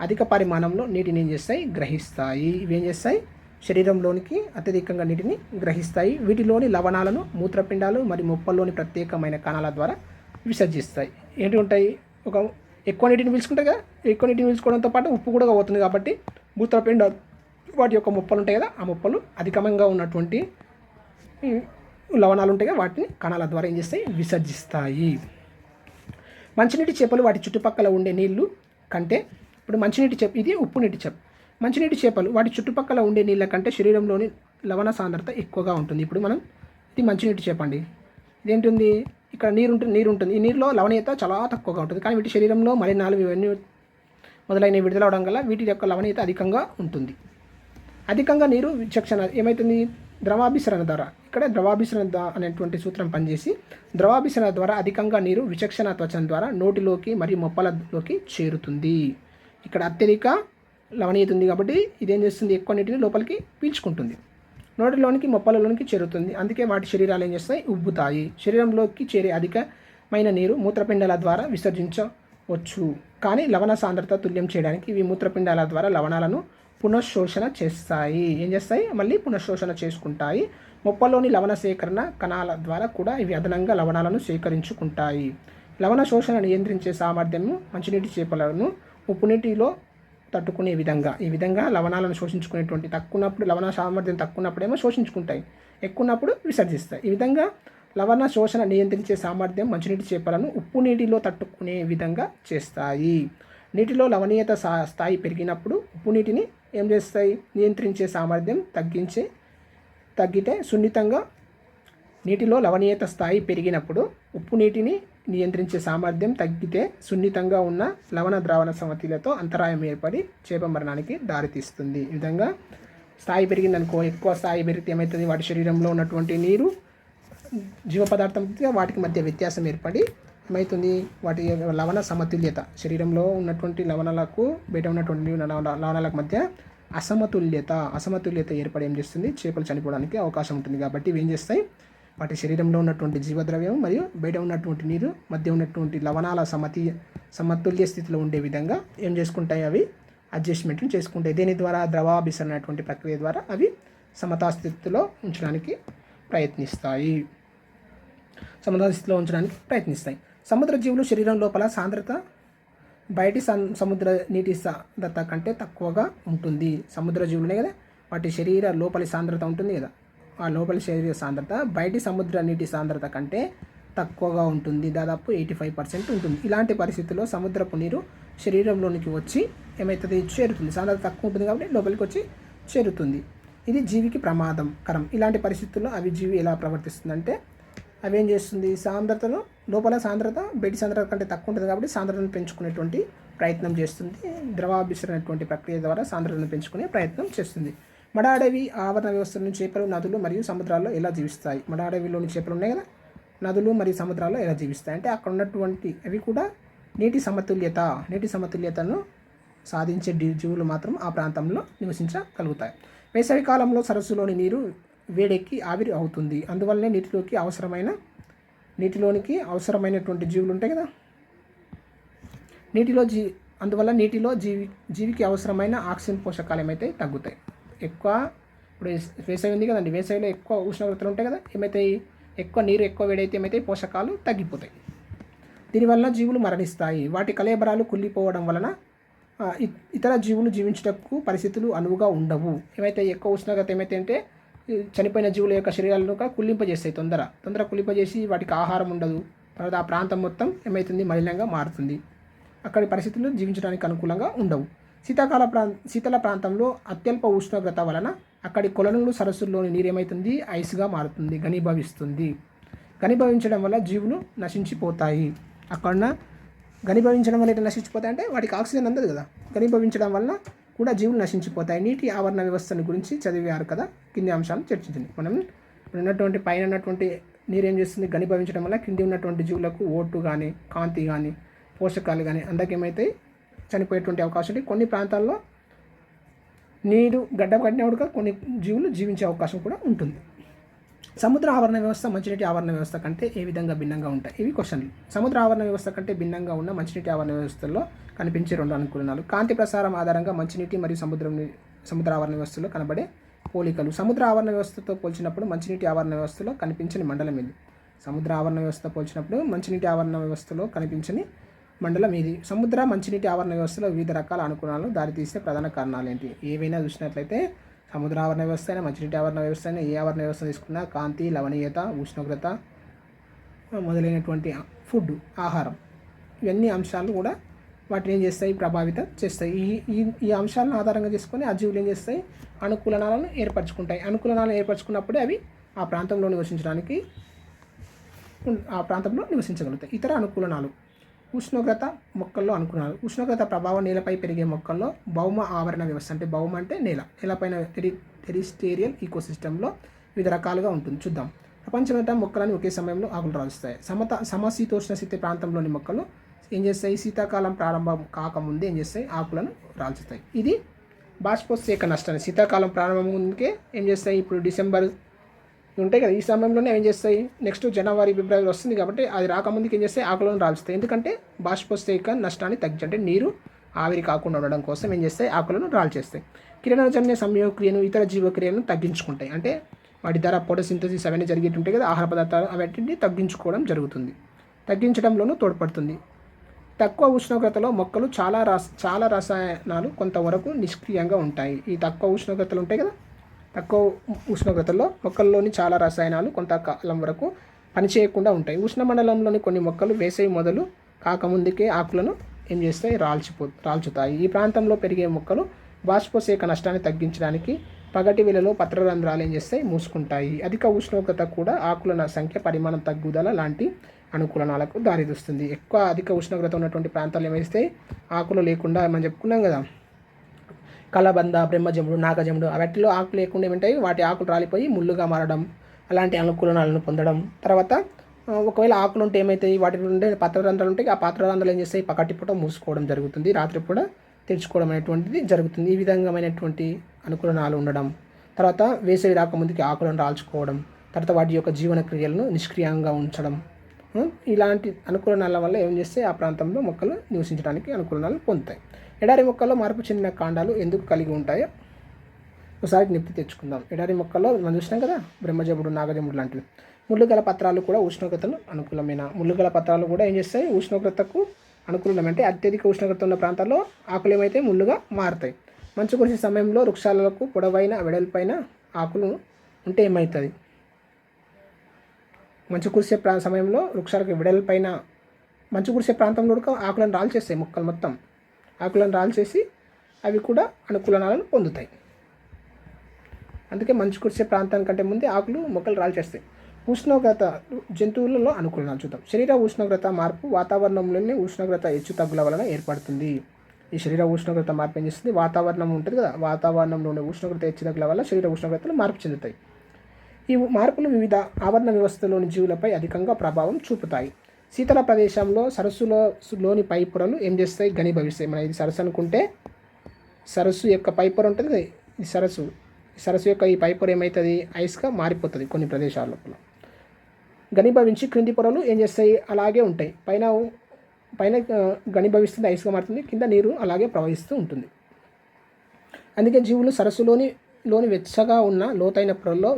అధిక పరిమాణంలో నీటిని ఏం చేస్తాయి, గ్రహిస్తాయి. ఇవేం చేస్తాయి, శరీరంలోనికి అత్యధికంగా నీటిని గ్రహిస్తాయి. వీటిలోని లవణాలను మూత్రపిండాలు మరియు మొప్పల్లోని ప్రత్యేకమైన కణాల ద్వారా విసర్జిస్తాయి. ఏంటి ఉంటాయి, ఒక ఎక్కువ నీటిని పీల్చుకుంటాయి కదా, ఎక్కువ నీటిని పీల్చుకోవడంతో పాటు ఉప్పు కూడా పోతుంది. కాబట్టి మూత్రపిండాలు వాటి యొక్క మొప్పలు ఉంటాయి కదా, ఆ మొప్పలు అధికంగా ఉన్నటువంటి లవణాలు ఉంటాయి కదా, వాటిని కణాల ద్వారా ఏం చేస్తాయి, విసర్జిస్తాయి. మంచినీటి చేపలు వాటి చుట్టుపక్కల ఉండే నీళ్లు కంటే, ఇప్పుడు మంచినీటి చేప, ఇది ఉప్పు నీటి చేప, మంచినీటి చేపలు వాటి చుట్టుపక్కల ఉండే నీళ్ళ కంటే శరీరంలోని లవణ సాంద్రత ఎక్కువగా ఉంటుంది. ఇప్పుడు మనం ఇది మంచినీటి చేప అండి, ఇదేంటుంది, ఇక్కడ నీరు ఉంటుంది. ఈ నీరులో లవణీయత చాలా తక్కువగా ఉంటుంది. కానీ వీటి శరీరంలో మలినాలు ఇవన్నీ మొదలైనవి విడుదలవడం వల్ల వీటి యొక్క లవణీయత అధికంగా ఉంటుంది. అధికంగా నీరు విచక్షణ ఏమవుతుంది? ద్రవాభిసరణ ద్వారా. ఇక్కడ ద్రవాభిసరణ అనేటువంటి సూత్రం పనిచేసి ద్రవాభిసరణ ద్వారా అధికంగా నీరు విచక్షణ త్వచం ద్వారా నోటిలోకి మరియు మొప్పలలోకి చేరుతుంది. ఇక్కడ అత్యధిక లవణీయత ఉంది కాబట్టి ఇదేం చేస్తుంది? ఎక్కువ నీటిని లోపలికి పీల్చుకుంటుంది, నోటిలోనికి మొప్పలలోనికి చేరుతుంది. అందుకే వాటి శరీరాలు ఏం చేస్తాయి? ఉబ్బుతాయి. శరీరంలోకి చేరే అధికమైన నీరు మూత్రపిండాల ద్వారా విసర్జించవచ్చు. కానీ లవణ సాంద్రత తుల్యం చేయడానికి ఇవి మూత్రపిండాల ద్వారా లవణాలను పునఃశోషణ చేస్తాయి. ఏం చేస్తాయి? మళ్ళీ పునఃశోషణ చేసుకుంటాయి. మొప్పలోని లవణ సేకరణ కణాల ద్వారా కూడా ఇవి అదనంగా లవణాలను సేకరించుకుంటాయి. లవణ శోషణ నియంత్రించే సామర్థ్యము మంచినీటి చేపలను ఉప్పు నీటిలో తట్టుకునే ఈ విధంగా లవణాలను శోషించుకునేటువంటి తక్కువప్పుడు లవణ సామర్థ్యం తక్కువప్పుడేమో శోషించుకుంటాయి, ఎక్కువప్పుడు విసర్జిస్తాయి. ఈ విధంగా లవణ శోషణ నియంత్రించే సామర్థ్యం మంచినీటి చేపలను ఉప్పు నీటిలో తట్టుకునే విధంగా చేస్తాయి. నీటిలో లవణీయత స్థాయి పెరిగినప్పుడు ఉప్పు నీటిని ఏం చేస్తాయి? నియంత్రించే సామర్థ్యం తగ్గితే సున్నితంగా నీటిలో లవణీయత స్థాయి పెరిగినప్పుడు ఉప్పు నీటిని నియంత్రించే సామర్థ్యం తగ్గితే సున్నితంగా ఉన్న లవణ ద్రావణ సమతుల్యతో అంతరాయం ఏర్పడి చేప మరణానికి దారితీస్తుంది. ఈ విధంగా స్థాయి పెరిగిందనుకో, ఎక్కువ స్థాయి పెరిగితే ఏమవుతుంది? వాటి శరీరంలో ఉన్నటువంటి నీరు జీవ పదార్థంతో వాటికి మధ్య వ్యత్యాసం ఏర్పడి ఏమవుతుంది? వాటి లవణ సమతుల్యత శరీరంలో ఉన్నటువంటి లవణాలకు బయట ఉన్నటువంటి లవణాలకు మధ్య అసమతుల్యత ఏర్పడి ఏం చేస్తుంది? చేపలు చనిపోవడానికి అవకాశం ఉంటుంది. కాబట్టి ఇవి ఏం చేస్తాయి? వాటి శరీరంలో ఉన్నటువంటి జీవద్రవ్యం మరియు బయట ఉన్నటువంటి నీరు మధ్య ఉన్నటువంటి లవణాల సమతుల్య స్థితిలో ఉండే విధంగా ఏం చేసుకుంటాయి? అవి అడ్జస్ట్మెంట్ని చేసుకుంటాయి. దీని ద్వారా ద్రవాభిసరణ అనేటువంటి ప్రక్రియ ద్వారా అవి సమతాస్థితిలో ఉంచడానికి ప్రయత్నిస్తాయి. సముద్ర జీవులు శరీరం లోపల సాంద్రత బయటి సముద్ర నీటి సాంద్రత కంటే తక్కువగా ఉంటుంది. సముద్ర జీవులనే కదా, వాటి శరీర లోపలి సాంద్రత ఉంటుంది కదా, ఆ లోపలి శరీర సాంద్రత బయటి సముద్ర నీటి సాంద్రత కంటే తక్కువగా ఉంటుంది. దాదాపు 85% ఉంటుంది. ఇలాంటి పరిస్థితుల్లో సముద్రపు నీరు శరీరంలోనికి వచ్చి ఏమవుతుంది? చేరుతుంది. సాంద్రత తక్కువ ఉంటుంది కాబట్టి లోపలికి వచ్చి చేరుతుంది. ఇది జీవికి ప్రమాదకరం. ఇలాంటి పరిస్థితుల్లో జీవి ఎలా ప్రవర్తిస్తుందంటే అవి ఏం చేస్తుంది? సాంద్రతను లోపల సాంద్రత బయటి సాంద్రత కంటే తక్కువ ఉంటుంది కాబట్టి సాంద్రతను పెంచుకునేటువంటి ప్రయత్నం చేస్తుంది. ద్రవాభిసరణటువంటి ప్రక్రియ ద్వారా సాంద్రతను పెంచుకునే ప్రయత్నం చేస్తుంది. మడ అడవి ఆవరణ వ్యవస్థలోని చేపలు నదులు మరియు సముద్రాల్లో ఎలా జీవిస్తాయి? మడ అడవిలోని చేపలు ఉన్నాయి కదా, నదులు మరియు సముద్రాల్లో ఎలా జీవిస్తాయి అంటే అక్కడ ఉన్నటువంటి అవి కూడా నీటి సమతుల్యతను సాధించే జీవులు మాత్రం ఆ ప్రాంతంలో నివసించగలుగుతాయి. వేసవి కాలంలో సరస్సులోని నీరు వేడెక్కి ఆవిరి అవుతుంది. అందువల్లనే నీటిలోనికి అవసరమైనటువంటి జీవులు ఉంటాయి కదా, అందువల్ల నీటిలో జీవికి అవసరమైన ఆక్సిజన్ పోషకాలు ఏమైతే తగ్గుతాయి. ఎక్కువ ఇప్పుడు వేసవి ఉంది కదండి, వేసవిలో ఎక్కువ ఉష్ణోగ్రతలు ఉంటాయి కదా, ఏమైతాయి? ఎక్కువ నీరు ఎక్కువ వేడైతే ఏమైతాయి? పోషకాలు తగ్గిపోతాయి. దీనివల్ల జీవులు మరణిస్తాయి. వాటి కళేబరాలు కుళ్ళిపోవడం వలన ఇతర జీవులు జీవించటకు పరిస్థితులు అనువుగా ఉండవు. ఏమైతే ఎక్కువ ఉష్ణోగ్రత ఏమైతే అంటే చనిపోయిన జీవుల యొక్క శరీరాలను కుళ్ళింపజేస్తాయి. తొందర కుళ్ళింపజేసి వాటికి ఆహారం ఉండదు. తర్వాత ఆ ప్రాంతం మొత్తం ఏమవుతుంది? మలినంగా మారుతుంది. అక్కడి పరిస్థితులు జీవించడానికి అనుకూలంగా ఉండవు. శీతల ప్రాంతంలో అత్యల్ప ఉష్ణోగ్రత వలన అక్కడి కొలనులు సరస్సుల్లోని నీరు ఏమవుతుంది? ఐస్గా మారుతుంది, ఘనీభవించడం వల్ల జీవులు నశించిపోతాయి. అక్కడ ఘనీభవించడం వల్ల అయితే నశించిపోతాయి అంటే వాటికి ఆక్సిజన్ అందదు కదా, ఘనీభవించడం వల్ల కూడా జీవులు నశించిపోతాయి. నీటి ఆవరణ వ్యవస్థను గురించి చదివారు కదా, కింది అంశాలను చర్చించండి. మనం ఉన్నటువంటి పైన ఉన్నటువంటి నీరు ఏం చేస్తుంది? ఘనీభవించడం వల్ల కింది ఉన్నటువంటి జీవులకు ఓటు కానీ కాంతి కానీ పోషకాలు కానీ అందకేమైతే చనిపోయేటువంటి అవకాశం ఉంది. కొన్ని ప్రాంతాల్లో నీరు గడ్డ కట్టినప్పుడు కొన్ని జీవులు జీవించే అవకాశం కూడా ఉంటుంది. సముద్ర ఆవరణ వ్యవస్థ మంచినీటి ఆవరణ వ్యవస్థ కంటే ఏ విధంగా భిన్నంగా ఉంటాయి? ఇవి క్వశ్చన్లు. సముద్ర ఆవరణ వ్యవస్థ కంటే భిన్నంగా ఉన్న మంచినీటి ఆవరణ వ్యవస్థల్లో కనిపించే 2 అనుకూలనాలు. కాంతి ప్రసారం ఆధారంగా మంచినీటి మరియు సముద్ర ఆవరణ వ్యవస్థలో కనబడే పోలికలు. సముద్ర ఆవరణ వ్యవస్థతో పోల్చినప్పుడు మంచినీటి ఆవరణ వ్యవస్థలో కనిపించని మండలం ఇది. సముద్ర ఆవరణ వ్యవస్థతో పోల్చినప్పుడు మంచినీటి ఆవరణ వ్యవస్థలో కనిపించని మండలం ఇది. సముద్ర మంచినీటి ఆవరణ వ్యవస్థలో వివిధ రకాల అనుకూలనాలు దారితీసే ప్రధాన కారణాలు ఏంటి? ఏవైనా చూసినట్లయితే సముద్ర ఆవరణ వ్యవస్థ అయినా మంచినీటి ఆవరణ వ్యవస్థ అయినా ఏ ఆవరణ వ్యవస్థ తీసుకున్నా కాంతి, లవణీయత, ఉష్ణోగ్రత మొదలైనటువంటి ఫుడ్, ఆహారం, ఇవన్నీ అంశాలు కూడా వాటిని ఏం చేస్తాయి? ప్రభావితం చేస్తాయి. ఈ అంశాలను ఆధారంగా చేసుకొని ఆ జీవులు ఏం చేస్తాయి? అనుకూలనాలను ఏర్పరచుకుంటాయి. అనుకూలనాలను ఏర్పరచుకున్నప్పుడే అవి ఆ ప్రాంతంలో నివసించడానికి ఆ ప్రాంతంలో నివసించగలుగుతాయి. ఇతర అనుకూలనాలు ఉష్ణోగ్రత మొక్కల్లో అనుకున్నారు. ఉష్ణోగ్రత ప్రభావం నేలపై పెరిగే మొక్కల్లో భౌమ ఆవరణ వ్యవస్థ అంటే భౌమ అంటే నేలపైన టెరిస్టేరియల్ ఈకోసిస్టంలో వివిధ రకాలుగా ఉంటుంది. చూద్దాం. ప్రపంచమంతా మొక్కలను ఒకే సమయంలో ఆకులు రాలుస్తాయి. సమశీతోష్ణ స్థితి ప్రాంతంలోని మొక్కలు ఏం చేస్తాయి? శీతాకాలం ప్రారంభం కాకముందే ఏం చేస్తాయి? ఆకులను రాల్చుతాయి. ఇది బాష్పోత్సేక నష్టాన్ని శీతాకాలం ప్రారంభం ముందుకే ఏం చేస్తాయి? ఇప్పుడు డిసెంబర్ ఉంటాయి కదా, ఈ సమయంలోనే ఏం చేస్తాయి? నెక్స్ట్ జనవరి ఫిబ్రవరి వస్తుంది కాబట్టి అది రాకముందుకు ఏం చేస్తాయి? ఆకులను రాల్చుతాయి. ఎందుకంటే బాష్పోత్సేక నష్టాన్ని అంటే నీరు ఆవిరి కాకుండా ఉండడం కోసం ఏం చేస్తాయి? ఆకులను రాల్చేస్తాయి. కిరణజన్య సంయోగక్రియను ఇతర జీవక్రియలను తగ్గించుకుంటాయి. అంటే వాటి ద్వారా ఫోటోసింథసిస్ అవన్నీ జరిగేటుంటాయి కదా, ఆహార పదార్థాలు అవన్నీ తగ్గించుకోవడం జరుగుతుంది, తగ్గించడంలోనూ తోడ్పడుతుంది. తక్కువ ఉష్ణోగ్రతలో మొక్కలు చాలా రసాయనాలు కొంతవరకు నిష్క్రియంగా ఉంటాయి. ఈ తక్కువ ఉష్ణోగ్రతలు ఉంటాయి కదా, తక్కువ ఉష్ణోగ్రతలో మొక్కల్లోని చాలా రసాయనాలు కొంతకాలం వరకు పనిచేయకుండా ఉంటాయి. ఉష్ణమండలంలోని కొన్ని మొక్కలు వేసవి మొదలు కాకముందుకే ఆకులను ఏం చేస్తాయి? రాల్చుతాయి. ఈ ప్రాంతంలో పెరిగే మొక్కలు బాష్పోత్సేక నష్టాన్ని తగ్గించడానికి పగటి వేళలో పత్రరంధ్రాలు ఏం చేస్తాయి? మూసుకుంటాయి. అధిక ఉష్ణోగ్రత కూడా ఆకుల సంఖ్య పరిమాణం తగ్గుదల లాంటి అనుకూలనాలకు దారితీస్తుంది. అధిక ఉష్ణోగ్రత ఉన్నటువంటి ప్రాంతాలు ఏమైస్తాయి? ఆకులు లేకుండా మనం చెప్పుకున్నాం కదా, కలబంద, బ్రహ్మజముడు, నాగజముడు వాటిలో ఆకులు లేకుండా ఏమంటాయి? వాటి ఆకులు రాలిపోయి ముళ్ళుగా మారడం, అలాంటి అనుకూలనాలను పొందడం. తర్వాత ఒకవేళ ఆకులు ఉంటే ఏమవుతాయి? వాటి నుండి పత్రరంధ్రాలు ఉంటాయి. ఆ పత్రరంధ్రాలు ఏం చేస్తాయి? పగటిపూట మూసుకోవడం జరుగుతుంది, రాత్రిపూట తెరుచుకోవడం అనేటువంటిది జరుగుతుంది. ఈ విధంగామైనటువంటి అనుకూలనాలు ఉండడం. తర్వాత వేసవి రాకముందుకి ఆకులను రాల్చుకోవడం, తర్వాత వాటి యొక్క జీవన క్రియలను నిష్క్రియంగా ఉంచడం, ఇలాంటి అనుకూలనాల వల్ల ఏం చేస్తే ఆ ప్రాంతంలో మొక్కలు నివసించడానికి అనుకూలనాలు పొందుతాయి. ఎడారి మొక్కల్లో మార్పు చెందిన కాండాలు ఎందుకు కలిగి ఉంటాయో ఒకసారి జ్ఞప్తి తెచ్చుకుందాం. ఎడారి మొక్కల్లో మనం చూసినాం కదా, బ్రహ్మజముడు, నాగజముడు లాంటివి. ముళ్ళుగల పత్రాలు కూడా ఉష్ణోగ్రతను అనుకూలమైన ముళ్ళుగల పత్రాలు కూడా ఏం చేస్తాయి? ఉష్ణోగ్రతకు అనుకూలమైన అంటే అత్యధిక ఉష్ణోగ్రత ఉన్న ప్రాంతాల్లో ఆకులు ఏమైతే ముళ్ళుగా మారుతాయి. మంచు కురిసే సమయంలో వృక్షాలకు పొడవైన వెడల్పైన ఆకులు ఉంటే ఏమవుతుంది? మంచు కురిసే సమయంలో వృక్షాలకు వెడల్పైన మంచు కురిసే ప్రాంతంలో కూడా ఆకులను రాల్చేస్తాయి. మొక్కలు మొత్తం ఆకులను రాల్చేసి అవి కూడా అనుకూలనాలను పొందుతాయి. అందుకే మంచు కురిసే ప్రాంతానికంటే ముందే మొక్కలు రాల్చేస్తాయి. ఉష్ణోగ్రత జంతువులలో అనుకూలనాలు చూద్దాం. శరీర ఉష్ణోగ్రత మార్పు వాతావరణంలోని ఉష్ణోగ్రత హెచ్చు తగ్గుల వలన ఏర్పడుతుంది. ఈ శరీర ఉష్ణోగ్రత మార్పు ఏం చేస్తుంది? వాతావరణం ఉంటుంది కదా, వాతావరణంలోని ఉష్ణోగ్రత హెచ్చు తగ్గుల వల్ల శరీర ఉష్ణోగ్రతలు మార్పు చెందుతాయి. ఈ మార్పులు వివిధ ఆవరణ వ్యవస్థలోని జీవులపై అధికంగా ప్రభావం చూపుతాయి. శీతల ప్రదేశంలో సరస్సులోని పై పొరలు ఏం చేస్తాయి? ఘనీభవిస్తాయి. మనం ఇది సరస్సు అనుకుంటే సరస్సు యొక్క పై పొర ఉంటుంది కదా, ఈ సరస్సు యొక్క ఈ పై పొర ఏమవుతుంది? ఐస్గా మారిపోతుంది కొన్ని ప్రదేశాల్లో. ఘనీభవించి క్రింది పొరలు ఏం చేస్తాయి? అలాగే ఉంటాయి. పైన ఘనీభవిస్తుంది, ఐస్గా మారుతుంది, కింద నీరు అలాగే ప్రవహిస్తూ ఉంటుంది. అందుకే జీవులు సరస్సులోని వెచ్చగా ఉన్న లోతైన పొరల్లో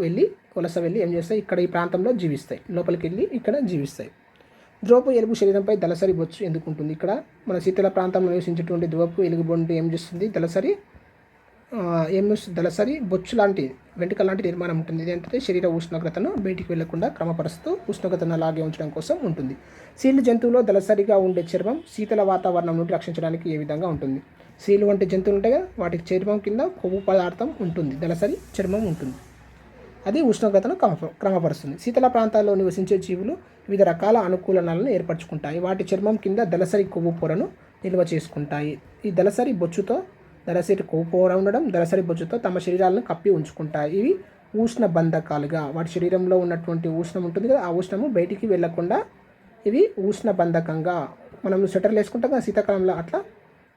వలస వెళ్ళి ఏం చేస్తాయి? ఇక్కడ ఈ ప్రాంతంలో జీవిస్తాయి, లోపలికి వెళ్ళి ఇక్కడ జీవిస్తాయి. ధ్రువపు ఎలుగు శరీరంపై దళసరి బొచ్చు ఎందుకు ఉంటుంది? ఇక్కడ మన శీతల ప్రాంతంలో నివసించేటువంటి ధ్రువపు ఎలుగుబొండు ఏం చేస్తుంది? దళసరి బొచ్చు లాంటి వెంట్రుక లాంటి నిర్మాణం ఉంటుంది. ఇది ఏంటంటే శరీర ఉష్ణోగ్రతను బయటికి వెళ్లకుండా క్రమపరుస్తూ ఉష్ణోగ్రతను అలాగే ఉంచడం కోసం ఉంటుంది. సీలు జంతువులో దళసరిగా ఉండే చర్మం శీతల వాతావరణం నుండి రక్షించడానికి ఏ విధంగా ఉంటుంది? సీలు వంటి జంతువులు ఉంటాయి కదా, వాటికి చర్మం కింద కొవ్వు పదార్థం ఉంటుంది, దళసరి చర్మం ఉంటుంది. అది ఉష్ణోగ్రతను క్రమపరుస్తుంది. శీతల ప్రాంతాల్లో నివసించే జీవులు వివిధ రకాల అనుకూలనాలను ఏర్పరచుకుంటాయి. వాటి చర్మం కింద దళసరి కొవ్వు పొరను నిల్వ చేసుకుంటాయి. ఈ దళసరి కొవ్వు పొర ఉండడం, దళసరి బొచ్చుతో తమ శరీరాలను కప్పి ఉంచుకుంటాయి. ఇవి ఉష్ణ బంధకాలుగా, వాటి శరీరంలో ఉన్నటువంటి ఉష్ణం ఉంటుంది కదా, ఆ ఉష్ణము బయటికి వెళ్లకుండా ఇవి ఉష్ణ బంధకంగా, మనం స్వెటర్లు వేసుకుంటాం కదా శీతాకాలంలో, అట్లా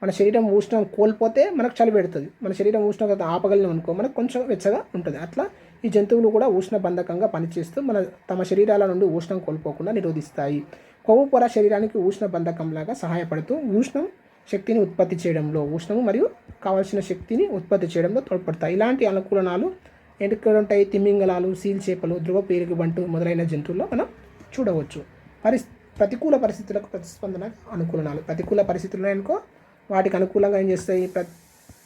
మన శరీరం ఉష్ణం కోల్పోతే మనకు చలి పెడుతుంది. మన శరీరం ఉష్ణోగ్రత ఆపగలిగిన అనుకో మనకు కొంచెం వెచ్చగా ఉంటుంది. అట్లా ఈ జంతువులు కూడా ఉష్ణ బంధకంగా పనిచేస్తూ తమ శరీరాల నుండి ఉష్ణం కోల్పోకుండా నిరోధిస్తాయి. కొవ్వు పొర శరీరానికి ఉష్ణ బంధకంలాగా సహాయపడుతూ శక్తిని ఉత్పత్తి చేయడంలో, ఉష్ణము మరియు కావాల్సిన శక్తిని ఉత్పత్తి చేయడంలో తోడ్పడతాయి. ఇలాంటి అనుకూలనాలు ఎక్కడ ఉంటాయి? తిమింగలాలు, సీల్ చేపలు, ధ్రువపు ఎలుగుబంటు మొదలైన జంతువుల్లో మనం చూడవచ్చు. ప్రతికూల పరిస్థితులకు ప్రతిస్పందన అనుకూలనాలు. ప్రతికూల పరిస్థితులు అనుకో వాటికి అనుకూలంగా ఏం చేస్తాయి?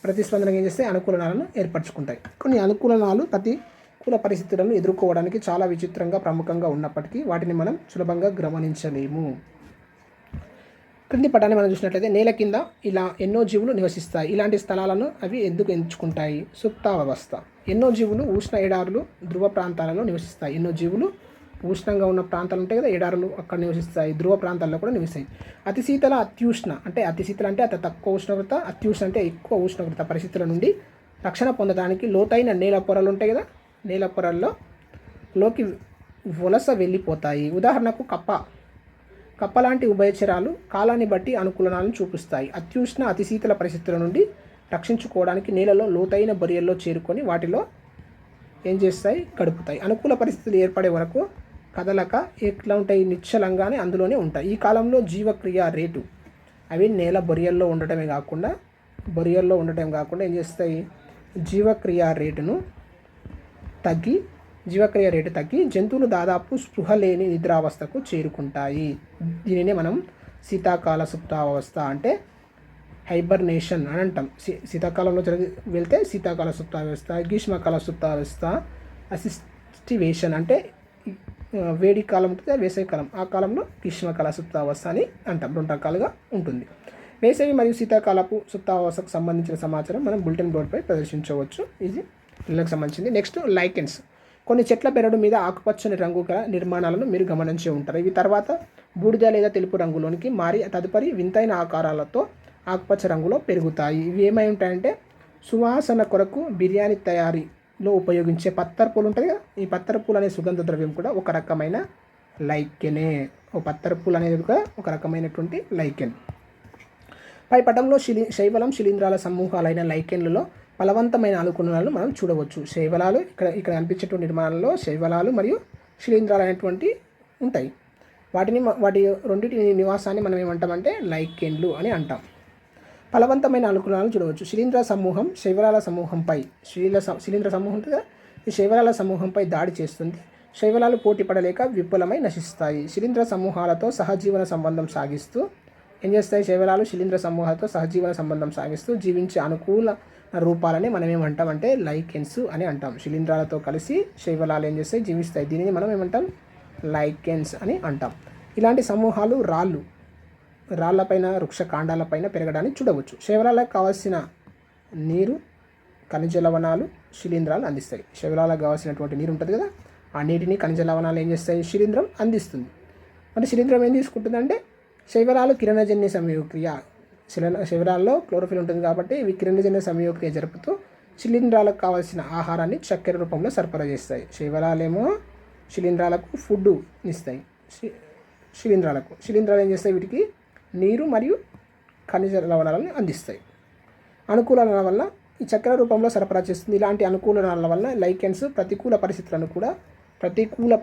ప్రతిస్పందనగా ఏం చేస్తాయి? అనుకూలనాలను ఏర్పరచుకుంటాయి. కొన్ని అనుకూలనాలు ప్రతికూల పరిస్థితులను ఎదుర్కోవడానికి చాలా విచిత్రంగా ప్రముఖంగా ఉన్నప్పటికీ వాటిని మనం సులభంగా గమనించలేము. క్రింది పటాన్ని మనం చూసినట్లయితే నేల కింద ఇలా ఎన్నో జీవులు నివసిస్తాయి. ఇలాంటి స్థలాలను అవి ఎందుకు ఎంచుకుంటాయి? సుప్తావస్థ. ఎన్నో జీవులు ఉష్ణ ఎడారులు, ధ్రువ ప్రాంతాలలో నివసిస్తాయి. ఎన్నో జీవులు ఉష్ణంగా ఉన్న ప్రాంతాలు ఉంటాయి కదా, ఎడారులు, అక్కడ నివసిస్తాయి. ధ్రువ ప్రాంతాల్లో కూడా నివసిస్తాయి. అతి శీతల, అత్యుష్ణ అంటే అతి శీతల అంటే అతి తక్కువ ఉష్ణోగ్రత, అత్యుష్ణ అంటే ఎక్కువ ఉష్ణోగ్రత పరిస్థితుల నుండి రక్షణ పొందడానికి లోతైన నేల పొరలు ఉంటాయి కదా, నేల పొరల్లోకి వలస వెళ్ళిపోతాయి. ఉదాహరణకు కప్ప లాంటి ఉభయచరాలు కాలాన్ని బట్టి అనుకూలనాలను చూపిస్తాయి. అత్యుష్ణ, అతి శీతల పరిస్థితుల నుండి రక్షించుకోవడానికి నేలలో లోతైన బొరియల్లో చేరుకొని వాటిలో ఏం చేస్తాయి, గడుపుతాయి. అనుకూల పరిస్థితులు ఏర్పడే వరకు కదలక ఎట్లా ఉంటాయి, నిశ్చలంగానే అందులోనే ఉంటాయి. ఈ కాలంలో జీవక్రియ రేటు అవి నేల బొరియల్లో ఉండటమే కాకుండా ఏం చేస్తాయి, జీవక్రియ రేటు తగ్గి జంతువులు దాదాపు స్పృహ లేని నిద్రావస్థకు చేరుకుంటాయి. దీనినే మనం శీతాకాల సుప్తావస్థ అంటే హైబర్నేషన్ అని అంటాం. శీతాకాలంలో వెళ్తే శీతాకాల సుప్తావస్థ, గ్రీష్మకాల సుప్తావస్థ, అసిస్టివేషన్ అంటే వేడి కాలం ఉంటుంది, వేసవికాలం, ఆ కాలంలో గ్రీష్మకాల సుప్తావస్థ అని అంటాం. 2 రకాలుగా ఉంటుంది. వేసవి మరియు శీతాకాలపు సుప్తావస్థకు సంబంధించిన సమాచారం మనం బులెటిన్ బోర్డుపై ప్రదర్శించవచ్చు. ఇది పిల్లలకు సంబంధించింది. Next lichens. కొన్ని చెట్ల బెరడు మీద ఆకుపచ్చని రంగు గల నిర్మాణాలను మీరు గమనించి ఉంటారు. ఇవి తర్వాత బూడిద లేదా తెలుపు రంగులోనికి మారి తదుపరి వింతైన ఆకారాలతో ఆకుపచ్చ రంగులో పెరుగుతాయి. ఇవి ఏమై ఉంటాయంటే సువాసన కొరకు బిర్యానీ తయారీలో ఉపయోగించే పత్తరపూలు ఉంటుంది కదా, ఈ పత్తరపూలు అనే సుగంధ ద్రవ్యం కూడా ఒక రకమైన లైకెనే. పత్తరపూలు అనేది ఒక రకమైనటువంటి లైకెన్. పై పటంలో శైవలం, శిలీంధ్రాల సమూహాలైన లైకెన్లలో ఫలవంతమైన అనుకూలనాలను మనం చూడవచ్చు. శైవలాలు ఇక్కడ కనిపించేటువంటి నిర్మాణాలలో శైవలాలు మరియు శిలీంధ్రాలు అనేటువంటి ఉంటాయి. వాటి రెండింటి నివాసాన్ని మనం ఏమంటామంటే లైకెన్లు అని అంటాం. ఫలవంతమైన అనుకూలనాలను చూడవచ్చు. శిలీంధ్ర సమూహం శైవలాల సమూహంపై శిలీంధ్ర సమూహం ఈ శైవలాల సమూహంపై దాడి చేస్తుంది. శైవలాలు పోటీ పడలేక విపులమై నశిస్తాయి. శిలీంధ్ర సమూహాలతో సహజీవన సంబంధం సాగిస్తూ ఏం చేస్తాయి, శైవలాలు శిలీంధ్ర సమూహాలతో సహజీవన సంబంధం సాగిస్తూ జీవించే అనుకూల రూపాలని మనం ఏమంటామంటే లైకెన్స్ అని అంటాం. శిలీంధ్రాలతో కలిసి శైవలాలు ఏం చేస్తాయి, జీవిస్తాయి. దీనిని మనం ఏమంటాం, లైకెన్స్ అని అంటాం. ఇలాంటి సమూహాలు రాళ్లపైన, వృక్ష కాండాలపైన పెరగడానికి చూడవచ్చు. శైవలాలకు కావాల్సిన నీరు, ఖనిజ లవణాలు శిలీంధ్రాలు అందిస్తాయి. శైవలాలకు కావాల్సినటువంటి నీరు ఉంటుంది కదా, ఆ నీటిని ఖనిజ లవణాలు ఏం చేస్తాయి, శిలీంధ్రం అందిస్తుంది. మరి శిలీంధ్రం ఏం తీసుకుంటుందంటే శైవలాలు కిరణజన్య సంయోగక్రియ, శైవలాల్లో క్లోరోఫిల్ ఉంటుంది కాబట్టి ఇవి కిరణజన్య సంయోగక్రియ జరుపుతూ శిలీంధ్రాలకు కావాల్సిన ఆహారాన్ని చక్కెర రూపంలో సరఫరా చేస్తాయి. శైవలాలేమో శిలీంధ్రాలకు ఫుడ్ ఇస్తాయి. శిలీంధ్రాలు ఏం చేస్తాయి, వీటికి నీరు మరియు ఖనిజ లవణాలను అందిస్తాయి. అనుకూలనాల వల్ల ఈ చక్కెర రూపంలో సరఫరా చేస్తుంది. ఇలాంటి అనుకూలనాల వల్ల లైకెన్స్ ప్రతికూల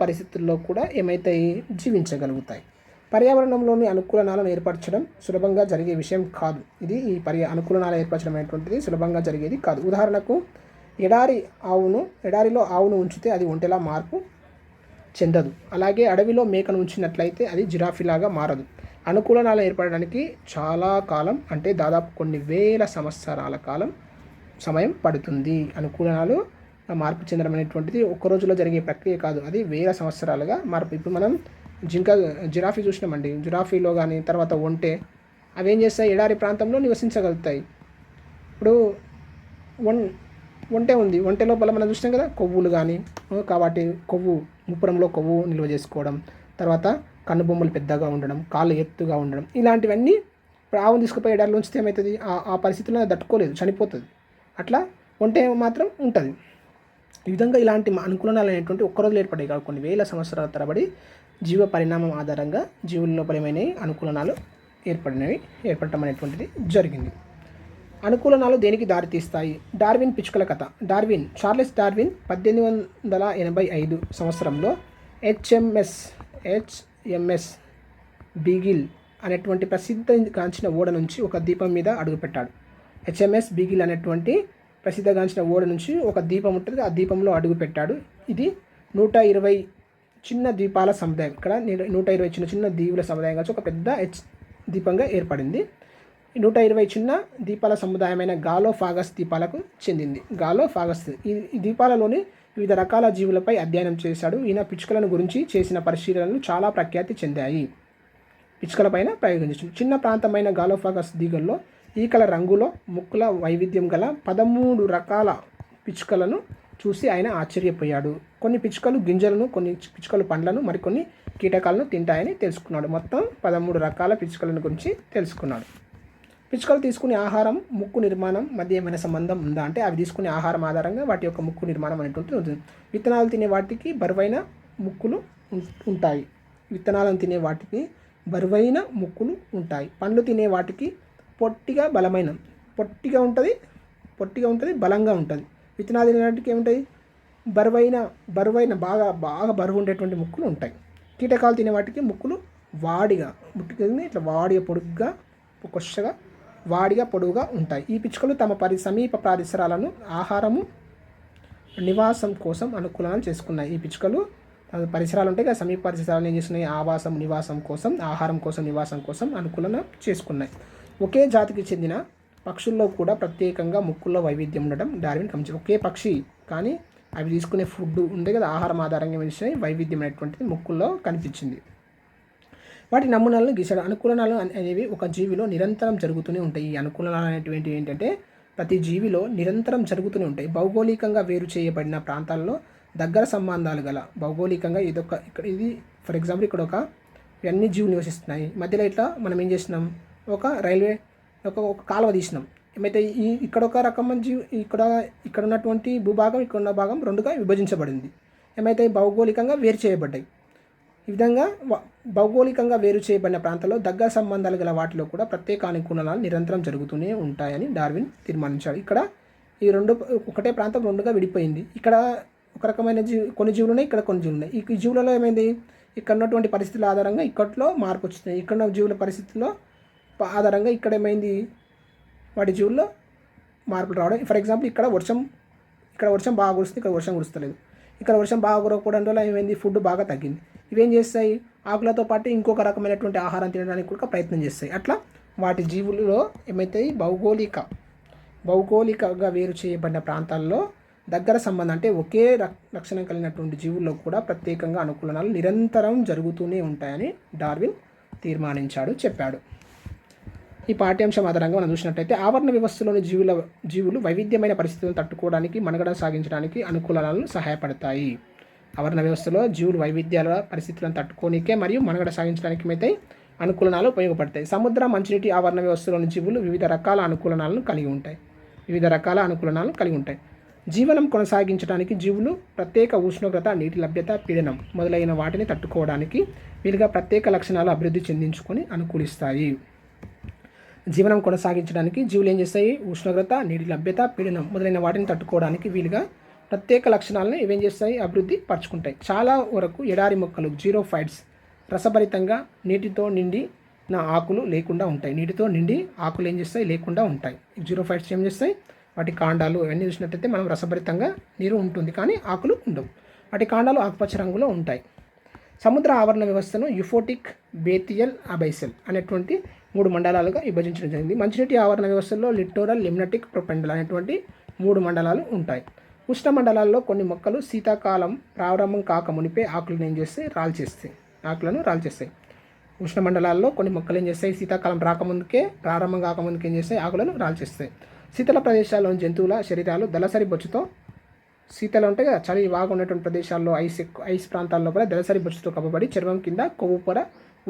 పరిస్థితుల్లో కూడా ఏమైతాయి, జీవించగలుగుతాయి. పర్యావరణంలోని అనుకూలనాలను ఏర్పరచడం సులభంగా జరిగే విషయం కాదు. ఈ అనుకూలనాలు ఏర్పరచడం అనేటువంటిది సులభంగా జరిగేది కాదు. ఉదాహరణకు ఎడారిలో ఆవును ఉంచితే అది ఒంటెలా మార్పు చెందదు. అలాగే అడవిలో మేకను ఉంచినట్లయితే అది జిరాఫీలాగా మారదు. అనుకూలనాలు ఏర్పడడానికి చాలా కాలం, అంటే దాదాపు కొన్ని వేల సంవత్సరాల సమయం పడుతుంది. అనుకూలనాలు మార్పు చెందడం అనేటువంటిది ఒక్క రోజులో జరిగే ప్రక్రియ కాదు, అది వేల సంవత్సరాలుగా మార్పు. ఇప్పుడు మనం జిరాఫీ చూసినామండి. జిరాఫీలో కానీ తర్వాత ఒంటె అవి ఏం చేస్తాయి, ఎడారి ప్రాంతంలో నివసించగలుగుతాయి. ఇప్పుడు ఒంటె ఉంది, ఒంటె లోపల మనం చూసినాం కదా కొవ్వులు కానీ, కాబట్టి ముప్పురంలో కొవ్వు నిల్వ చేసుకోవడం, తర్వాత కన్నుబొమ్మలు పెద్దగా ఉండడం, కాళ్ళు ఎత్తుగా ఉండడం, ఇలాంటివన్నీ ఇప్పుడు ఆవును తీసుకుపోయి ఎడారిలో ఉంచితే ఏమవుతుంది, ఆ పరిస్థితుల్లో తట్టుకోలేదు, చనిపోతుంది. అట్లా ఒంటె మాత్రం ఉంటుంది. ఈ విధంగా ఇలాంటి అనుకూలనాలు అనేటువంటి ఒక్కరోజు ఏర్పడ్డాయి కాదు, కొన్ని వేల సంవత్సరాల తరబడి జీవ పరిణామం ఆధారంగా జీవుల లోపలమైన అనుకూలనాలు ఏర్పడటం అనేటువంటిది జరిగింది. అనుకూలనాలు దేనికి దారితీస్తాయి? డార్విన్ పిచ్చుకల కథ. చార్లెస్ డార్విన్ 1885 సంవత్సరంలో హెచ్ఎంఎస్ బీగిల్ అనేటువంటి ప్రసిద్ధగాంచిన ఓడ నుంచి ఒక దీపం మీద అడుగుపెట్టాడు. హెచ్ఎంఎస్ బీగిల్ అనేటువంటి ప్రసిద్ధగాంచిన ఓడ నుంచి ఒక దీపం ఉంటుంది, ఆ దీపంలో అడుగుపెట్టాడు. ఇది 120 చిన్న ద్వీపాల సముదాయం. ఇక్కడ 120 చిన్న దీవుల సముదాయం కావచ్చు ఒక పెద్ద దీపంగా ఏర్పడింది. 120 చిన్న ద్వీపాల సముదాయమైన గాలోఫాగస్ ద్వీపాలకు చెందింది. ఈ ద్వీపాలలోని వివిధ రకాల జీవులపై అధ్యయనం చేశాడు. ఈయన పిచ్చుకలను గురించి చేసిన పరిశీలనలు చాలా ప్రఖ్యాతి చెందాయి. పిచ్చుకలపైన ప్రయోగించాడు. చిన్న ప్రాంతమైన గాలోఫాగస్ దీవుల్లో ఈకల రంగులో ముక్కుల వైవిధ్యం గల 13 రకాల పిచ్చుకలను చూసి ఆయన ఆశ్చర్యపోయాడు. కొన్ని పిచ్చుకలు గింజలను, కొన్ని పిచ్చుకలు పండ్లను, మరికొన్ని కీటకాలను తింటాయని తెలుసుకున్నాడు. మొత్తం 13 రకాల పిచ్చుకలను గురించి తెలుసుకున్నాడు. పిచ్చుకలు తీసుకునే ఆహారం, ముక్కు నిర్మాణం మధ్య ఏమైనా సంబంధం ఉందా అంటే అవి తీసుకునే ఆహారం ఆధారంగా వాటి యొక్క ముక్కు నిర్మాణం అనేటువంటిది ఉంటుంది. విత్తనాలు తినే వాటికి బరువైన ముక్కులు ఉంటాయి. విత్తనాలను తినే వాటికి బరువైన ముక్కులు ఉంటాయి. పండ్లు తినే వాటికి పొట్టిగా ఉంటుంది, బలంగా ఉంటుంది. విత్తనాలు తినే వాటికి ఏముంటాయి? బరువైన బాగా బరువు ఉండేటువంటి ముక్కులు ఉంటాయి. కీటకాలు తినే వాటికి ముక్కులు వాడిగా పొడుగుగా ఉంటాయి. ఈ పిచ్చుకలు తమ సమీప పరిసరాలను ఆహారము, నివాసం కోసం అనుకూలనాలు చేసుకున్నాయి. ఈ పిచ్చుకలు పరిసరాలు ఉంటాయి కదా, సమీప పరిసరాలను ఏం చేస్తున్నాయి? నివాసం కోసం, ఆహారం కోసం, నివాసం కోసం అనుకూలన చేసుకున్నాయి. ఒకే జాతికి చెందిన పక్షుల్లో కూడా ప్రత్యేకంగా ముక్కుల్లో వైవిధ్యం ఉండడం డార్విన్ గమనించాడు. ఒకే పక్షి కానీ అవి తీసుకునే ఫుడ్ ఉండే కదా, ఆహారం ఆధారంగా వేసిన వైవిధ్యం అనేటువంటిది ముక్కుల్లో కనిపించింది. వాటి నమూనాలను గీశాడు. అనుకూలనాలు అనేవి ఒక జీవిలో నిరంతరం జరుగుతూనే ఉంటాయి. ఈ అనుకూలనాలు అనేటువంటివి ఏంటంటే ప్రతి జీవిలో నిరంతరం జరుగుతూనే ఉంటాయి. భౌగోళికంగా వేరు చేయబడిన ప్రాంతాల్లో దగ్గర సంబంధాలు గల భౌగోళికంగా ఇది ఫర్ ఎగ్జాంపుల్ ఇక్కడ ఇవన్నీ జీవులు నివసిస్తున్నాయి. మధ్యలో ఇట్లా మనం ఏం చేసినాం? ఒక రైల్వే ఒక కాలువ తీసినాం. ఏమైతే ఇక్కడ ఒక రకమైన ఇక్కడ ఉన్నటువంటి భూభాగం, ఇక్కడ ఉన్న భాగం రెండుగా విభజించబడింది. ఏమైతే భౌగోళికంగా వేరు చేయబడ్డాయి. ఈ విధంగా భౌగోళికంగా వేరు చేయబడిన ప్రాంతాల్లో దగ్గర సంబంధాలు గల వాటిలో కూడా ప్రత్యేక అనుకూలనాలు నిరంతరం జరుగుతూనే ఉంటాయని డార్విన్ తీర్మానించాడు. ఇక్కడ ఈ ఒకటే ప్రాంతం రెండుగా విడిపోయింది. ఇక్కడ ఒక రకమైన కొన్ని జీవులు ఉన్నాయి, ఇక్కడ కొన్ని జీవులు ఉన్నాయి. ఈ జీవులలో ఏమైంది? ఇక్కడ ఉన్నటువంటి పరిస్థితుల ఆధారంగా ఇక్కట్లో మార్పు వచ్చింది. ఇక్కడ ఉన్న జీవుల పరిస్థితుల్లో ఆధారంగా ఇక్కడ ఏమైంది? వాటి జీవుల్లో మార్పులు రావడం. ఫర్ ఎగ్జాంపుల్ ఇక్కడ వర్షం బాగా కురుస్తుంది, ఇక్కడ వర్షం కురుస్తలేదు. ఇక్కడ వర్షం బాగా కురవకపోవడం వల్ల ఏమైంది? ఫుడ్ బాగా తగ్గింది. ఇవేం చేస్తాయి? ఆకులతో పాటు ఇంకొక రకమైనటువంటి ఆహారం తినడానికి కూడా ప్రయత్నం చేస్తాయి. అట్లా వాటి జీవులలో ఏమైతాయి? భౌగోళికంగా వేరు చేయబడిన ప్రాంతాల్లో దగ్గర సంబంధం అంటే ఒకే లక్షణం కలిగినటువంటి జీవుల్లో కూడా ప్రత్యేకంగా అనుకూలనాలు నిరంతరం జరుగుతూనే ఉంటాయని డార్విన్ చెప్పాడు. ఈ పాఠ్యాంశం ఆధారంగా మనం చూసినట్టయితే ఆవరణ వ్యవస్థలోని జీవులు వైవిధ్యమైన పరిస్థితులను తట్టుకోవడానికి, మనుగడ సాగించడానికి అనుకూలనాలు సహాయపడతాయి. ఆవరణ వ్యవస్థలో జీవులు వైవిధ్యాల పరిస్థితులను తట్టుకోనికే మరియు మనుగడ సాగించడానికి అయితే అనుకూలనాలు ఉపయోగపడతాయి. సముద్ర, మంచినీటి ఆవరణ వ్యవస్థలోని జీవులు వివిధ రకాల అనుకూలనాలను కలిగి ఉంటాయి. జీవనం కొనసాగించడానికి జీవులు ప్రత్యేక ఉష్ణోగ్రత, నీటి లభ్యత, పీడనం మొదలైన వాటిని తట్టుకోవడానికి వీలుగా ప్రత్యేక లక్షణాలు అభివృద్ధి చెందించుకొని అనుకూలిస్తాయి. జీవనం కొనసాగించడానికి జీవులు ఏం చేస్తాయి? ఉష్ణోగ్రత, నీటి లభ్యత, పీడనం మొదలైన వాటిని తట్టుకోవడానికి వీలుగా ప్రత్యేక లక్షణాలను ఇవేం చేస్తాయి? అభివృద్ధి పరుచుకుంటాయి. చాలా వరకు ఎడారి మొక్కలు జీరోఫైట్స్ రసభరితంగా నీటితో నిండిన ఆకులు లేకుండా ఉంటాయి. నీటితో నిండి ఆకులు ఏం చేస్తాయి? లేకుండా ఉంటాయి. జీరోఫైట్స్ ఏం చేస్తాయి? వాటి కాండాలు అవన్నీ చూసినట్టయితే మనం రసభరితంగా నీరు ఉంటుంది కానీ ఆకులు ఉండవు. వాటి కాండాలు ఆకుపచ్చ రంగులో ఉంటాయి. సముద్ర ఆవరణ వ్యవస్థను యుఫోటిక్, బేతియల్, అబైసెల్ అనేటువంటి 3 మండలాలుగా విభజించడం జరిగింది. మంచినీటి ఆవరణ వ్యవస్థలో లిటోరల్, లిమ్నటిక్, ప్రొపెండల్ అనేటువంటి 3 మండలాలు ఉంటాయి. ఉష్ణ మండలాల్లో కొన్ని మొక్కలు శీతాకాలం ప్రారంభం కాక మునిపే ఆకులను ఏం చేస్తాయి? రాల్చేస్తాయి. ఉష్ణ మండలాల్లో కొన్ని మొక్కలు ఏం చేస్తాయి? శీతాకాలం ప్రారంభం కాకముందుకే ఏం చేస్తాయి? ఆకులను రాల్చేస్తాయి. శీతల ప్రదేశాల్లోని జంతువుల శరీరాలు దళసరి బొచ్చుతో, శీతలు ఉంటాయి కదా, చలి బాగా ఉన్నటువంటి ప్రదేశాల్లో ఐస్ ప్రాంతాల్లో కూడా దళసరి బొచ్చుతో కప్పబడి చర్మం కింద కొవ్వు పొర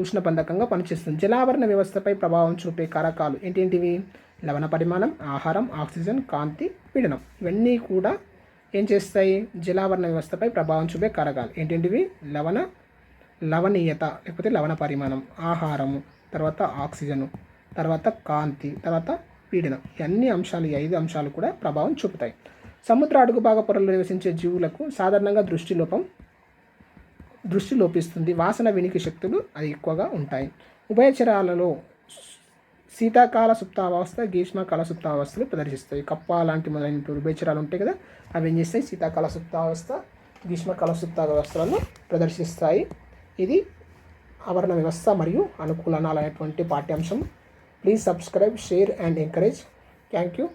ఉష్ణబంధకంగా పనిచేస్తుంది. జలావరణ వ్యవస్థపై ప్రభావం చూపే కారకాలు ఏంటేంటివి? లవణ పరిమాణం, ఆహారం, ఆక్సిజన్, కాంతి, పీడనం. ఇవన్నీ కూడా ఏం చేస్తాయి? జలావరణ వ్యవస్థపై ప్రభావం చూపే కారకాలు ఏంటేంటివి? లవణీయత లేకపోతే లవణ పరిమాణం, ఆహారము, తర్వాత ఆక్సిజను, తర్వాత కాంతి, తర్వాత పీడనం. ఈ 5 అంశాలు కూడా ప్రభావం చూపుతాయి. సముద్ర అడుగు భాగ పొరల్లో నివసించే జీవులకు సాధారణంగా దృష్టి లోపిస్తుంది. వాసన, వినికి శక్తులు అది ఎక్కువగా ఉంటాయి. ఉభయచరాలలో శీతాకాల సుప్తావస్థ, గ్రీష్మకాల సుప్తావస్థలు ప్రదర్శిస్తాయి. కప్ప లాంటి మొదలైన ఉభయచరాలు ఉంటాయి కదా, అవి ఏం చేస్తాయి? శీతాకాల సుప్తావస్థ, గ్రీష్మకాల సుప్తావస్థలను ప్రదర్శిస్తాయి. ఇది ఆవరణ వ్యవస్థ మరియు అనుకూలనాలు అనేటువంటి పాఠ్యాంశం. Please subscribe, share and encourage. Thank you.